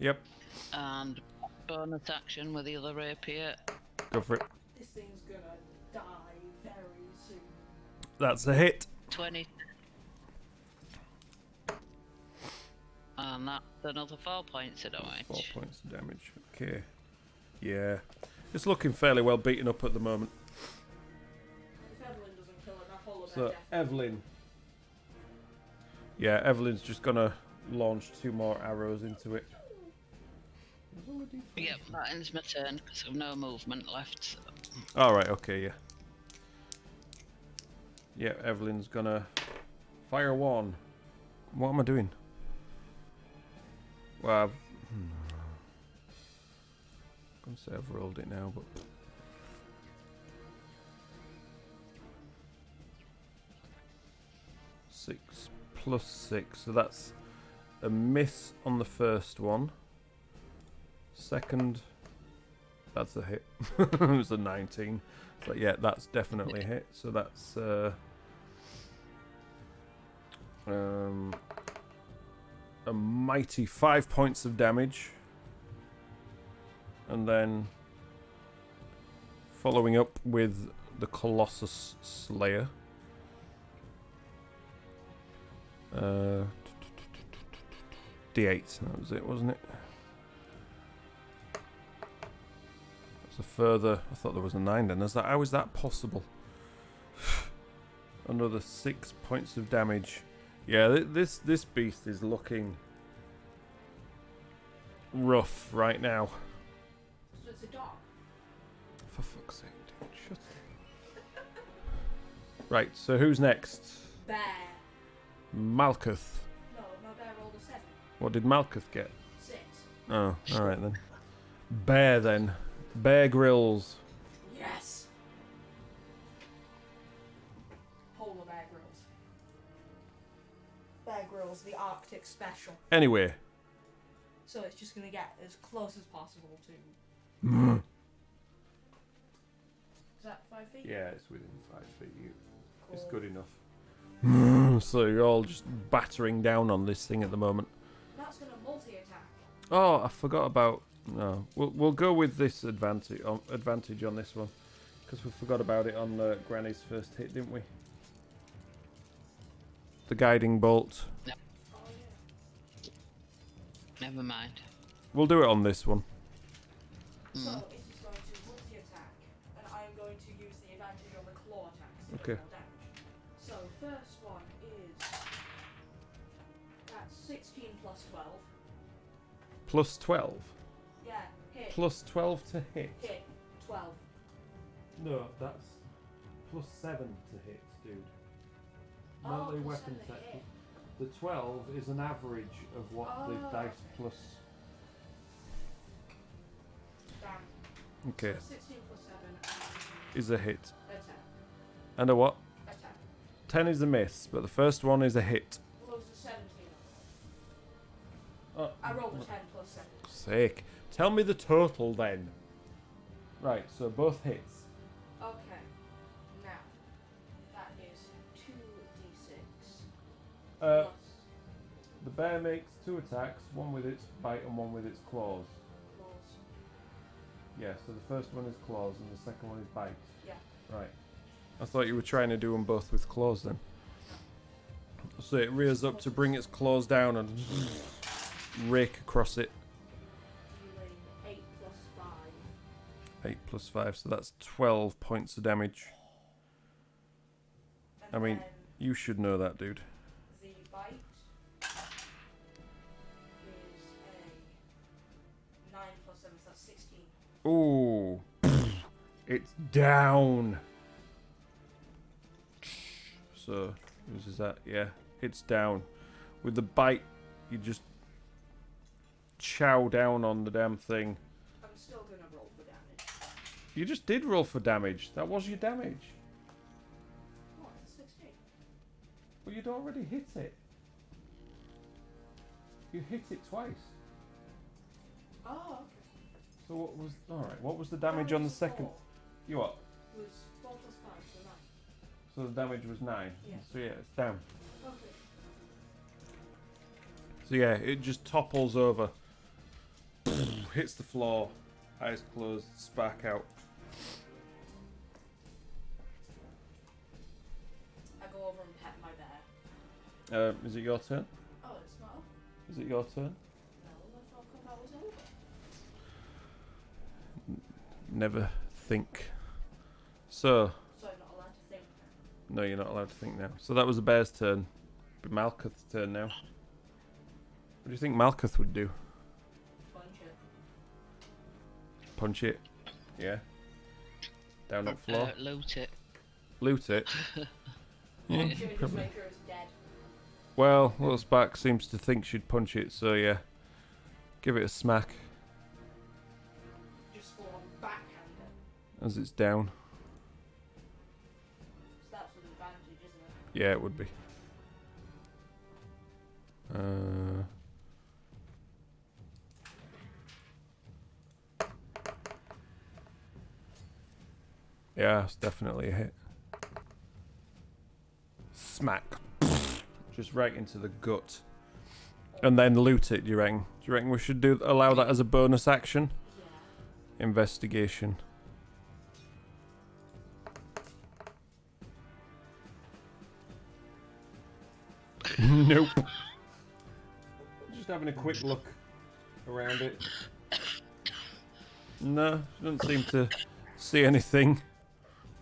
Yep. And bonus action with the other rapier. Go for it. This thing's gonna die very soon. That's a hit. 20. And that's another 4 points of damage. 4 points of damage. Okay. Yeah. It's looking fairly well beaten up at the moment. If Evelyn doesn't kill it, that whole of So, their death. Evelyn. Yeah, Evelyn's just gonna launch 2 more arrows into it. Yep, that ends my turn because I've no movement left. So. Alright, okay, yeah. Yeah, Evelyn's gonna fire 1. What am I doing? Well, I'm gonna say I've rolled it now, but... Six plus 6, so that's a miss on the first one. Second, that's a hit. It was a 19. But yeah, that's definitely a hit. So that's a mighty 5 points of damage. And then following up with the Colossus Slayer. D8, that was it, wasn't it? That's a further... I thought there was a 9 then. How is that possible? Another 6 points of damage. Yeah, this beast is looking rough right now. So it's a dog. For fuck's sake, dude, shut up. Right, so who's next? Bear. Malkuth. No, my bear rolled a 7. What did Malkuth get? 6. Oh, alright then. Bear then. Bear Grylls. Yes! Polar Bear Grylls. Bear Grylls, the Arctic special. Anyway, So it's just gonna get as close as possible to. Is that 5 feet? Yeah, it's within 5 feet. Cool. It's good enough. So you're all just battering down on this thing at the moment. That's gonna multi-attack. Oh, I forgot about. No, we'll go with this advantage on this one, because we forgot about it on Granny's first hit, didn't we? The guiding bolt. No. Oh yeah. Never mind. We'll do it on this one. So it is going to multi-attack, and I'm going to use the advantage on the claw attacks to Okay. do more damage. So first one is that's 16 plus 12. Plus 12. Yeah, hit. Plus 12 to hit. Hit 12. No, that's plus 7 to hit, dude. Oh, Melee plus weapon 7 to tech. hit. The 12 is an average of what the Oh. dice plus. Damn. Okay, So 16 plus 7 is a hit. and a 10. And a what? A 10. 10 is a miss, but the first one is a hit. Close to 17. Oh, I rolled a 10 plus 7. sake. Tell me the total then. Right, so both hits. Okay. Now, that is 2d6. Uh, Plus the bear makes 2 attacks, one with its bite and one with its claws. claws. Yeah, so the first one is claws and the second one is bite. Yeah. Right. I thought you were trying to do them both with claws then. So it rears up to bring its claws down and rake across it. Dealing 8 plus 5. 8 plus 5, so that's 12 points of damage. And I mean, then you should know that, dude. the bite is a 9 plus 7, so that's 16. Ooh. It's down. So, whose is that? Yeah, it's down. With the bite, you just chow down on the damn thing. I'm still gonna roll for damage. You just did roll for damage. That was your damage. What? It's 16. But you'd already hit it. You hit it twice. Oh, okay. So what was... Alright, what was the damage on the second... 4. You what? It was 4 plus 5, so 9. So the damage was 9. Yeah. So yeah, it's down. Okay. So yeah, it just topples over. Hits the floor. Eyes closed, spark out. I go over and pet my bear. Is it your turn? Oh, it's not? Is it your turn? No, I thought combat was over. Never think. So, So I'm not allowed to think now. no, you're not allowed to think now. So that was the bear's turn. Be Malkuth's turn now. What do you think Malkuth would do? Punch it. Punch it? Yeah. Down on the floor. Loot it. Loot it. Yeah, Punch it and just probably. make sure it's dead. Well, little Spark seems to think she'd punch it, so yeah. Give it a smack Just full on backhand it. as it's down. So that's an advantage, isn't it? Yeah, it would be. Yeah, it's definitely a hit. Smack. Just right into the gut. And then loot it, do you reckon? Do you reckon we should allow that as a bonus action? Yeah. Investigation. Nope. Just having a quick look around it. No, she doesn't seem to see anything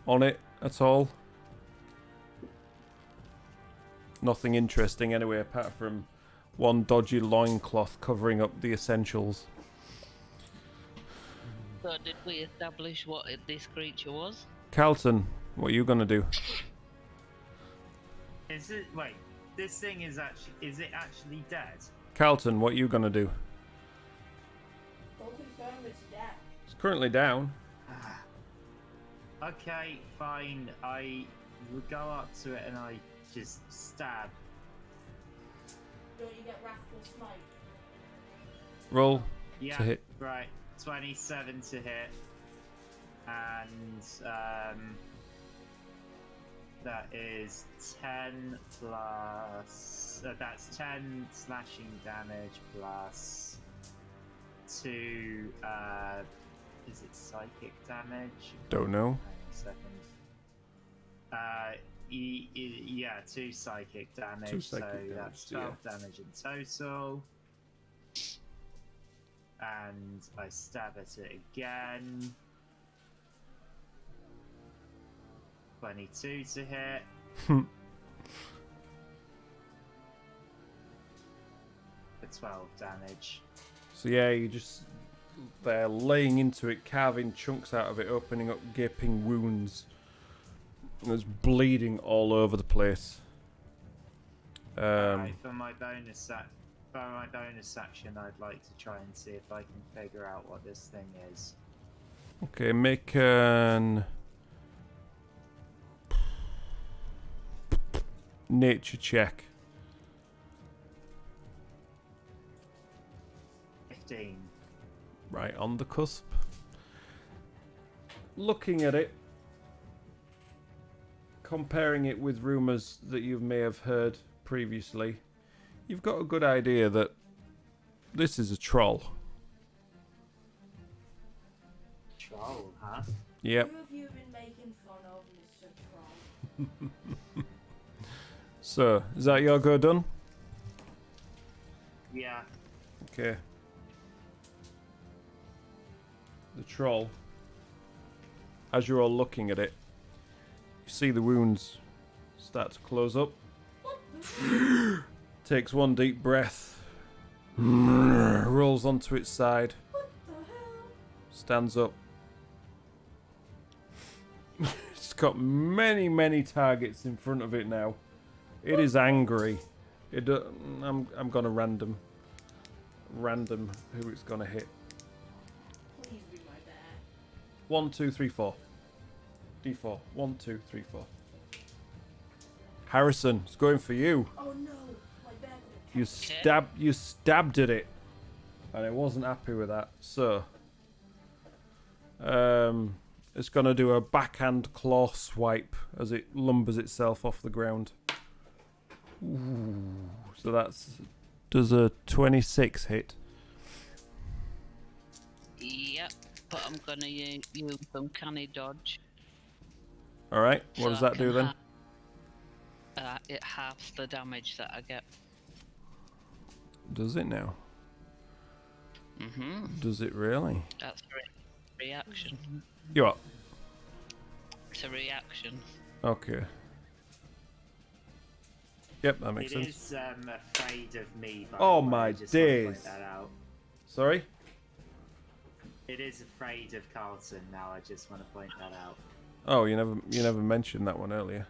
on it at all. Nothing interesting anyway, apart from one dodgy loincloth covering up the essentials. So did we establish what this creature was? Carlton, what are you gonna do? Is it? Wait, this thing is actually. Is it actually dead? Carlton, what are you gonna do? Don't confirm it's dead. It's currently down. Okay, fine. I would go up to it and I just stab. Don't you get Wrathful Smite? Roll Yeah, to hit. right. 27 to hit. And that is 10 plus... that's 10 slashing damage plus 2... is it psychic damage? Don't know. Hang on a second. Yeah, 2 psychic damage. 2 psychic so damage, that's 12 damage in total. And I stab at it again. 22 to hit. For 12 damage. So yeah, you just they're laying into it, carving chunks out of it, opening up gaping wounds. And there's bleeding all over the place. Right, for my bonus action, I'd like to try and see if I can figure out what this thing is. Okay, make an nature check. 15. Right on the cusp. Looking at it, comparing it with rumours that you may have heard previously, you've got a good idea that this is a troll. Troll, huh? Yep. Who have you been making fun of, Mr. Troll? So, is that your go done? Yeah. Okay. The troll, as you're all looking at it, you see the wounds start to close up. Takes one deep breath. Rolls onto its side. Stands up. It's got many, many targets in front of it now. It is angry. I'm gonna random who it's gonna hit. Please be my bear. 1, 2, 3, 4. D4. 1, 2, 3, 4. Harrison, it's going for you. Oh no, my bear could You stabbed at it, and it wasn't happy with that. So, it's gonna do a backhand claw swipe as it lumbers itself off the ground. Ooh. So does a 26 hit? Yep, but I'm gonna use some canny dodge. All right. What so does I that do can then? It halves the damage that I get. Does it now? Mhm. Does it really? That's reaction. You what? It's a reaction. Okay. Yep, that makes It sense. is afraid of me. By Oh the way, my I just want to days. point that out. Sorry? It is afraid of Carlton now. I just want to point that out. Oh, you never mentioned that one earlier.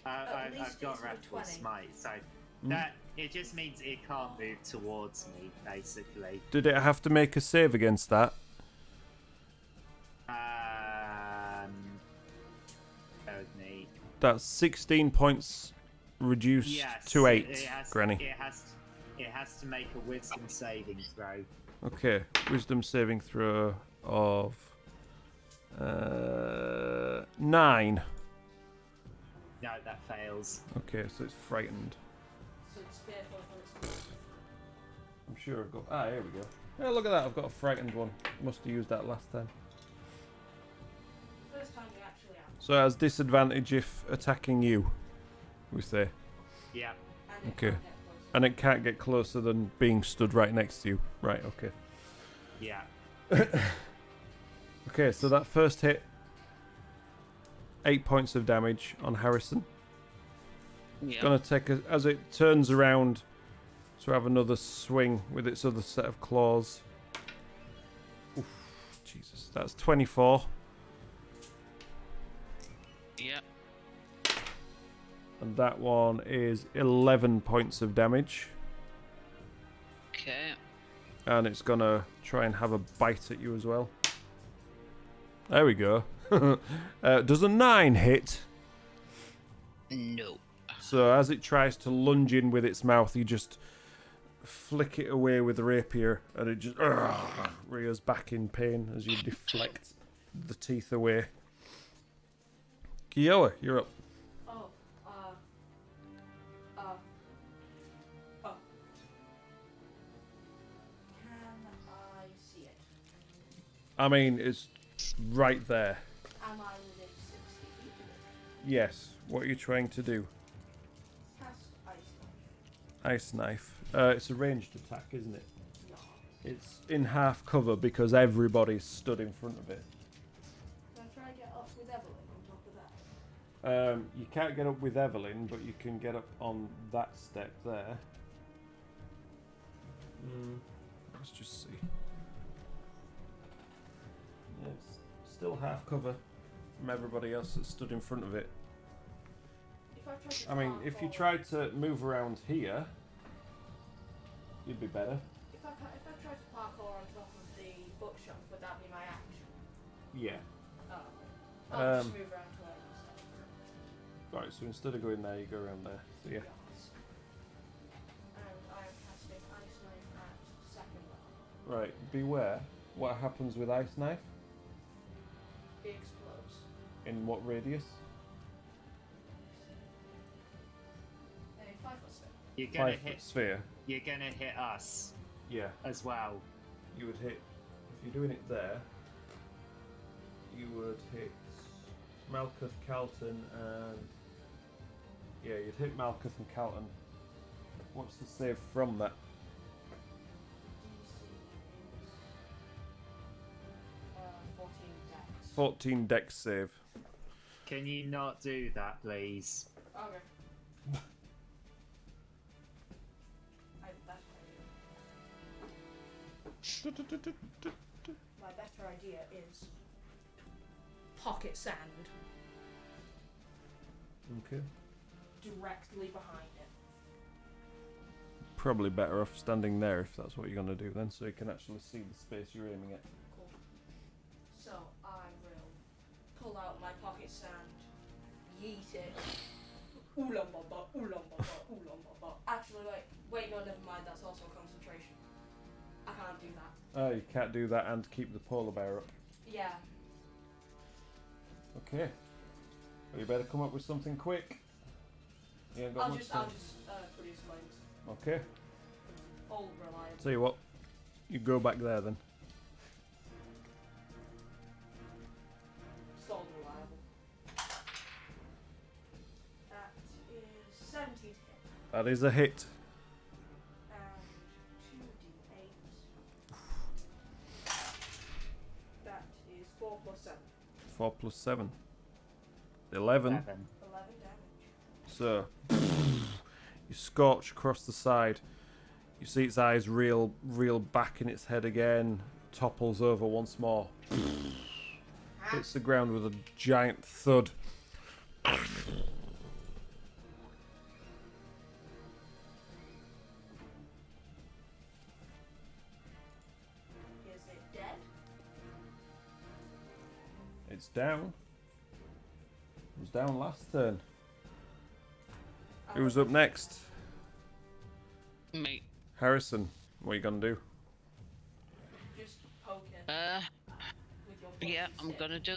At least I've got it's a Wrathful 20. Smite, so that it just means it can't move towards me, basically. Did it have to make a save against that? Bear with me. That's 16 points reduced Yes, to 8, it has, Granny. It has to make a Wisdom saving throw. Okay, wisdom saving throw of 9. No, that fails. Okay, so it's frightened. So it's fearful for its I'm sure I've got... here we go. Yeah, look at that, I've got a frightened one. Must have used that last time. first time you actually have. So it has disadvantage if attacking you, we say. Yeah. And it Okay. can't get close. And it can't get closer than being stood right next to you. Right, okay. Yeah. Okay, so that first hit, 8 points of damage on Harrison. Yeah. Gonna take as it turns around to have another swing with its other set of claws. Oof, Jesus, that's 24. Yep. And that one is 11 points of damage. Okay. And it's gonna try and have a bite at you as well. There we go. Does a 9 hit? No. So as it tries to lunge in with its mouth, you just flick it away with the rapier, and it just rears back in pain as you deflect the teeth away. Kiowa, you're up. Oh. Can I see it? I mean, it's right there. Am I within 60 feet of it? Yes. What are you trying to do? Cast Ice Knife. Ice knife. It's a ranged attack, isn't it? No. It's in half cover because everybody's stood in front of it. Can I try and get up with Evelyn on top of that? You can't get up with Evelyn, but you can get up on that step there. Let's just see. Yeah, it's still half cover from everybody else that stood in front of it. I mean, if you tried to move around here, you'd be better. If I try to parkour on top of the bookshelf, would that be my action? Yeah. Oh. I'll just move around to where you said. Right, so instead of going there, you go around there. So yeah. Yes. And I am casting Ice Knife at second level. Right, beware. What happens with Ice Knife? It explodes. In what radius? A 5 foot spin. You're gonna 5 foot hit. sphere. You're gonna hit us Yeah. as well. You would hit, if you're doing it there, you would hit Malkuth, Calton, and yeah, you'd hit Malkuth and Calton. What's the save from that? DC is 14 dex. 14 dex save. Can you not do that, please? Okay. My better idea is pocket sand Okay. directly behind it. Probably better off standing there if that's what you're going to do then, so you can actually see the space you're aiming at. Cool. So I will pull out my pocket sand, yeet it. Oolam baba, oolam baba, oolam baba. Actually, wait, no, never mind. That's also concentration. I can't do that. Oh, you can't do that and keep the polar bear up. Yeah. Okay. Well, you better come up with something quick. You ain't got I'll much just time. produce flames. Okay. All reliable. Tell you what, you go back there then. Still reliable. That is 17 to hit. That is a hit. And 2d8. That is 4 plus 7. 4 plus 7. 11. 7. 11 damage. So, you scorch across the side. You see its eyes reel back in its head again. Topples over once more. Hits the ground with a giant thud. Is it dead? It's down. It was down last turn. Who's up next? Me. Harrison. What are you going to do? Just poke it with your Yeah, pointy I'm stick. gonna do.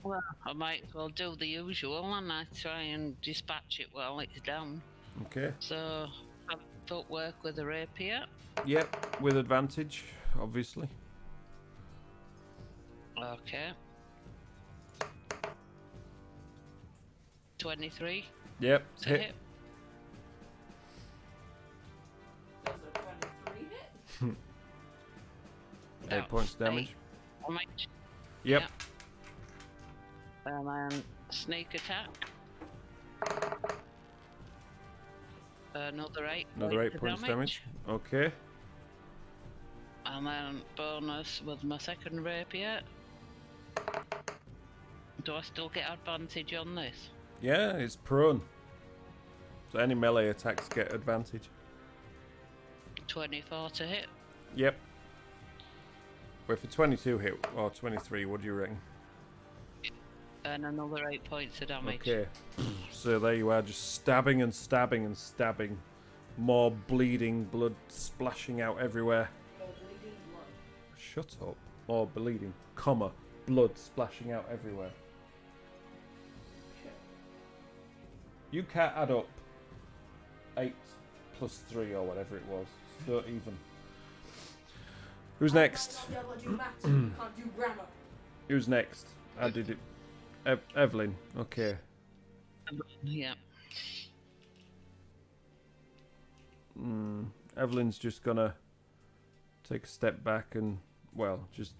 Well, I might as well do the usual, and I try and dispatch it while it's down. Okay. So, I've footwork with a rapier. Yep, with advantage, obviously. Okay. 23 Yep, to hit. hit. Does a 23 hit? 8 points damage. Damage. Yep. Yeah. And then sneak attack. Another 8. Another 8 points damage. Okay. And then bonus with my second rapier. Do I still get advantage on this? Yeah, it's prone. So any melee attacks get advantage. 24 to hit. Yep. Wait for 22 hit, or 23, what do you reckon? And another 8 points of damage. Okay. So there you are, just stabbing and stabbing and stabbing More bleeding, blood splashing out everywhere. More bleeding blood. Shut up. More bleeding, comma, blood splashing out everywhere. You can't add up 8 plus 3 or whatever it was. So even. Who's next? I might not be able to do maths, you can't do grammar. Who's next? I did it. Evelyn. Okay. Yeah. Evelyn's just gonna take a step back and, well, just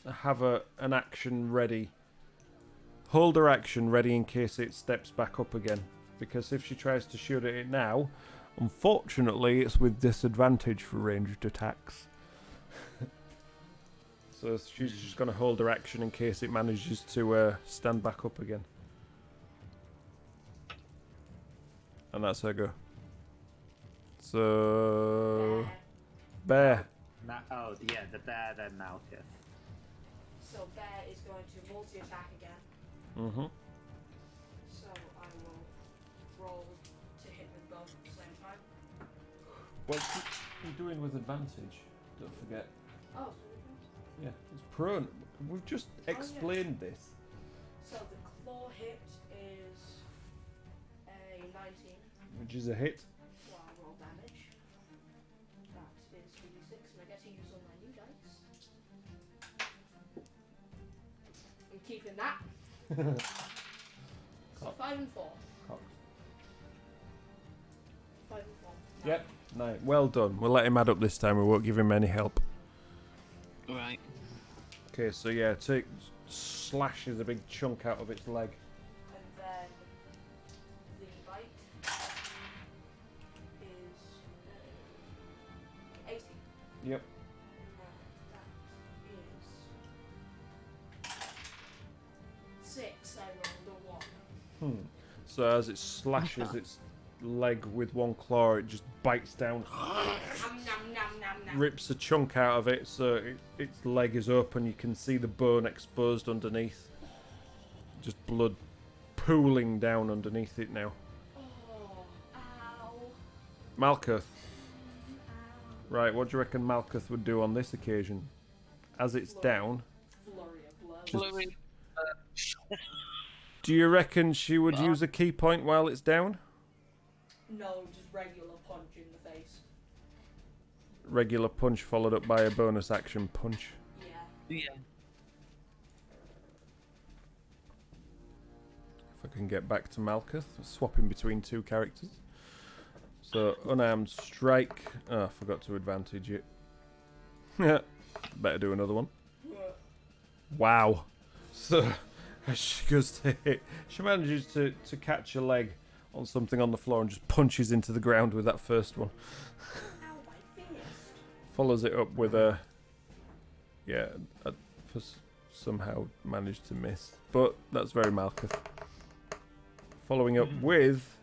have an action ready. Hold her action ready in case it steps back up again. Because if she tries to shoot at it now, unfortunately it's with disadvantage for ranged attacks. So she's just going to hold her action in case it manages to stand back up again. And that's her go. So... Bear. Oh, yeah, the bear, then Malkuth. So Bear is going to multi-attack again. Mm-hmm. So I will roll to hit with both at the same time. What's he doing with advantage? Don't forget. Oh, Yeah, it's prone. We've just explained this. so the claw hit is a 19. Which is a hit. So I'll roll damage. That is 3d6, and I get to use all my new dice. I'm keeping that. So 5 and 4. Cocked. 5 and 4. Yep. No, well done. We'll let him add up this time. We won't give him any help. Right. Okay, so yeah, slashes a big chunk out of its leg. And then the bite is 18. Yep. That is 6. I rolled a 1. So as it slashes its leg with one claw, it just bites down, rips a chunk out of it, so its leg is open. You can see the bone exposed underneath. Just blood pooling down underneath it now. Oh, ow. Malkuth. Ow. Right, what do you reckon Malkuth would do on this occasion? As it's down, Flurry of blood. Just- Flurry. do you reckon she would use a key point while it's down? No, just regular punch in the face. Regular punch followed up by a bonus action punch. Yeah. Yeah. If I can get back to Malkuth, swapping between two characters. So, unarmed strike. Oh, I forgot to advantage it. Better do another one. Wow. So, as she goes to hit, she manages to catch a leg on something on the floor and just punches into the ground with that first one. Ow, my fist. Follows it up with a... Yeah, somehow managed to miss. But that's very Malkuth. Following up with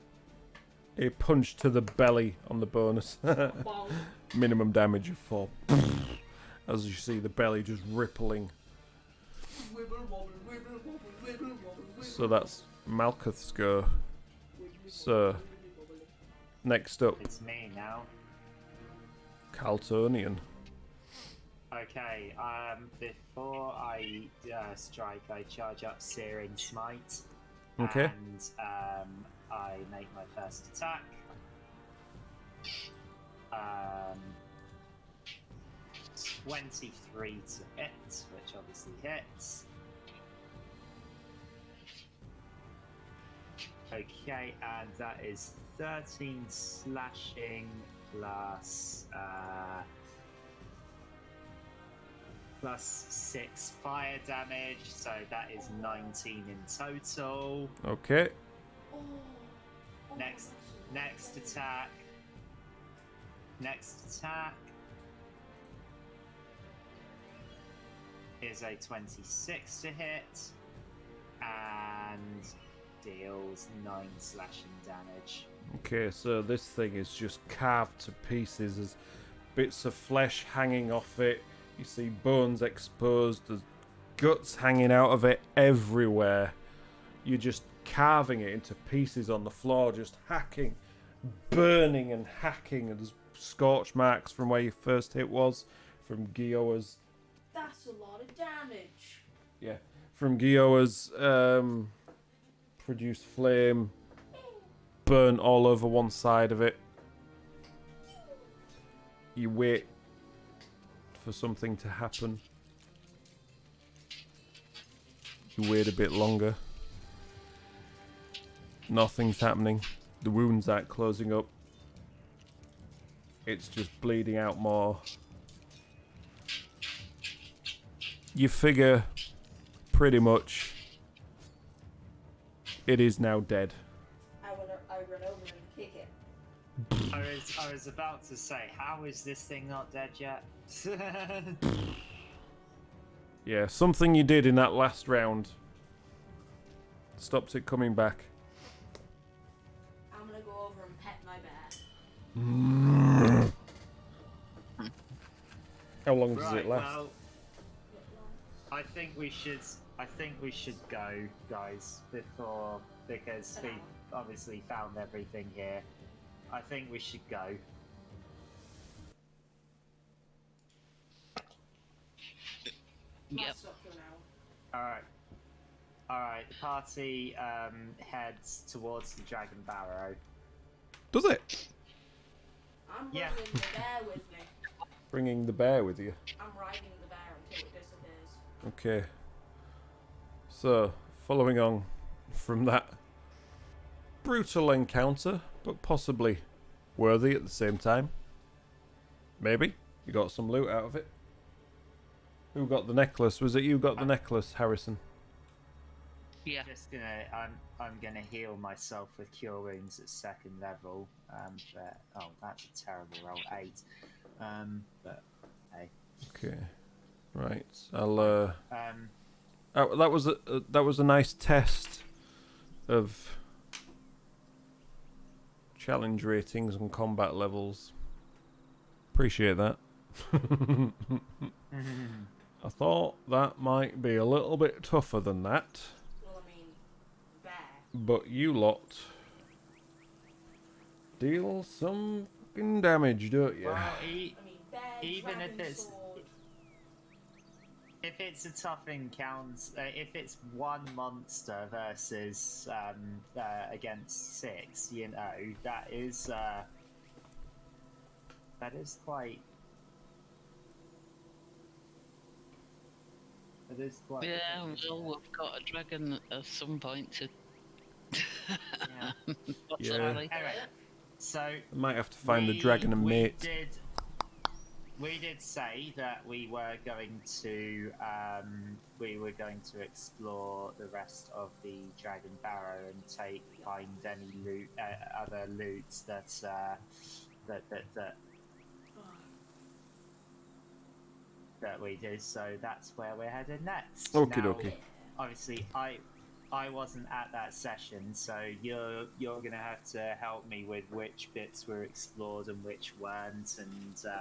a punch to the belly on the bonus. Bonk. Minimum damage of 4. As you see the belly just rippling. Wibble, wobble, wibble, wobble, wibble, wobble, wibble. So that's Malkuth's go. So, next up, It's me now. Caltonian. Okay, before I strike, I charge up Searing Smite. Okay. And I make my first attack. 23 to hit, which obviously hits. Okay, and that is 13 slashing plus 6 fire damage, so that is 19 in total. Okay. Oh. Oh, Next attack. Next attack is a 26 to hit and deals 9 slashing damage. Okay, so this thing is just carved to pieces. There's bits of flesh hanging off it. You see bones exposed. There's guts hanging out of it everywhere. You're just carving it into pieces on the floor, just hacking burning and hacking, and there's scorch marks from where your first hit was, from Gioa's. That's a lot of damage. Yeah, from Gioa's produced flame, burn all over one side of it. You wait for something to happen. You wait a bit longer. Nothing's happening. The wounds aren't closing up. It's just bleeding out more. You figure pretty much it is now dead. I run over and kick it. I was about to say, how is this thing not dead yet? Yeah, something you did in that last round stops it coming back. I'm gonna go over and pet my bear. How long does it last? Well, I think we should go, guys, because we obviously found everything here. I think we should go. Yep. Alright, the party heads towards the Dragon Barrow. Does it? I'm Yeah. bringing the bear with me. Bringing the bear with you. I'm riding the bear until it disappears. Okay. So, following on from that brutal encounter, but possibly worthy at the same time. Maybe. You got some loot out of it. Who got the necklace? Was it you got the necklace, Harrison? Yeah. I'm gonna heal myself with cure wounds at 2nd level. Oh, that's a terrible roll, 8. But hey. Okay. Right. I'll that was a nice test of challenge ratings and combat levels. Appreciate that. I thought that might be a little bit tougher than that. Well, I mean, bear. But you lot deal some fucking damage, don't you? Well, I mean, bear, even if dragon it's- sword. if it's a tough encounter, if it's one monster versus against 6, you know, that is quite. It is quite. Yeah, well, we've got a dragon at some point to. Yeah. Not Yeah. sorry. Anyway, so I might have to find the dragon and mate. We did say that we were going to explore the rest of the Dragon Barrow and find any loot, other loots that we did. So that's where we're headed next. Okie Now, dokie. obviously, I wasn't at that session, so you're gonna have to help me with which bits were explored and which weren't, and So,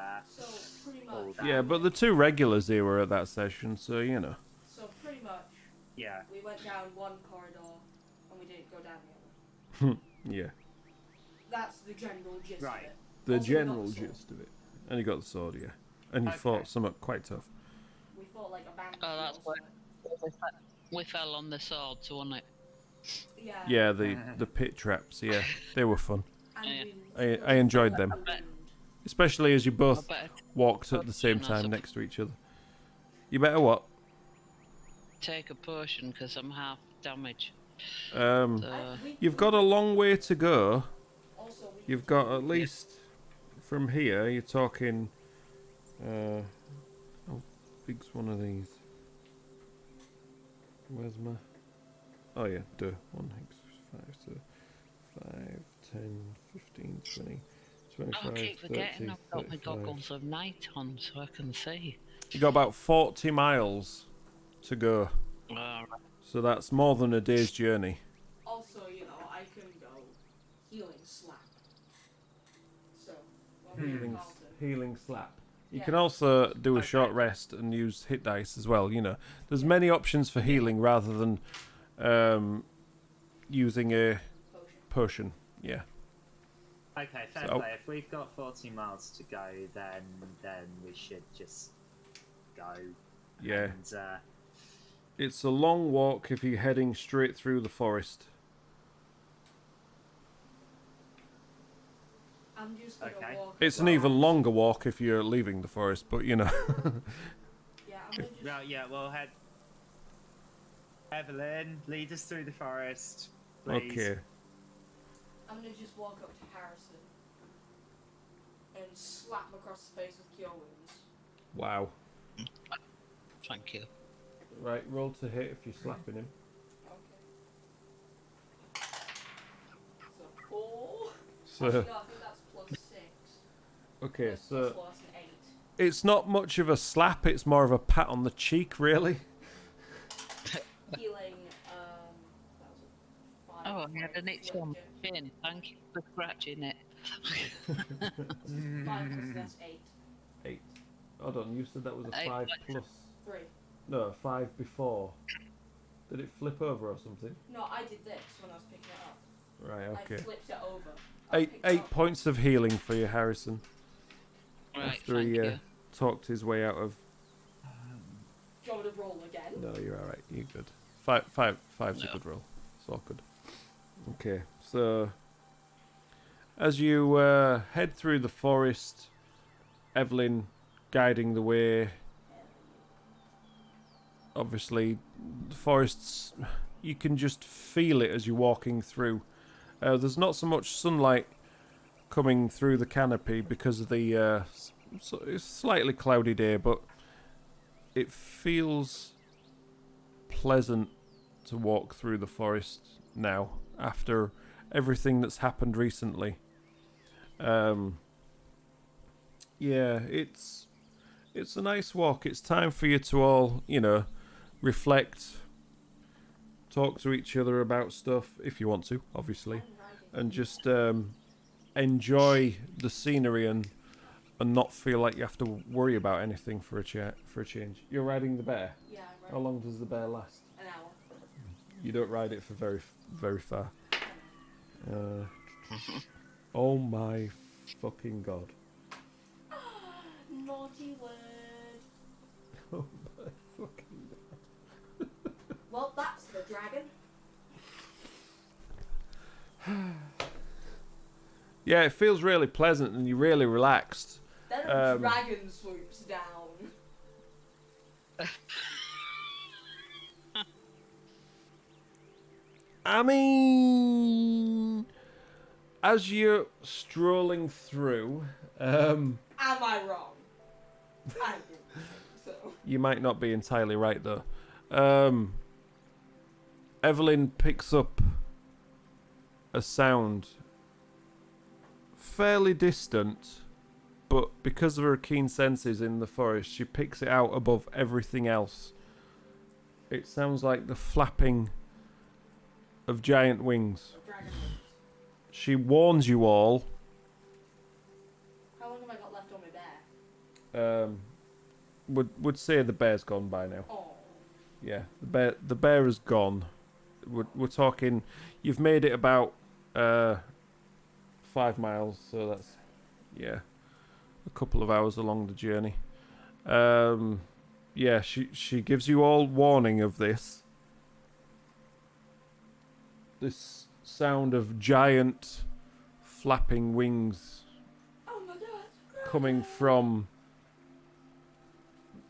pretty all much. that. Yeah, but the two regulars here were at that session, so you know. So, pretty much, yeah. we went down one corridor and we didn't go down the other. Yeah. That's the general gist Right. of it. The Also, we got general the sword. gist of it. And you got the sword, yeah. And you Okay. fought something quite tough. We fought like a band. Oh, that's what. We fell on the swords, wasn't it? Yeah. Yeah, the pit traps, yeah. They were fun. And Yeah. we I enjoyed them. bet. Especially as you both I better walked at the same time next to each other. You better what? take a potion because I'm half damaged. Um, you've got a long way to go. Also, we You've got at least from here, you're talking how big's one of these? Where's my oh yeah, 1, 5, 5, 10, 15, 20, 25, I keep forgetting 30, I've got my 35. goggles of night on so I can see. You got about 40 miles to go. So that's more than a day's journey. also, you know, I can go healing slap. So, when we encounter, Healing slap. You Yeah. can also do a short rest and use hit dice as well, you know. There's many options for healing rather than using a potion. potion. Yeah. Okay, fair So- play. If we've got 40 miles to go, then we should just go. Yeah. And, It's a long walk if you're heading straight through the forest. I'm just gonna Okay. walk. It's an even longer walk if you're leaving the forest, but you know. Yeah, I'm gonna just. well, yeah, we'll head. Evelyn, lead us through the forest, please. Okay. I'm gonna just walk up to Harrison and slap him across the face with cure wounds. Wow. Thank you. Right, roll to hit if you're slapping him. Okay. So 4. So, Actually, no, I think that's plus 6. okay, Plus so 4, that's an 8. it's not much of a slap, it's more of a pat on the cheek, really. Healing, that was a 5. Oh, I had an itch on my chin. Thank you for scratching it. 5 plus that's 8. 8. Hold on, you said that was a 5 plus... 3. No, 5 before. Did it flip over or something? No, I did this when I was picking it up. Right, okay. I flipped it over. I Eight picked it up. points of healing for you, Harrison. Right, After thank he you. talked his way out of... Do you want me to roll again? No, you're alright. You're good. Five's a No. good roll. It's all good. Okay, so... As you head through the forest, Evelyn guiding the way... Obviously, the forests... You can just feel it as you're walking through. There's not so much sunlight coming through the canopy because of the it's slightly cloudy day, but it feels pleasant to walk through the forest now after everything that's happened recently. Yeah, it's a nice walk. It's time for you to all, you know, reflect, talk to each other about stuff if you want to, obviously, and just enjoy the scenery and not feel like you have to worry about anything for a change. You're riding the bear. Yeah, right. How long does the bear last? An hour. You don't ride it for very far. Oh my fucking god! Naughty word. Oh my fucking. Well, that's the dragon. Yeah, it feels really pleasant and you're really relaxed. Then a dragon swoops down. I mean, as you're strolling through, Am I wrong? I didn't think so. you might not be entirely right though. Evelyn picks up a sound fairly distant, but because of her keen senses in the forest, she picks it out above everything else. It sounds like the flapping of giant wings. Dragon. She warns you all. How long have I got left on my bear? Would say the bear's gone by now. Oh. Yeah, the bear is gone. We're talking. You've made it about 5 miles, so that's a couple of hours along the journey. Yeah, she gives you all warning of this. This sound of giant flapping wings Oh my god. coming from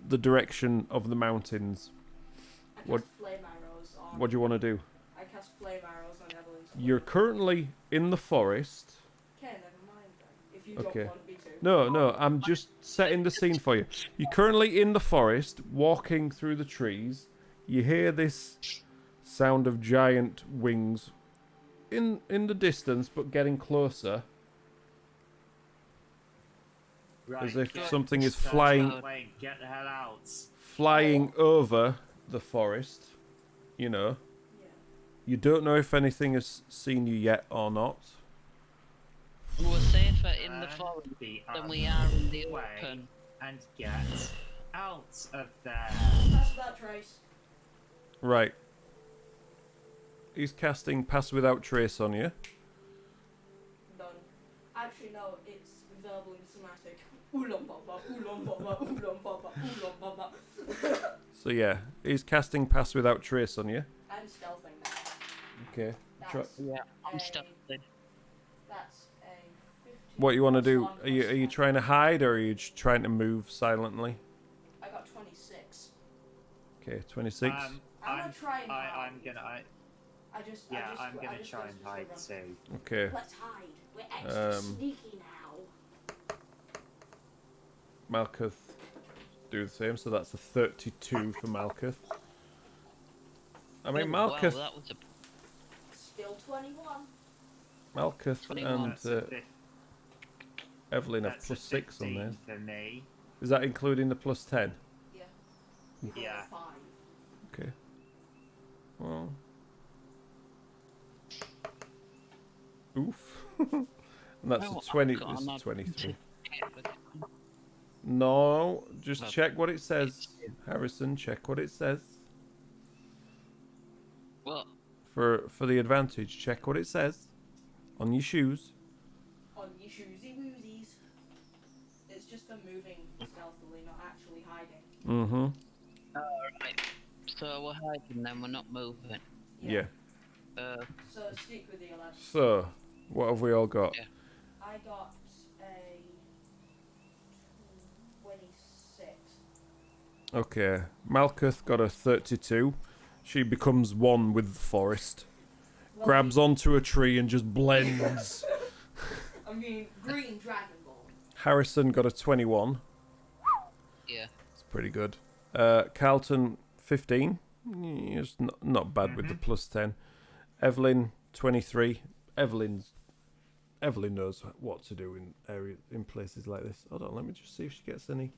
the direction of the mountains. I cast What- flame arrows on. What do you want to do? I cast flame arrows on Evelyn's. You're currently in the forest. Okay, never mind then. If you Okay. don't want me to. No, I'm just setting the scene for you. You're currently in the forest, walking through the trees. You hear this sound of giant wings in the distance, but getting closer, Right, as if get something is the flying away, get the hell out. over the forest. You know, Yeah. you don't know if anything has seen you yet or not. We're safer in the forest The than we are in the way open. and get out of there. Pass without trace. Right. He's casting Pass Without Trace on you. Done. I Actually, no, it's verbal and somatic. Oolong baba, oolong baba, oolong baba, oolong baba. So yeah, he's casting Pass Without Trace on you. I'm stealthing now. Okay. Yeah, I'm a- stealthing. That's a 15. What you want to plus do? 1 Are you plus 10. trying to hide or are you just trying to move silently? I got 26. Okay, 26. I'm gonna try and hide. I'm gonna I just try and hide run. too. Okay. Let's hide. We're extra sneaky now. Malkuth do the same, so that's a 32 for Malkuth. I mean, Wow, Malkuth, that was a Still 21. Malkuth 21. and Evelyn have That's plus a 6 on 15 theirs. for me. Is that including the plus 10? Yeah. You got Yeah. 5. Okay. Well. Oof. And that's Oh, a 20. I've got This is another 23. 10. No, just Well, check what it says. Harrison, check what it says. What? For the advantage, check what it says. On your shoes. On your shoesy woozies. It's just for moving stealthily, not actually hiding. Mm-hmm. Alright. So we're hiding then, we're not moving. Yeah. So stick with the 11. So, what have we all got? Yeah. I got a 26. Okay. Malkuth got a 32. She becomes one with the forest. Well, Grabs onto a tree and just blends. I mean, green dragon ball. Harrison got a 21. Yeah. It's pretty good. Carlton, 15. It's not bad with the plus 10. Evelyn, 23. Evelyn knows what to do in places like this. Hold on, let me just see if she gets any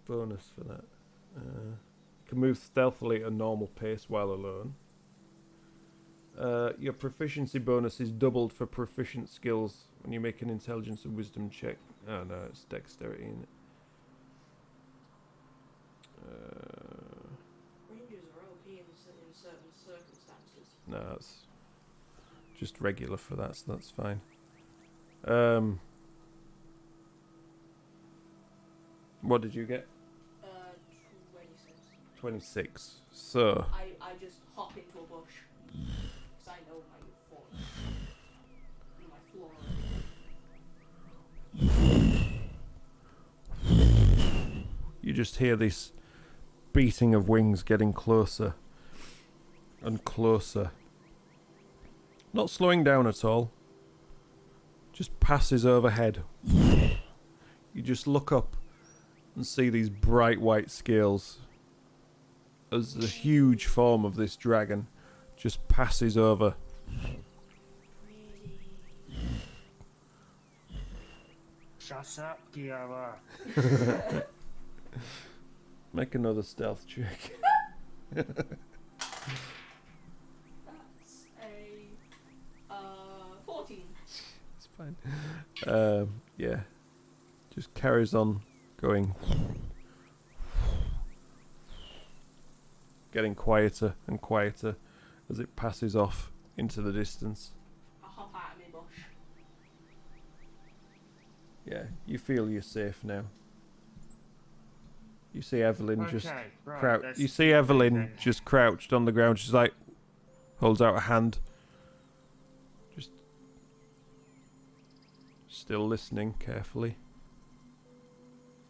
bonus for that. Can move stealthily at a normal pace while alone. Your proficiency bonus is doubled for proficient skills when you make an intelligence and wisdom check. Oh no, it's dexterity, isn't it? Rangers are OP in certain circumstances. No, it's just regular for that, so that's fine. What did you get? 26. 26. So, I just hop into a bush. Because I know my floor. you just hear this beating of wings getting closer and closer. Not slowing down at all. Just passes overhead. You just look up and see these bright white scales as the huge form of this dragon just passes over. Shut up, Kiara. Make another stealth check. That's a 14. It's fine. Yeah. Just carries on going. Getting quieter and quieter as it passes off into the distance. I hop out of my bush. Yeah, you feel you're safe now. You see Evelyn You see Evelyn just crouched on the ground. She's like, holds out a hand. Just still listening carefully.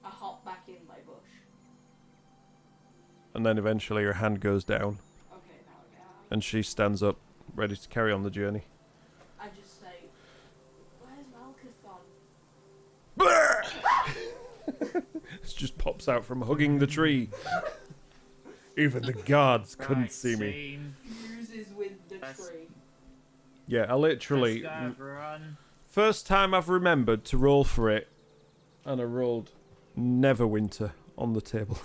I hop back in my bush. And then eventually her hand goes down. Okay, now I get out. And she stands up, ready to carry on the journey. I just say, where's Malkuth gone? It just pops out from hugging the tree. Even the guards couldn't see me. Fuses with the tree. Yeah, I literally... Let's go, everyone. First time I've remembered to roll for it, and I rolled Neverwinter on the table.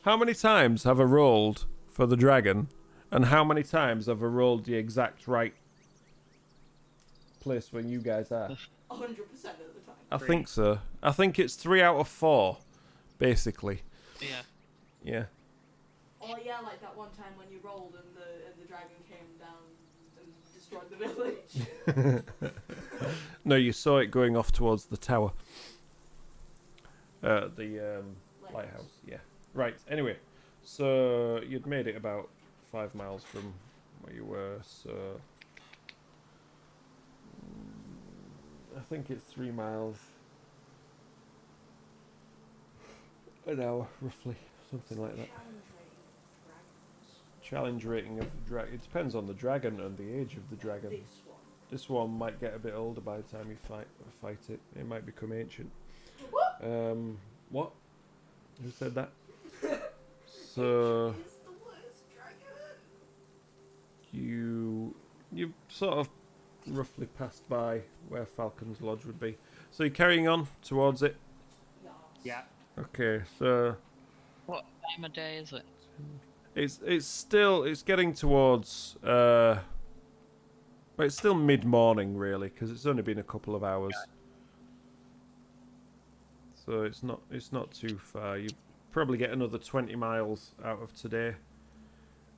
How many times have I rolled for the dragon, and how many times have I rolled the exact right place where you guys are? 100% of the time. I think so. I think it's 3 out of 4, basically. Yeah. Yeah. Oh yeah, like that one time when you rolled and the dragon came down and destroyed the village. No, you saw it going off towards the tower. The lighthouse. Yeah. Right. Anyway, so you'd made it about 5 miles from where you were. So I think it's 3 miles an hour, roughly, something like that. Challenge rating of the dragon. It depends on the dragon and the age of the dragon. This one might get a bit older by the time you fight it. It might become ancient. What? Who said that? So you sort of roughly passed by where Falcon's Lodge would be. So you're carrying on towards it. Yeah. Okay, so What time of day is it? it's getting towards well, it's still mid-morning really, because it's only been a couple of hours. So it's not too far. You probably get another 20 miles out of today,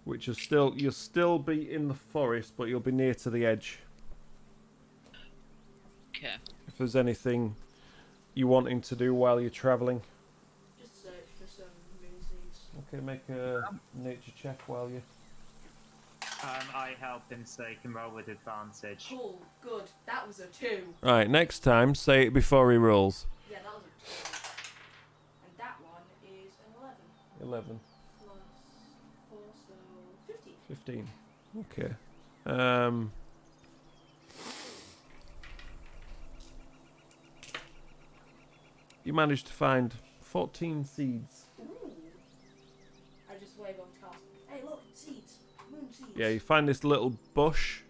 which is you'll still be in the forest, but you'll be near to the edge. Okay. If there's anything you wanting to do while you're travelling. Just search for some moon seeds. Okay, make a nature check while you. I help him so he can roll with advantage. Cool, good. That was a 2. Right, next time say it before he rolls. Yeah, that was a 2. And that one is an 11. 11. Plus 4, so 15. 15. Okay. You managed to find 14 seeds. Ooh. I just wave on Carl. Hey, look, seeds. Moon seeds. Yeah, you find this little bush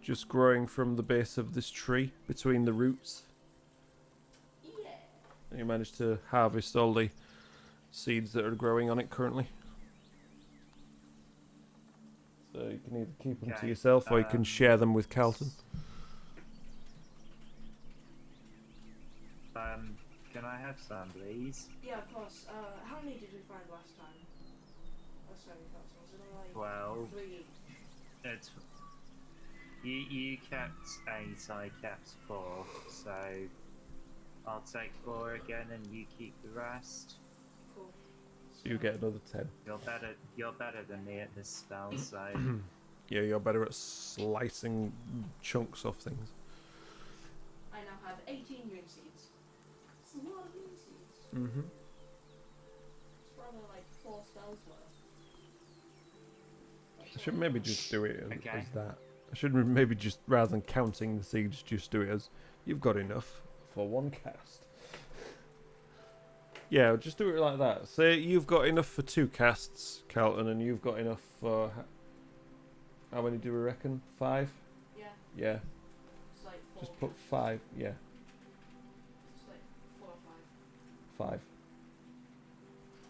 just growing from the base of this tree between the roots. Yeah. And you managed to harvest all the seeds that are growing on it currently. So you can either keep them to yourself or you can share them with Carlton. Can I have some, please? Yeah, of course. How many did we find last time? Oh, sorry, was it only like 12. 3 each? It's you kept 8, I kept 4, so I'll take 4 again, and you keep the rest. Cool. So you get another 10. You're better than me at this spell, so Yeah, you're better at slicing chunks off things. I now have 18 moon seeds. It's a lot of moon seeds. Mm-hmm. It's probably like 4 spells worth. I should maybe just do it Okay. as that. I should maybe just, rather than counting the seeds, just do it as you've got enough for 1 cast. Yeah, just do it like that. Say you've got enough for 2 casts, Carlton, and you've got enough for... How many do we reckon? 5? Yeah, Yeah. it's like 4. Just put 5. Yeah, It's like 4 or 5.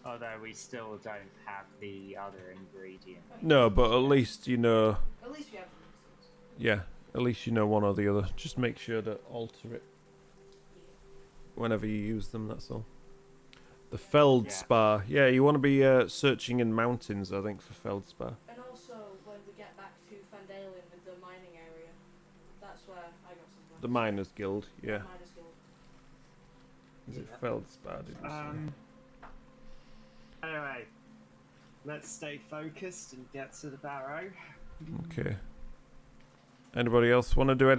although we still don't have the other ingredient. 5. No, but at least you know... At least we have the moon seeds. Yeah, at least you know one or the other. Just make sure to alter it whenever you use them, that's all. The Feldspar. Yeah, you want to be searching in mountains, I think, for Feldspar. And also, when we get back to Fandalin with the mining area, that's where I got some plans. The Miners Guild, yeah. Miners Guild. Is it Feldspar, did you say? Anyway, let's stay focused and get to the barrow. Okay. Anybody else want to do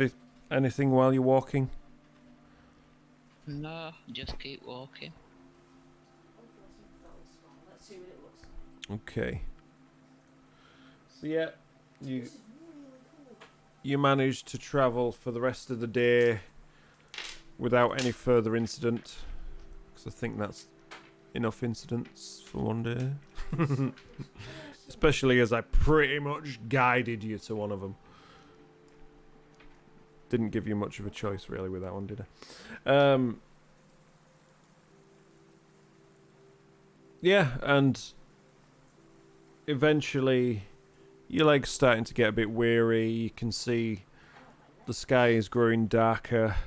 anything while you're walking? No, just keep walking. Let's see what it looks like. Okay. So yeah, you This is really cool. you managed to travel for the rest of the day without any further incident. Because I think that's enough incidents for one day. Especially as I pretty much guided you to one of them. Didn't give you much of a choice really with that one, did I? Yeah, and eventually your leg's starting to get a bit weary. You can see the sky is growing darker.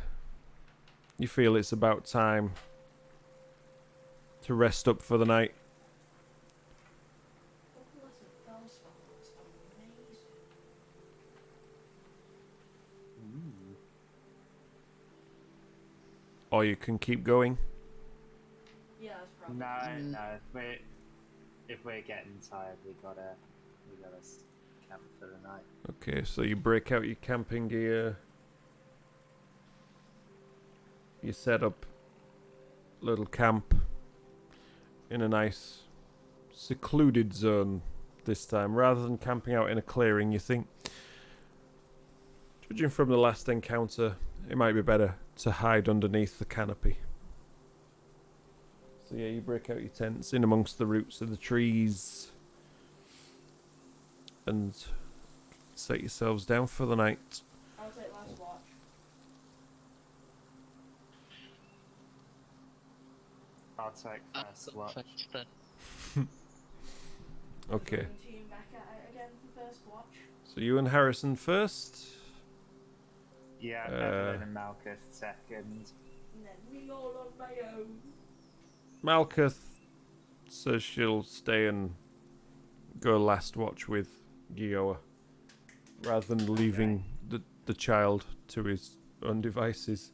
You feel it's about time to rest up for the night. Opalescent Feldspar looks amazing. or you can keep going. Yeah, that's probably. No. If we're getting tired, we gotta camp for the night. Okay, so you break out your camping gear. You set up a little camp in a nice secluded zone this time. Rather than camping out in a clearing, you think, judging from the last encounter, it might be better to hide underneath the canopy. So yeah, you break out your tents in amongst the roots of the trees and set yourselves down for the night. I'll take last watch. I'll take first watch. Okay. Team back at it again for first watch. So you and Harrison first. Yeah, Evelyn and Malkuth second. And then me all on my own. Malkuth says she'll stay and go last watch with Gioa, rather than leaving the child to his own devices.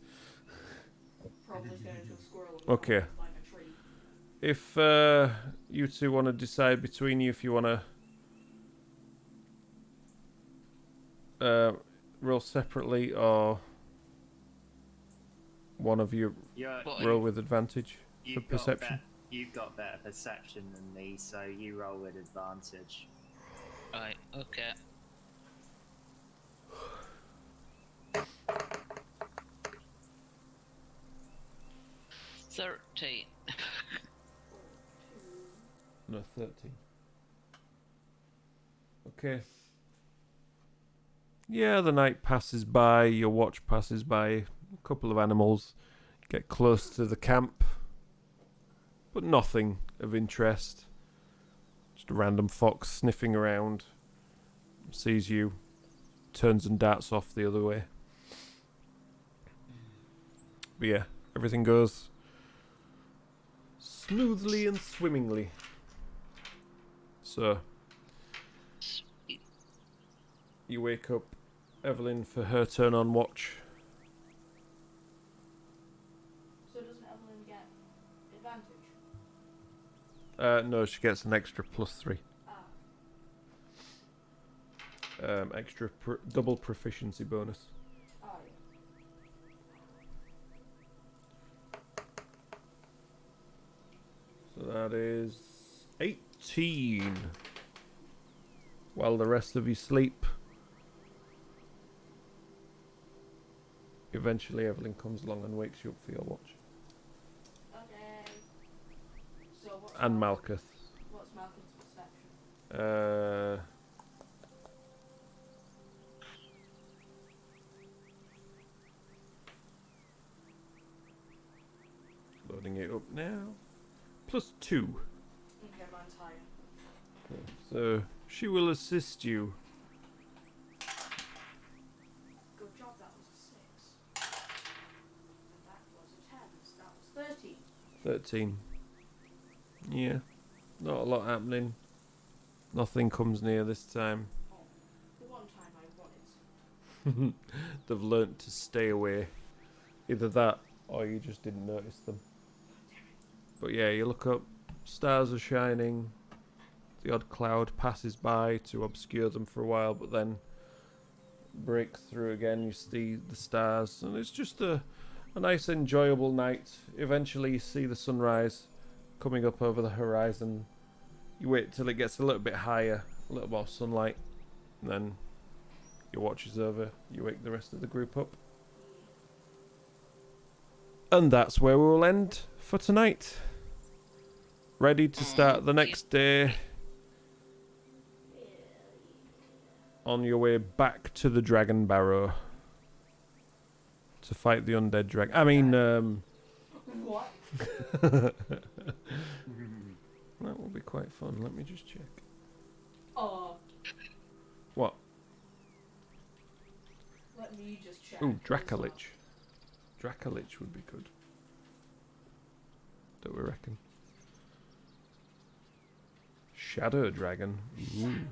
Probably going to a squirrel. Okay. Like a tree. If you two want to decide between you if you want to roll separately or one of you roll with advantage for perception. You've got better perception than me, so you roll with advantage. Right, okay. $13. No, 13. Okay. Yeah, the night passes by, your watch passes by, a couple of animals get close to the camp, but nothing of interest. Just a random fox sniffing around, sees you, turns and darts off the other way. But yeah, everything goes smoothly and swimmingly. So, Sweet. you wake up Evelyn for her turn on watch. So doesn't Evelyn get advantage? No, she gets an extra +3. Ah. Extra double proficiency bonus. Oh, yeah. So that is 18. While the rest of you sleep. Eventually Evelyn comes along and wakes you up for your watch. Okay. So what's And Malkuth. What's Malkuth's perception? Loading it up now. +2. Okay, mine's higher. So she will assist you. Good job, that was a 6. And that was a 10, so that was 13. 13. Yeah. Not a lot happening. Nothing comes near this time. Oh, the one time I wanted. They've learnt to stay away. Either that or you just didn't notice them. But yeah, you look up, stars are shining, the odd cloud passes by to obscure them for a while, but then breaks through again, you see the stars, and it's just a nice enjoyable night. Eventually you see the sunrise coming up over the horizon. You wait till it gets a little bit higher, a little more sunlight, and then your watch is over, you wake the rest of the group up. And that's where we'll end for tonight. Ready to start the next day on your way back to the Dragon Barrow to fight the undead dragon. I mean, What? that will be quite fun. Let me just check. What? Let me just check. Ooh, Dracolich. Dracolich would be good. Don't we reckon? Shadow Dragon. Ooh. Shadow Dragon.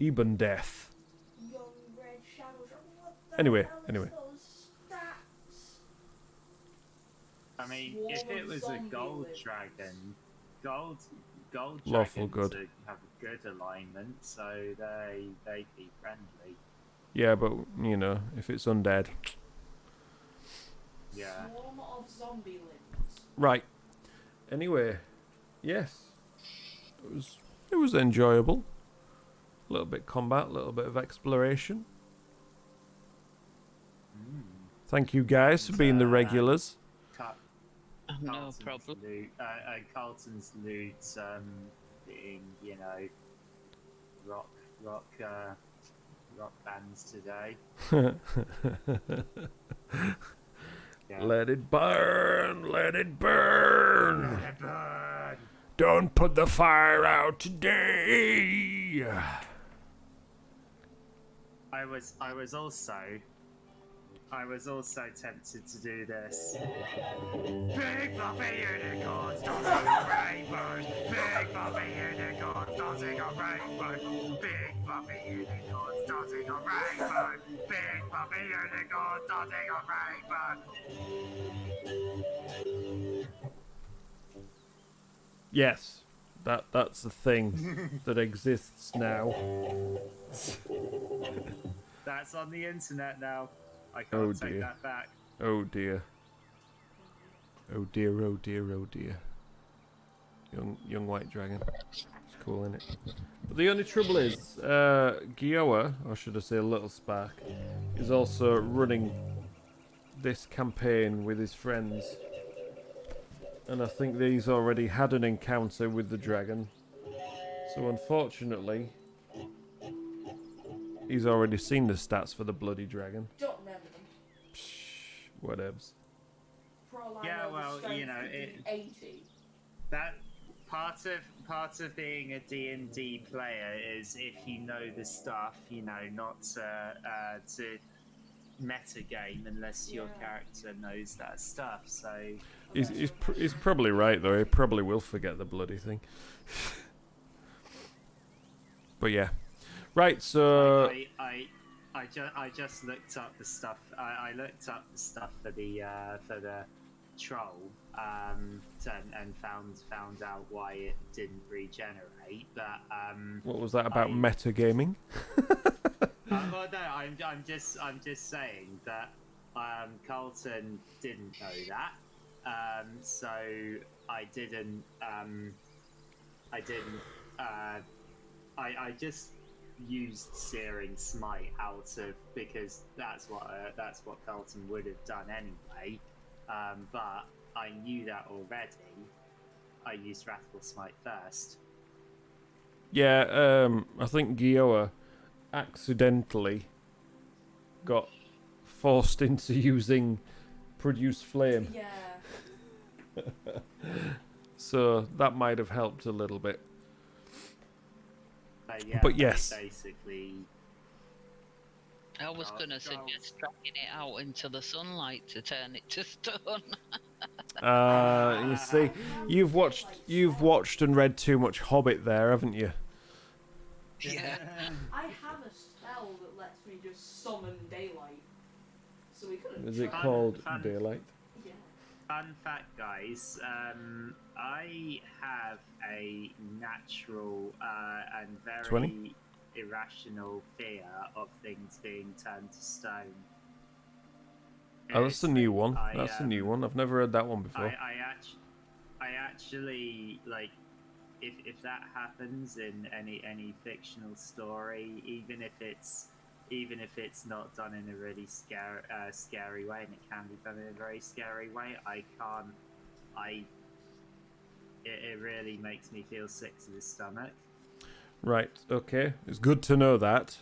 Eben Death. Young red shadow dragon. What the Anyway, hell is anyway. those stats? I mean, swarm if it of was a zombie gold limbs. dragon, gold Lawful dragons good. have a good alignment, so they'd be friendly. Yeah, but you know, if it's undead. Yeah. Swarm of zombie limbs. Right. Anyway, yes, it was enjoyable. A little bit combat, a little bit of exploration. Thank you guys for being the regulars. No problem. Carlton's loot being, you know, rock bands today. Yeah. Let it burn, let it burn. Let it burn. Don't put the fire out today. I was also tempted to do this. Big fluffy unicorns dotting on rainbows. Big fluffy unicorns dotting on rainbows. Big fluffy unicorns dotting on rainbows. Big fluffy unicorns dotting on rainbows. Yes, that's the thing that exists now. That's on the internet now. I can't take that back. Oh dear. Oh dear, oh dear, oh dear. Young white dragon. It's cool, isn't it? But the only trouble is, Gioa, or should I say Little Spark, is also running this campaign with his friends. And I think that he's already had an encounter with the dragon. So unfortunately, he's already seen the stats for the bloody dragon. Don't remember them. Psh, whatevs. Yeah, well, you know, 80. That part of being a D&D player is if you know the stuff, you know, not to metagame unless your character knows that stuff. So he's probably right though. He probably will forget the bloody thing. But yeah, right. So I just looked up the stuff. I looked up the stuff for the troll, and found out why it didn't regenerate. But what was that about metagaming? Well, no, I'm just saying that Carlton didn't know that, so I didn't. I just used Searing Smite because that's what Carlton would have done anyway. But I knew that already. I used Wrathful Smite first. Yeah, I think Gioa accidentally got forced into using Produce Flame. Yeah. So that might have helped a little bit. Yeah, but yes. Basically, I was going to suggest dragging it out into the sunlight to turn it to stone. You see, you've watched and read too much Hobbit there, haven't you? Yeah. I have a spell that lets me just summon daylight. So we could have. Is it called Daylight? Yeah. Fun fact, guys. I have a natural and very 20? Irrational fear of things being turned to stone. Oh, that's a new one. That's a new one. I've never heard that one before. I actually like if that happens in any fictional story, even if it's not done in a really scary way, and it can be done in a very scary way, it really makes me feel sick to the stomach. Right, okay. It's good to know that.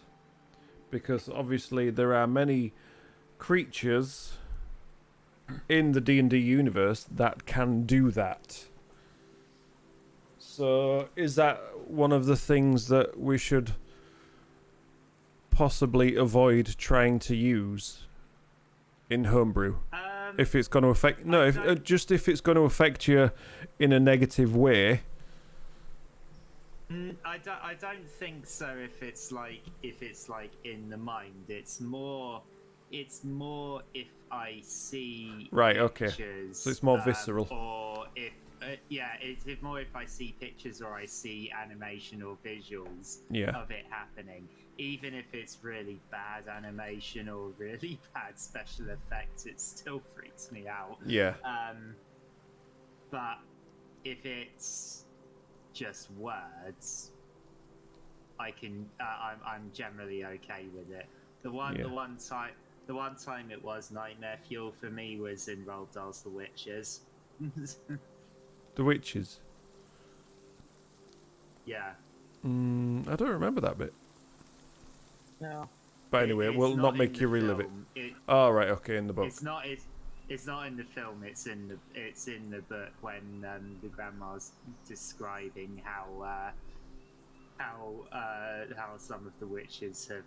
Because obviously there are many creatures in the D&D universe that can do that. So is that one of the things that we should possibly avoid trying to use in homebrew? If it's going to affect... No, if it's going to affect you in a negative way... I don't think so. If it's like in the mind, it's more It's more if I see Right, okay. pictures, So it's more visceral. or if it's more if I see pictures or I see animation or visuals of it happening. Even if it's really bad animation or really bad special effects, it still freaks me out. Yeah. But if it's just words, I'm generally okay with it. The one time it was nightmare fuel for me was in Roald Dahl's The Witches. The Witches? Yeah. I don't remember that bit. No. But anyway, we'll not make you relive it. Oh, right, okay, in the book. It's not in the film. It's in the book when the grandma's describing how some of the witches have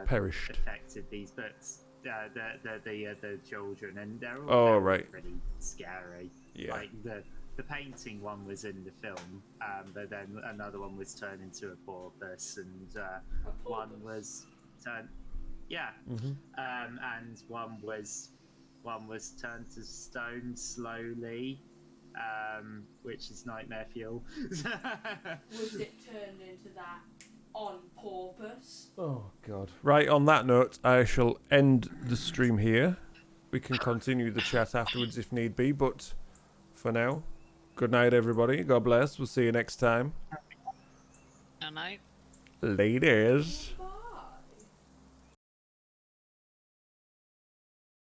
perished, affected these books, the children, and they're all pretty scary. Yeah. Like the painting one was in the film, but then another one was turned into a porpoise, and one was turned, and one was turned to stone slowly. Which is nightmare fuel. Was it turned into that on purpose? Oh, God. Right, on that note, I shall end the stream here. We can continue the chat afterwards if need be, but for now, good night, everybody. God bless. We'll see you next time. Good night. Ladies.